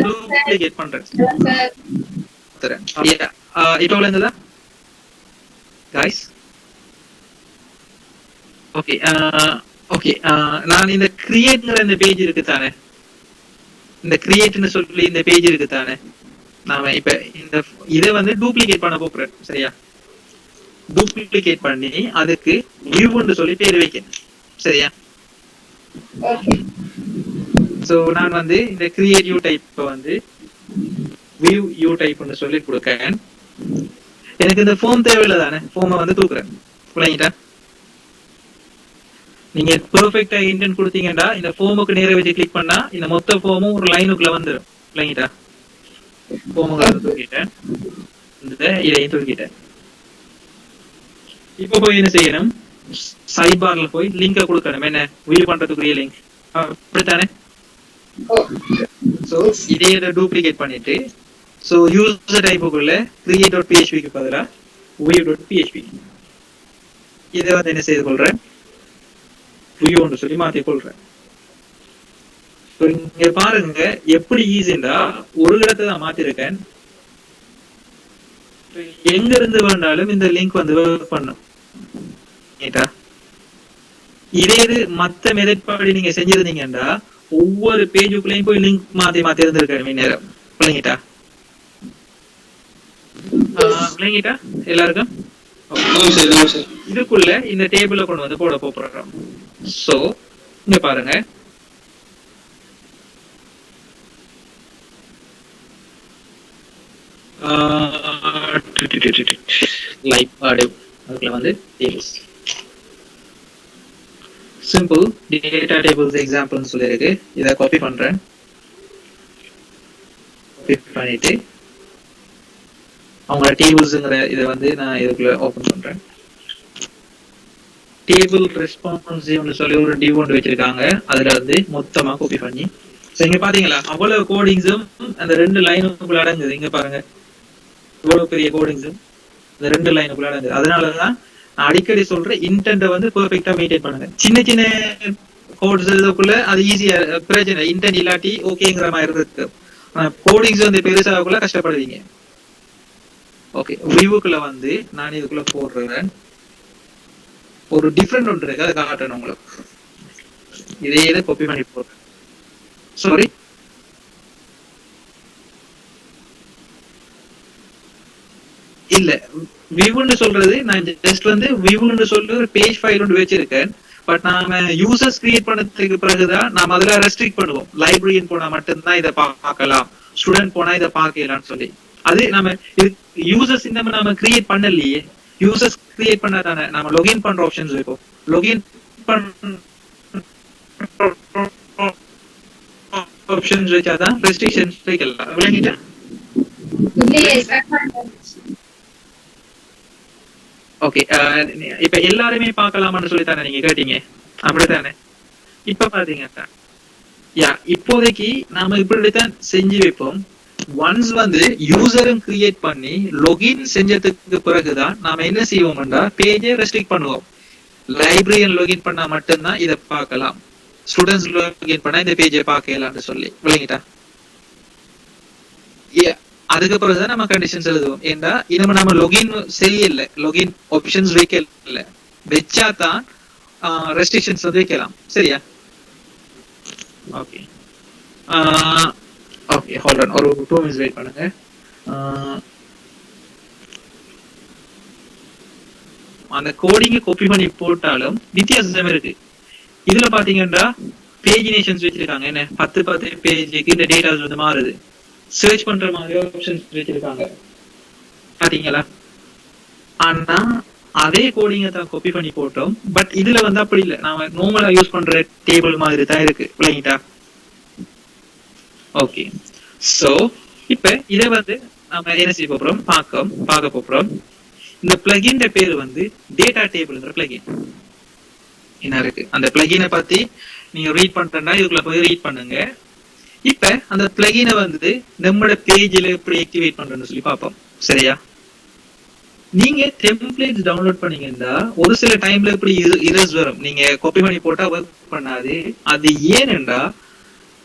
டூப்ளிகேட் பண்றேன். இப்போ விளங்குதா गाइस? ஓகே ஓகே நான் இந்த கிரியேட்ங்கற இந்த பேஜ் இருக்கு தானே, இந்த கிரியேட்னு சொல்லி இந்த பேஜ் இருக்கு தானே, நாம இப்ப இந்த இத வந்து டூப்ளிகேட் பண்ண போறேன். சரியா? டூப்ளிகேட் பண்ணி அதுக்கு வியூன்னு சொல்லி பேர் வைக்கணும். சரியா? ஓகே. சோ நான் வந்து இந்த கிரியேட் யூ டைப் வந்து வியூ யூ டைப்னு சொல்லி கொடுக்கேன். எனக்கு இந்த ஃபார்ம் தேவையில்லை தானே, ஃபார்மை வந்து தூக்குறேன். புரியுதா? நீங்க பெர்ஃபெக்ட்டா இன்டென்ட் கொடுத்தீங்கன்னா இந்த ஃபார்முக்கு நேரா வச்சு கிளிக் பண்ணா இந்த மொத்த ஃபார்மும் ஒரு லைனுக்குள்ள வந்துடும். புரியுதா? ஃபார்முக்கு தூக்கிட்டேன், இந்த இதையும் தூக்கிட்டேன். இப்போ போய் என்ன செய்யணும், சைட் பார்ல போய் லிங்கை கொடுக்கணும். என்ன வியூ பண்றதுக்குரிய லிங்க், அப்படித்தானே? சோ இதே டூப்ளிகேட் பண்ணிட்டு சோ யூசர் டைப்புக்குள்ள create.php க்கு பதிலா view.php இத வந்து என்ன செய்து கொள்றேன், view ன்னு சொல்லி மாத்தி கொள்றேன். இங்க பாருங்க எப்படி ஈஸியா ஒரு இடத்தை தான் மாத்திருக்கேன். எங்க இருந்து வேண்டாலும் இந்த லிங்க் வந்து ஒர்க் பண்ணும். கேட்டா இதே இது மத்த மெத்தட் படி நீங்க செஞ்சிருந்தீங்கன்னா ஒவ்வொரு பேஜுக்குள்ளேயும் போய் லிங்க் மாத்தி மாத்தி இருந்திருக்கேன் நேரம். விளங்கிட்டா? விளங்கிட்டா எல்லாருக்கும்? இதுக்குள்ள இந்த டேபிள கொண்டு வந்து போட போறோம். சோ இங்க பாருங்க, லைவ் ஆடியோ அதுக்குள்ள வந்து டேபிள்ஸ் சிம்பிள் டேட்டா டேபிள்ஸ் எக்ஸாம்பிள்னு சொல்லிருக்கு. இதை காப்பி பண்றேன். காப்பி பண்ணிட்டு அவங்க டேபிள்ஸ்ங்கிற இதை வந்து நான் இதுக்குள்ள ஓபன் பண்றேன். டேபிள் ரெஸ்பான்சிவ்னு சொல்லி ஒரு டிவ் ஒன்று வச்சிருக்காங்க. அதுல வந்து மொத்தமா காப்பி பண்ணி இங்க பாத்தீங்களா அவ்வளவு கோடிங்ஸும் அந்த 2 லைனுக்குள்ள அடங்குது. இங்க பாருங்க இவ்வளவு பெரிய கோடிங்ஸும் இந்த 2 லைனுக்குள்ள அடங்குது. அதனாலதான் நான் அடிக்கடி சொல்றேன் இன்டென்ட் வந்து பெர்ஃபெக்ட்டா மெயின்டைன் பண்ணுங்க. சின்ன சின்ன கோட்ஸ் இதுக்குள்ள அது ஈஸியா பிரச்சனை, இன்டென்ட் இல்லாட்டி ஓகேங்கிற மாதிரி இருக்கு. கோடிங்ஸ் வந்து பெருசாக்குள்ள கஷ்டப்படுவீங்க. ஓகே, வியூக்குள்ள வந்து நான் இதுக்குள்ள போடுறேன். ஒரு டிஃபரெண்ட் ஒன்று இருக்கு, அதை காட்டணும் உங்களுக்கு. இதே இதை காப்பி பண்ணி போடுறேன். சாரி, இல்ல வியூன்னு சொல்றது நான் ஜஸ்ட் வந்து வியூன்னு சொல்லி ஒரு பேஜ் ஃபைல் ஒன்று வச்சிருக்கேன். பட் நாம யூசர்ஸ் கிரியேட் பண்ணதுக்கு பிறகுதான் நாம அதுல ரெஸ்ட்ரிக்ட் பண்ணுவோம். லைப்ரரியன் போனா மட்டும்தான் இதை பார்க்கலாம், ஸ்டூடெண்ட் போனா இதை பார்க்கலாம்னு சொல்லி. அது நம்ம யூசர்ஸ் நம்ம கிரியேட் பண்ணலையே. யூசர்ஸ் கிரியேட் பண்ணா தானே நம்ம லொகின் பண்ற ஆப்ஷன்ஸ் இருக்கும். லொகின் ஆப்ஷன்ஸ் வச்சாதான் ரெஸ்ட்ரிக்ஷன்ஸ் வைக்கலாம். விளங்கிட்டா? ஓகே, இப்ப எல்லாருமே பார்க்கலாம்னு சொல்லி தானே நீங்க கேட்டீங்க, அப்படித்தானே? இப்ப பாத்தீங்கன்னா இப்போதைக்கு நாம இப்படித்தான் செஞ்சு வைப்போம். ஒன்ஸ் வந்து யூசரும் கிரியேட் பண்ணி லொகின் செஞ்சதுக்கு பிறகுதான் நாம என்ன செய்வோம்னா பேஜை ரெஸ்ட்ரிக்ட் பண்ணுவோம். லைப்ரரியன் லொகின் பண்ணா மட்டும்தான் இதை பார்க்கலாம், ஸ்டூடெண்ட்ஸ் லொகின் பண்ணா இந்த பேஜை பார்க்கலாம்னு சொல்லி. விளங்கிட்டா? அதுக்கு பிறகுதான் நம்ம கண்டிஷன்ஸ் எழுதுவோம். ஏன்னா இனிமே நம்ம லொகின் செய்யல, லொகின் ஆப்ஷன்ஸ் வைக்கல, வச்சாதான் ரெஸ்ட்ரிக்ஷன்ஸ் வந்து வைக்கலாம். சரியா? ஓகே ஓகே, ஹோல்ட் ஆன், ஒரு 2 minutes வெயிட் பண்ணுங்க. அந்த கோடிங்க காப்பி பண்ணி போட்டாலும் வித்தியாசம் இருக்கு. இதுல பாத்தீங்கன்னா பேஜினேஷன்ஸ் வச்சிருக்காங்க. என்ன 10 பேஜுக்கு இந்த டேட்டாஸ் வந்து மாறுது. சர்ச் பண்ற மாதிரி ஆப்ஷன்ஸ் வச்சிருக்காங்க பாத்தீங்களா? ஆனா அதே கோடிங்க தான் காப்பி பண்ணி போட்டோம். பட் இதுல வந்து அப்படி இல்லை, நாம நார்மலா யூஸ் பண்ற டேபிள் மாதிரி தான் இருக்கு. விளங்கிட்டா? ஓகே, சோ இப்ப இத வந்து நாம என்ன செய்ய போறோம், பார்க்க போறோம். இந்த பிளகின் பேரு வந்து டேட்டா டேபிள்ங்கிற பிளகின். என்ன இருக்கு அந்த பிளகினை பத்தி நீங்க ரீட் பண்றேன்னா இதுக்குள்ள போய் ரீட் பண்ணுங்க. இப்ப அந்த பிளகினை வந்து நம்மளோட பேஜ்ல எப்படி ஆக்டிவேட் பண்றோம்னு சொல்லி பார்ப்போம். சரியா? நீங்க டெம்ப்ளேட்ஸ் டவுன்லோட் பண்ணீங்கன்னா ஒரு சில டைம்ல இப்படி இரர்ஸ் வரும். நீங்க காப்பி பண்ணி போட்டா ஒர்க் பண்ணாது. அது ஏனென்றா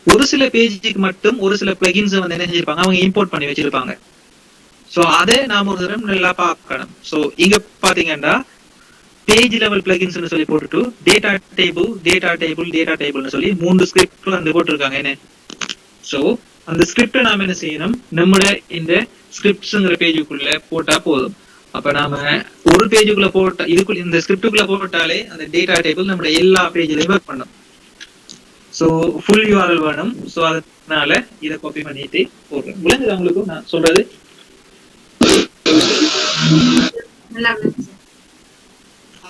ஒரு சில பேஜுக்கு மட்டும் ஒரு சில பிளகின்ஸ் வந்து என்ன செஞ்சிருப்பாங்க, அவங்க இம்போர்ட் பண்ணி வச்சிருப்பாங்க. சோ அதை நாம ஒரு தடவை நல்லா பார்க்கணும். சோ இங்க பாத்தீங்கன்னா பேஜ் லெவல் பிளகின்ஸ் சொல்லி போட்டுட்டு டேட்டா டேபிள்னு சொல்லி 3 ஸ்கிரிப்ட் வந்து போட்டிருக்காங்க. என்ன சோ அந்த ஸ்கிரிப்டை நாம என்ன செய்யணும், நம்மளோட இந்த ஸ்கிரிப்ட்ஸ்ங்கிற பேஜுக்குள்ள போட்டா போதும். அப்ப நாம ஒரு பேஜுக்குள்ள போட்டா, இதுக்குள்ள இந்த ஸ்கிரிப்டுக்குள்ள போட்டாலே அந்த டேட்டா டேபிள் நம்மளோட எல்லா பேஜ்லயும் ஒர்க் பண்ணும். சோ ஃபுல் URL வேணும். சோ அதனால இத காப்பி பண்ணிட்டு போடுறேன். விளங்குதா உங்களுக்கு நான் சொல்றது?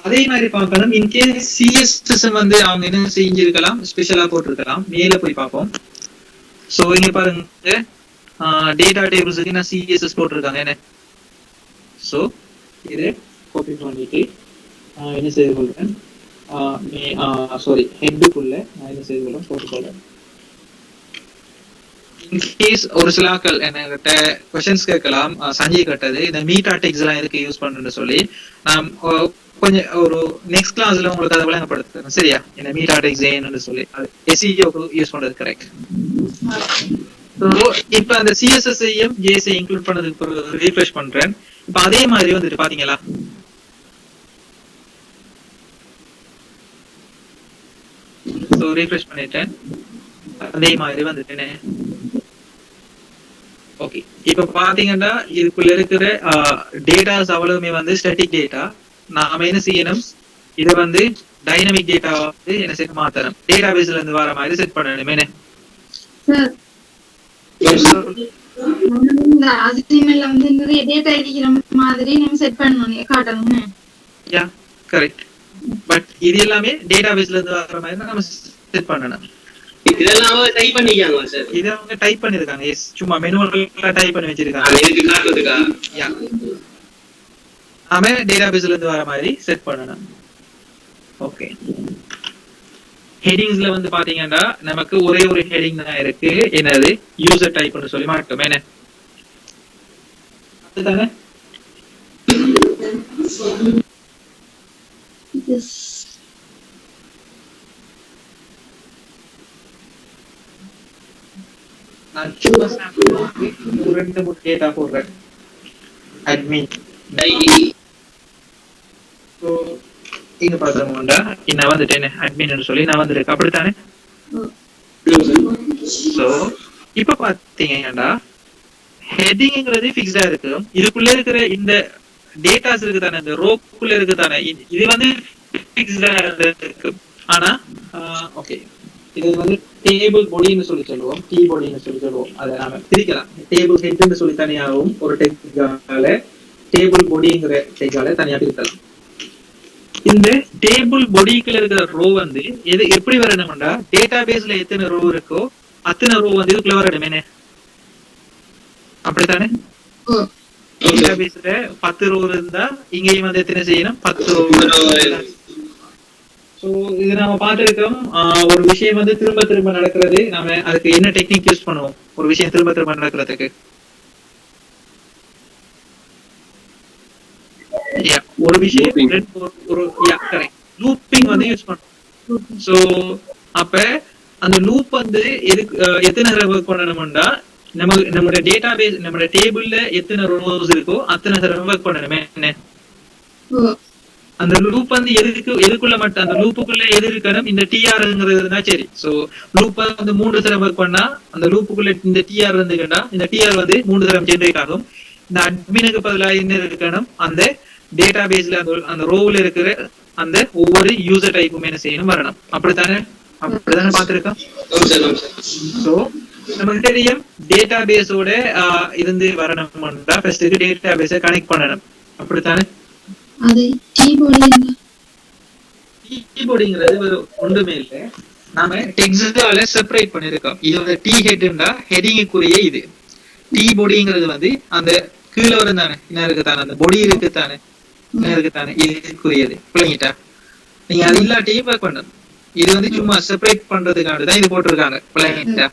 அதே மாதிரி பார்க்கணும். இன்கேஸ் CSS வந்து அவங்க என்ன செஞ்சிருக்கலாம், ஸ்பெஷலா போட்டிருக்கலாம். மேல போய் பார்ப்போம். சோ இங்க பாருங்க, டேட்டா டேபிள்ஸ்க்கு நான் CSS போட்டிருக்காங்க. என்ன சோ இதை காப்பி பண்ணிட்டு என்ன செய்து கொள்றேன், ஹெட்டுக்குள்ள நான் என்ன செய்து கொள்றேன், போட்டுக்கொள்றேன். இன்கேஸ் ஒரு சில ஆக்கள் என்கிட்ட கொஸ்டின்ஸ் கேட்கலாம், சஞ்சய் கேட்டது இந்த மீட்டா டெக்ஸ் எல்லாம் எதுக்கு யூஸ் பண்றேன்னு சொல்லி நான் கொஞ்சம் ஒரு நெக்ஸ்ட் கிளாஸ்ல உங்களுக்கு அதை விளங்கப்படுத்துறேன். சரியா? என்ன மீட்டா டெக்ஸ் ஏன்னு சொல்லி அது SEOக்கு யூஸ் பண்றது கரெக்ட். இப்ப அந்த CSS JS இன்க்ளூட் பண்ணதுக்கு ரீஃப்ரெஷ் பண்றேன். இப்ப அதே மாதிரி வந்துட்டு பாத்தீங்களா, சோ ரீஃப்ரெஷ் பண்ணிட்டேன். அதே மாதிரி வந்துட்டேனே. ஓகே, இப்ப பாத்தீங்கன்னா இதுக்குள்ள இருக்கிற டேட்டாஸ் அவ்வளவுமே வந்து ஸ்டாட்டிக் டேட்டா. நாம என்ன செய்யணும், இதை வந்து டைனமிக் டேட்டா வந்து என்ன செய்ய மாத்தணும், டேட்டா பேஸ்ல இருந்து வர மாதிரி செட் பண்ணணும். என்ன இந்த HTML வந்து நிறைய டேட்டா இருக்கிற மாதிரி நம்ம செட் பண்ணனும், காட்டணும். Yeah correct. பட் இது எல்லாமே டேட்டா பேஸ்ல இருந்து வர மாதிரி நம்ம செட் பண்ணணும். இதெல்லாம் டைப் பண்ணிருக்காங்க சார். இத அவங்க டைப் பண்ணிருக்காங்க. எஸ், சும்மா மேனுவலா டைப் பண்ணி வச்சிருக்காங்க. இதுக்கு காட்டுறதுக்கா? யா, நாம டேட்டாபேஸ்ல இருந்து வர மாதிரி செட் பண்ணணும். ஓகே, ஹெடிங்ஸ்ல வந்து பாத்தீங்கன்னா நமக்கு ஒரே ஒரு ஹெடிங் தான் இருக்கு. என்னது, யூசர் டைப்னு சொல்லி மாட்டோம். என்ன அதுதானே? நான் சும்மா ஒரு 2-3 டேட்டா போடுறேன். அட்மின் சோ இங்க பாத்தோம்னா நான் வந்துட்டேன் அட்மின் சொல்லி நான் வந்துருக்கேன். அப்படித்தானே? சோ இப்ப பாத்தீங்கன்னா ஹெட்டிங்ங்கிறது ஃபிக்ஸ்டா இருக்கு. இதுக்குள்ள இருக்கிற இந்த டேட்டாஸ் இருக்கு தானே, இந்த ரோக்குள்ள இருக்கு தானே, இது வந்து ஃபிக்ஸ்டா இருக்கு. ஆனா ஓகே, இது வந்து டேபிள் பாடின்னு சொல்லி சொல்லுவோம், டி பாடின்னு சொல்லி சொல்லுவோம். அதை நாம பிரிக்கலாம். டேபிள் ஹெட்னு சொல்லி தனியாகவும் ஒரு டெக்னிக்கால, டேபிள் பாடிங்கிற டெக்னிக்கால தனியா பிரிக்கலாம். இந்த டேபிள் பாடிக்குள்ள இருக்கிற ரோ வந்து எது எப்படி வரணும்னா, டேட்டா பேஸ்ல எத்தனை ரோ இருக்கோ அத்தனை ரோ வந்து இதுக்குள்ள வரணும். என்ன அப்படித்தானே? டேட்டா பேஸ்ல 10 ரோ இருந்தா இங்கேயும் வந்து எத்தனை செய்யணும், 10 ரோ. சோ இது நாம பார்த்திருக்கோம். ஒரு விஷயம் வந்து திரும்ப திரும்ப நடக்கிறது, நாம அதுக்கு என்ன டெக்னிக் யூஸ் பண்ணுவோம் ஒரு விஷயம் திரும்ப திரும்ப நடக்கிறதுக்கு? ஒரு விஷயம் லூப்பிங் வந்து யூஸ் பண்ணுவோம். சோ அப்ப அந்த லூப் வந்து எத்தனை தடவை ஒர்க் பண்ணணும்னா, நம்மளோட டேட்டாபேஸ் நம்மளோட டேபிள்ல எத்தனை ரோஸ் இருக்கோ அத்தனை தடவை ஒர்க் பண்ணணுமே என்ன. அந்த லூப் வந்து எதுக்குள்ள மட்டும் அந்த லூப்புக்குள்ள எது இருக்கணும் இந்த டிஆர்ங்கிறது சரி. சோ லூப் வந்து 3 தடவை ஒர்க் பண்ணா அந்த லூப்புக்குள்ள இந்த டிஆர் இருந்துக்கிட்டா இந்த டிஆர் வந்து 3 தடவை ஜெனரேட் ஆகும். இந்த அட்மினுக்கு பதிலாக என்ன இருக்கணும் அந்த டேட்டா பேஸ்ல அந்த ரோவ்ல இருக்கிற அந்த ஒவ்வொரு யூசர் டைப்பும் என்ன செய்யணும் வரணும். அப்படித்தானே பாத்துருக்கோம். சோ நமக்கு தெரியும் டேட்டா பேஸோட இருந்து வரணும்னா ஃபர்ஸ்ட் டேட்டா பேஸை கனெக்ட் பண்ணணும். அப்படித்தானே. கீபோர்டுங்கிறது ஒன்றுமே இல்லை, நாம டெக்ஸ்டால செப்பரேட் பண்ணிருக்கோம். இது வந்து டி ஹெட்னா ஹெடிங்குக்குரிய இது. டி பொடிங்கிறது வந்து அந்த கீழே வரும் தானே என்ன இருக்குத்தானே அந்த பொடி இருக்குத்தானே என்ன இருக்குத்தானே இதுக்குரியது. பிள்ளைங்கிட்டா நீங்க அது இல்லாட்டியும் ஒர்க் பண்ணணும். இது வந்து சும்மா செப்பரேட் பண்றதுக்காக தான் இது போட்டிருக்காங்க. பிள்ளைங்கிட்டா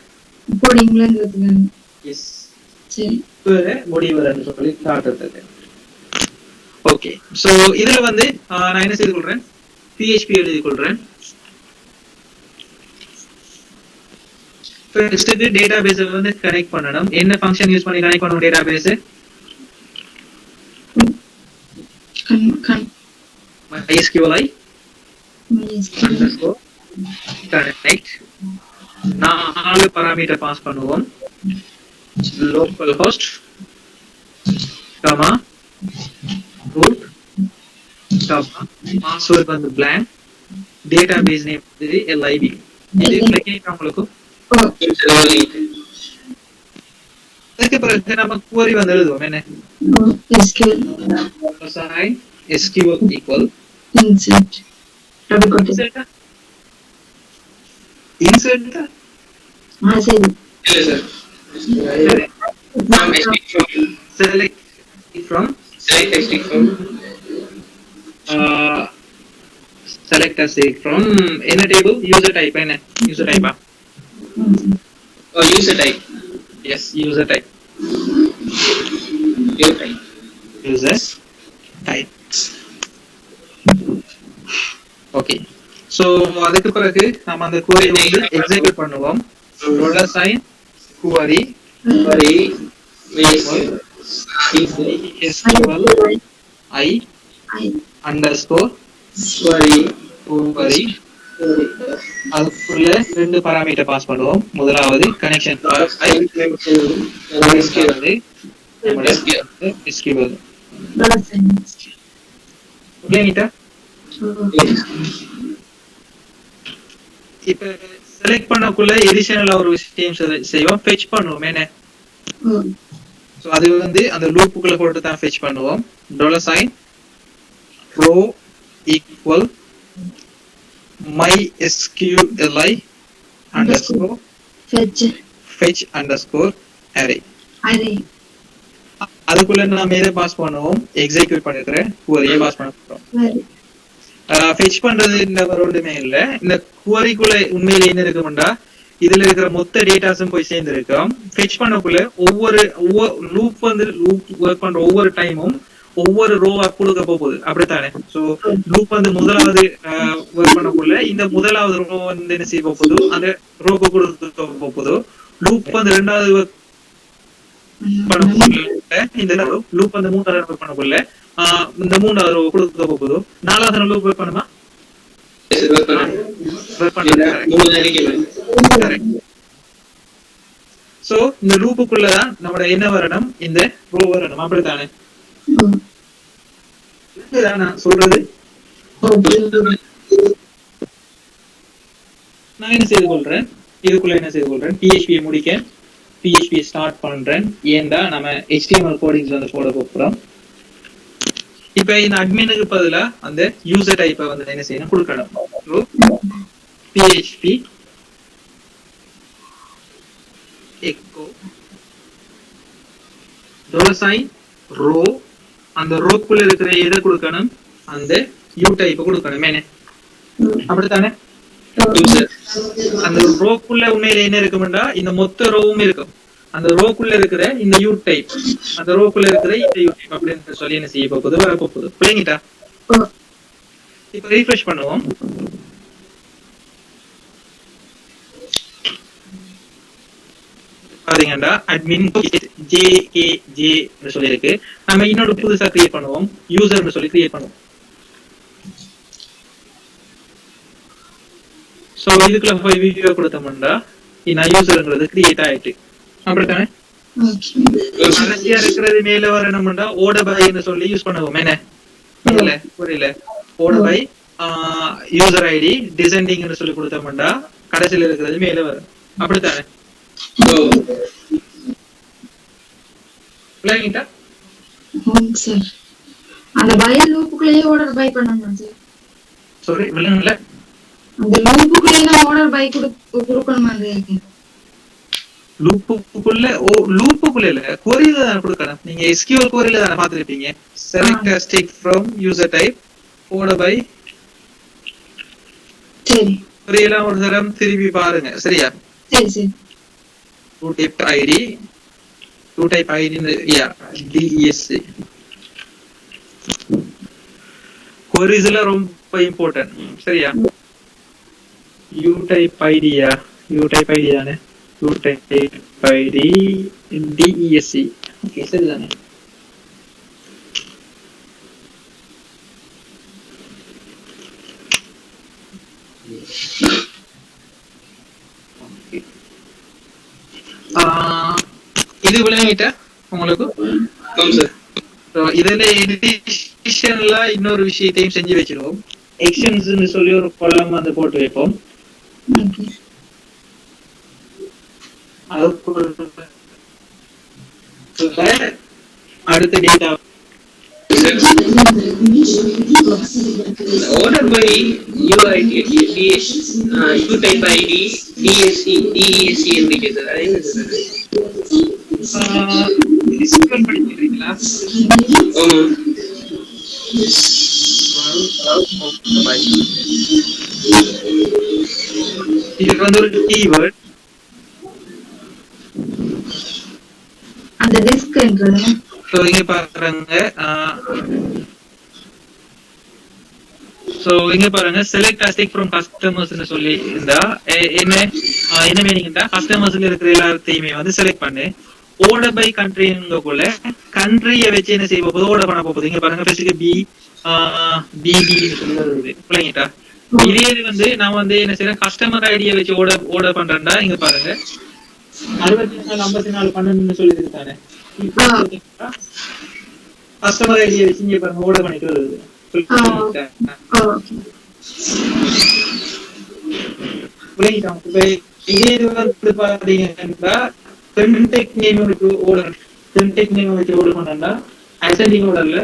பொடி வரன்னு சொல்லி காட்டுறதுக்கு. ஓகே, சோ இதுல வந்து நான் என்ன செய்து கொள்றேன், PHP எழுதி கொள்றேன். ஃபர்ஸ்ட் டேட்டாபேஸ் வந்து கனெக்ட் பண்ணனும். என்ன ஃபங்க்ஷன் யூஸ் பண்ணி கனெக்ட் பண்ணனும் database? MySQLi underscore connect. 4 parameter pass பண்ணுவோம். localhost comma root password வந்து blank, database name வந்து lib. இது கிளிக் உங்களுக்கு அதுக்கு பிறகு நம்ம query வந்து எழுதுவோம். என்ன SQL equal insert select from select as from என்ன table user type என்ன user type user type. Yes, user type. User type. Okay, so அதுக்கு பிறகு நாம அந்த query வந்து எக்ஸிக்யூட் பண்ணுவோம். $sign query SQL I underscore query அதுக்குள்ள 2 பாராமீட்டர் பாஸ் பண்ணுவோம். முதலாவது கனெக்ஷன் SQL. இப்ப செலக்ட் பண்ணக்குள்ள எடிஷனலா ஒரு விஷயம் செய்வோம், ஃபெட்ச் பண்ணுவோம். என்ன சோ அது வந்து அந்த லூப்புக்குள்ள போட்டு தான் ஃபெட்ச் பண்ணுவோம். $sign row equal MySQLi underscore fetch underscore array. அதுக்குள்ள நாம எதை பாஸ் பண்ணுவோம், எக்ஸிக்யூட் பண்ணிக்கிறேன் query பாஸ் பண்ண போறோம். ஃபெட்ச் பண்றது இந்த ஒன்றுமே இல்ல. இந்த queryக்குள்ள உண்மையிலே என்ன இருக்கும்டா இதுல இருக்கிற மொத்த டேட்டாஸும் போய் சேர்ந்து இருக்கும். ஃபெட்ச் பண்ணக்குள்ள ஒவ்வொரு லூப் வந்து லூப் ஒர்க் பண்ற ஒவ்வொரு டைமும் ஒவ்வொரு ரோவா கொடுக்க போகுது. அப்படித்தானே. சோ லூப் வந்து முதலாவது ஒர்க் பண்ணக்குள்ள இந்த முதலாவது ரோ வந்து என்ன செய்ய போகுது, அந்த ரோக்கு கொடுக்க போகுது. லூப் வந்து ரெண்டாவது ஒர்க் பண்ணக்குள்ள இந்த லூப் வந்து மூணாவது ஒர்க் பண்ணக்குள்ள இந்த மூணாவது ரோ கொடுக்க போகுது. நாலாவது லூப் ஒர்க் பண்ணுமா? சோ இந்த லூப்புக்குள்ளதான் நம்மளோட என்ன வரணும், இந்த ரோ வரணும். அப்படித்தானே நான் சொல்றது. நான் என்ன செய்து கொள்றேன், இதுக்குள்ள என்ன செய்து கொள்றேன், PHP முடிக்க PHP ஸ்டார்ட் பண்றேன். ஏன்டா நம்ம HTML கோடிங்ஸ் வந்து போட போறோம். இப்ப இந்த அட்மினுக்கு பதிலா அந்த யூசர் டைப்பை வந்து என்ன செய்யணும் கொடுக்கணும். PHP echo $sign row அந்த ரோக்குள்ள இருக்கிற எதை கொடுக்கணும், அந்த யூ டைப்பை கொடுக்கணும். என்ன அப்படித்தானே. அந்த ரோக்குள்ள உண்மையில என்ன இருக்கும்டா இந்த மொத்த ரோவும் இருக்கும். அந்த ரோக்குள்ள இருக்கிற இந்த யூ டைப், அந்த ரோக்குள்ள இருக்கிற இந்த யூ டைப் அப்படின்னு சொல்லி என்ன செய்ய போகுது, வர போகுது. பிள்ளைங்கிட்டா இப்ப ரீஃப்ரெஷ் பண்ணுவோம். பாத்தீங்கன்னா அட்மின் JKJ சொல்லி இருக்கு. நம்ம இன்னொரு புதுசா கிரியேட் பண்ணுவோம், யூசர்னு சொல்லி கிரியேட் பண்ணுவோம். சோ இதுக்குள்ள போய் வீடியோ கொடுத்தோம்னா இந்த யூசர்ங்கிறது கிரியேட் ஆயிட்டு அப்படித்தானே. கடைசியா இருக்கிறது மேல வரணும்னா ஓட பைன்னு சொல்லி யூஸ் பண்ணுவோம். என்ன புரியல? ஓட பை யூசர் ஐடி டிசைனிங்னு சொல்லி கொடுத்தோம்னா கடைசியில இருக்கிறது மேல வரும் அப்படித்தானே. அந்த பை லூப்புக்குள்ளேயே ஆர்டர் பை பண்ணனும் சார். சாரி விளங்கல. அந்த லூப்புக்குள்ளேயே நான் ஆர்டர் பை கொடுக்கணும் மாதிரி இருக்கு. லூப்புக்குள்ள லூப்புக்குள்ள இல்ல, query தான் கொடுக்கணும். நீங்க SQL queryல தான் பாத்துருப்பீங்க. select a stick from user type order by. சரி queryல ஒரு தரம் திருப்பி பாருங்க சரியா. சரி சரி. to type id yeah DESC. queries எல்லாம் ரொம்ப இம்பார்ட்டன்ட் சரியா. u type id தானே. u type id DESC okay சரிதானே. இது விளங்கிட்ட உங்களுக்கு. இதுல எடிஷன்ல இன்னொரு விஷயத்தையும் செஞ்சு வச்சிருவோம். எக்ஷன்ஸ் சொல்லி ஒரு காலம் வந்து போட்டு வைப்போம். அடுத்த data order by u type id DESC indicator டிஸ்கன் படிக்கிறீங்களா? இது வந்து ஒரு கீவேர்ட். அந்த டிஸ்க்ன்றது சோ இங்க பாருங்க. select a stick from customers னு சொல்லி இருந்தா என்ன மீனிங்னா கஸ்டமர்ஸ்ல இருக்கிற எல்லாத்தையுமே வந்து செலக்ட் பண்ணு. order by countryங்கக்குள்ள கண்ட்ரிய வச்சு என்ன செய்ய போகுது, order பண்ண போகுது. இங்க பாருங்க ஃபர்ஸ்ட்க்கு BB னு சொல்லி வருது புரியுதா. இதே வந்து நான் வந்து என்ன செய்றேன், கஸ்டமர் ஐடியை வச்சு order பண்றேன்டா. இங்க பாருங்க 64 54 12 சொல்லி இருக்கானே. கஸ்டமர் ஐடியை வச்சு இங்க பாருங்க order பண்ணிட்டு வருது. இதே வந்து பாத்தீங்கன்னா contact name வச்சு order பண்ணா ascending orderல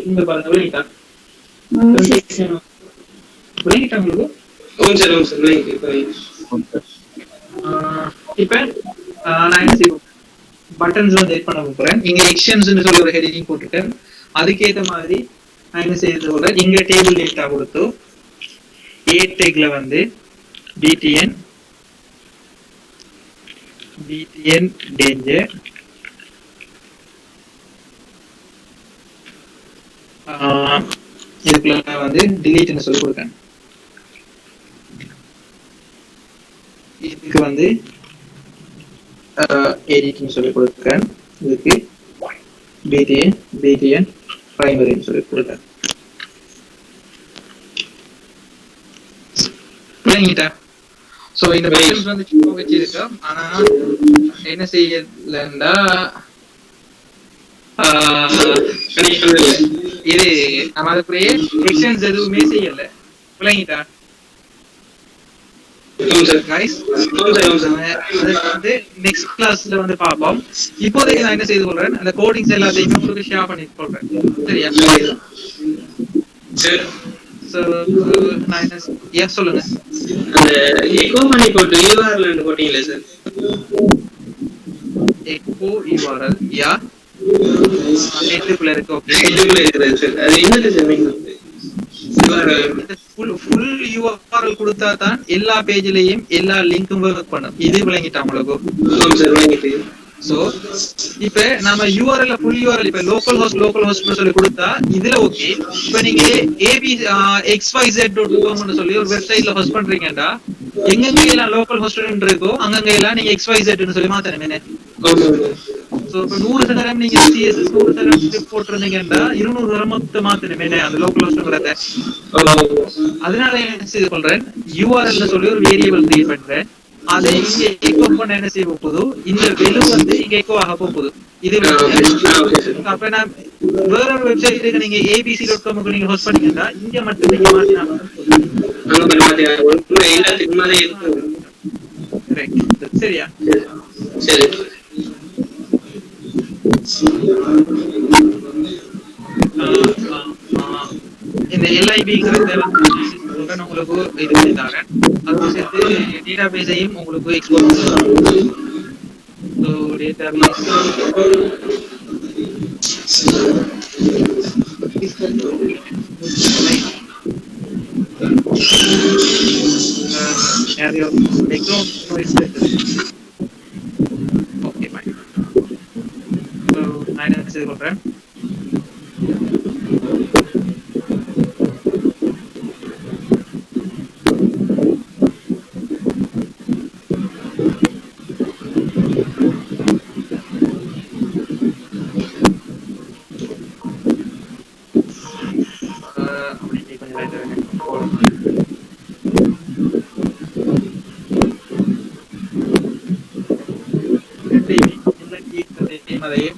இங்க பாருங்க விளையிட்டா. விளையிட்டா உங்களுக்கு. இப்ப நான் என்ன செய்வோம், பட்டன்ஸ் வந்து எட் பண்ண போறேன். இங்க எக்ஸ்டென்ஷன் சொல்லி ஒரு ஹெடிங் போட்டுட்டேன். அதுக்கேற்ற மாதிரி நான் என்ன செய்யறது போல இங்க டேபிள் டேட்டா கொடுத்து A டேக்ல வந்து BTN danger இதுக்குள்ள வந்து delete னு சொல்லி கொடுக்கேன். இதுக்கு வந்து edit னு சொல்லி கொடுக்கேன். இதுக்கு BTN primary னு சொல்லி கொடுக்கேன். புரியுதா? சோ இந்த பட்டன்ஸ் வந்து சும்மா வச்சிருக்கோம். ஆனா என்ன செய்யலன்னா இது நம்ம அதுக்குரிய எக்ஸ்டென்ஸ் எதுவுமே செய்யல. புரியுதா guys? நெக்ஸ்ட் கிளாஸ்ல வந்து பாப்போம். இப்போதைக்கு நான் என்ன செய்து கொள்றேன், அந்த கோடிங்ஸ் எல்லாத்தையுமே உங்களுக்கு ஷேர் பண்ணி கொள்றேன் சரியா. சோ நான் என்ன சொல்லுங்க. அந்த எக்கோ பண்ணி போட்டு URL போட்டீங்களே சார். எக்கோ URL யா நெட்டுக்குள்ள இருக்கு. ஓகே நெட்டுக்குள்ள இருக்குது சார். அது என்னது சார் மீனிங்? ஃபுல் URL கொடுத்தா தான் எல்லா பேஜ்லயும் எல்லா லிங்க்கும் வர்க் பண்ணும். இது விளங்கிட்டா உங்களுக்கு? சார் விளங்கிட்டு. சோ இப்ப நாம URL ஃபுல் URL இப்ப லோக்கல் ஹோஸ்ட் சொல்லி கொடுத்தா இதுல ஓகே. இப்ப நீங்க xyz.com னு சொல்லி ஒரு வெப்சைட்ல ஹோஸ்ட் பண்றீங்கடா, எங்கெங்க எல்லாம் லோக்கல் ஹோஸ்ட் இருக்கோ அங்கங்க எல்லாம் நீங்க xyz னு சொல்லி மாத்தணும். சோ இப்ப 100 தரம் நீங்க சிஎஸ்எஸ் 100 தரம் ஸ்கிரிப்ட் போட்டிருந்தீங்கன்னா 200 தரம் மொத்த மாத்தணுமே அந்த லோக்கல் ஹோஸ்ட்ங்கிறத. அதனால என்ன செய்து கொள்றேன், யூஆர்எல்ல சொல்லி ஒரு வேரியபிள் கிரியேட் பண்றேன். அதை இங்க எக்கோ பண்ண என்ன செய்ய போகுது, இந்த வெலு வந்து இங்க எக்கோ ஆக போகுது. இது அப்ப நான் வேற ஒரு வெப்சைட்டுக்கு நீங்க abc.com நீங்க ஹோஸ்ட் பண்ணீங்கன்னா இங்க மட்டும் நீங்க மாத்தினா சரியா? சரி. இந்த LIB-ங்கிறத உங்களுக்கு இது பண்ணிட்டாங்க. அது சேர்த்து டேட்டாபேஸையும் உங்களுக்கு எக்ஸ்போர்ட் பண்ணுவாங்க. So database okay fine. So நான் என்ன செய்து கொள்றேன்,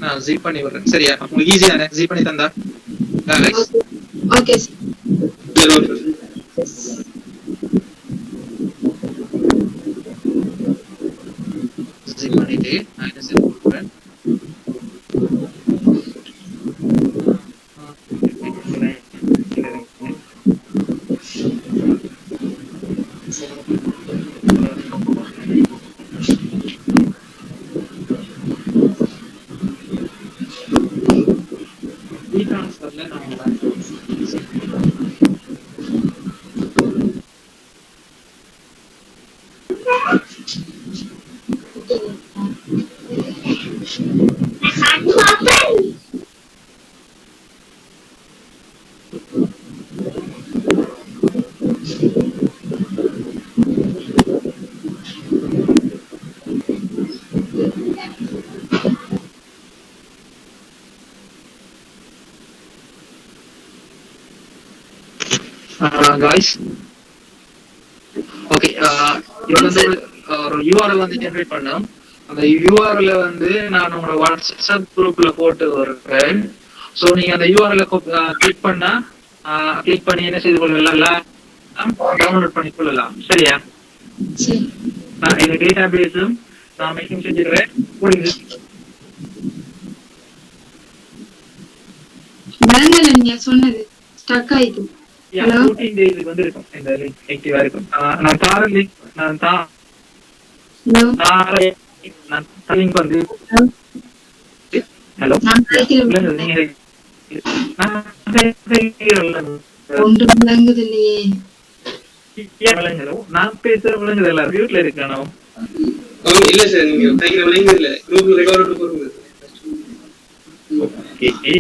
நான் ஜிப் பண்ணி விடுறேன். சரியா? உங்களுக்கு ஈஸியா தானே ஜிப் பண்ணி தந்தா? ஓகே ஜிப் பண்ணிட்டு நான் என்ன செய்து கொடுக்குறேன், guys ஓகே இது வந்து ஒரு யூஆர்எல் வந்து ஜெனரேட் பண்ணோம். அந்த யூஆர்எல் வந்து நான் உங்களோட வாட்ஸ்அப் குரூப்ல போட்டு வருவேன். ஸோ நீங்க அந்த யூஆர்எல் கிளிக் பண்ணி என்ன செய்து கொள்ளலாம், டவுன்லோட் பண்ணி கொள்ளலாம். சரியா? நான் எங்க டேட்டாபேஸும் நான் மேக்கிங் செஞ்சிடுறேன். நீங்க சொன்னது ஸ்டக் ஆயிடுது. ஹலோ 14 days வந்து இருக்கும் இந்த லிங்க் ஆக்டிவா இருக்கும். நான் தார லிங்க் லிங்க் வந்து ஹலோ நீங்க ஒன்று விளங்குது இல்லையே. நான் பேசுற விளங்குது எல்லாரும் வீட்டுல இருக்கணும். இல்ல சார், நீங்க விளங்குது இல்ல, குரூப்ல ரெக்கார்ட் போடுங்க. ஓகே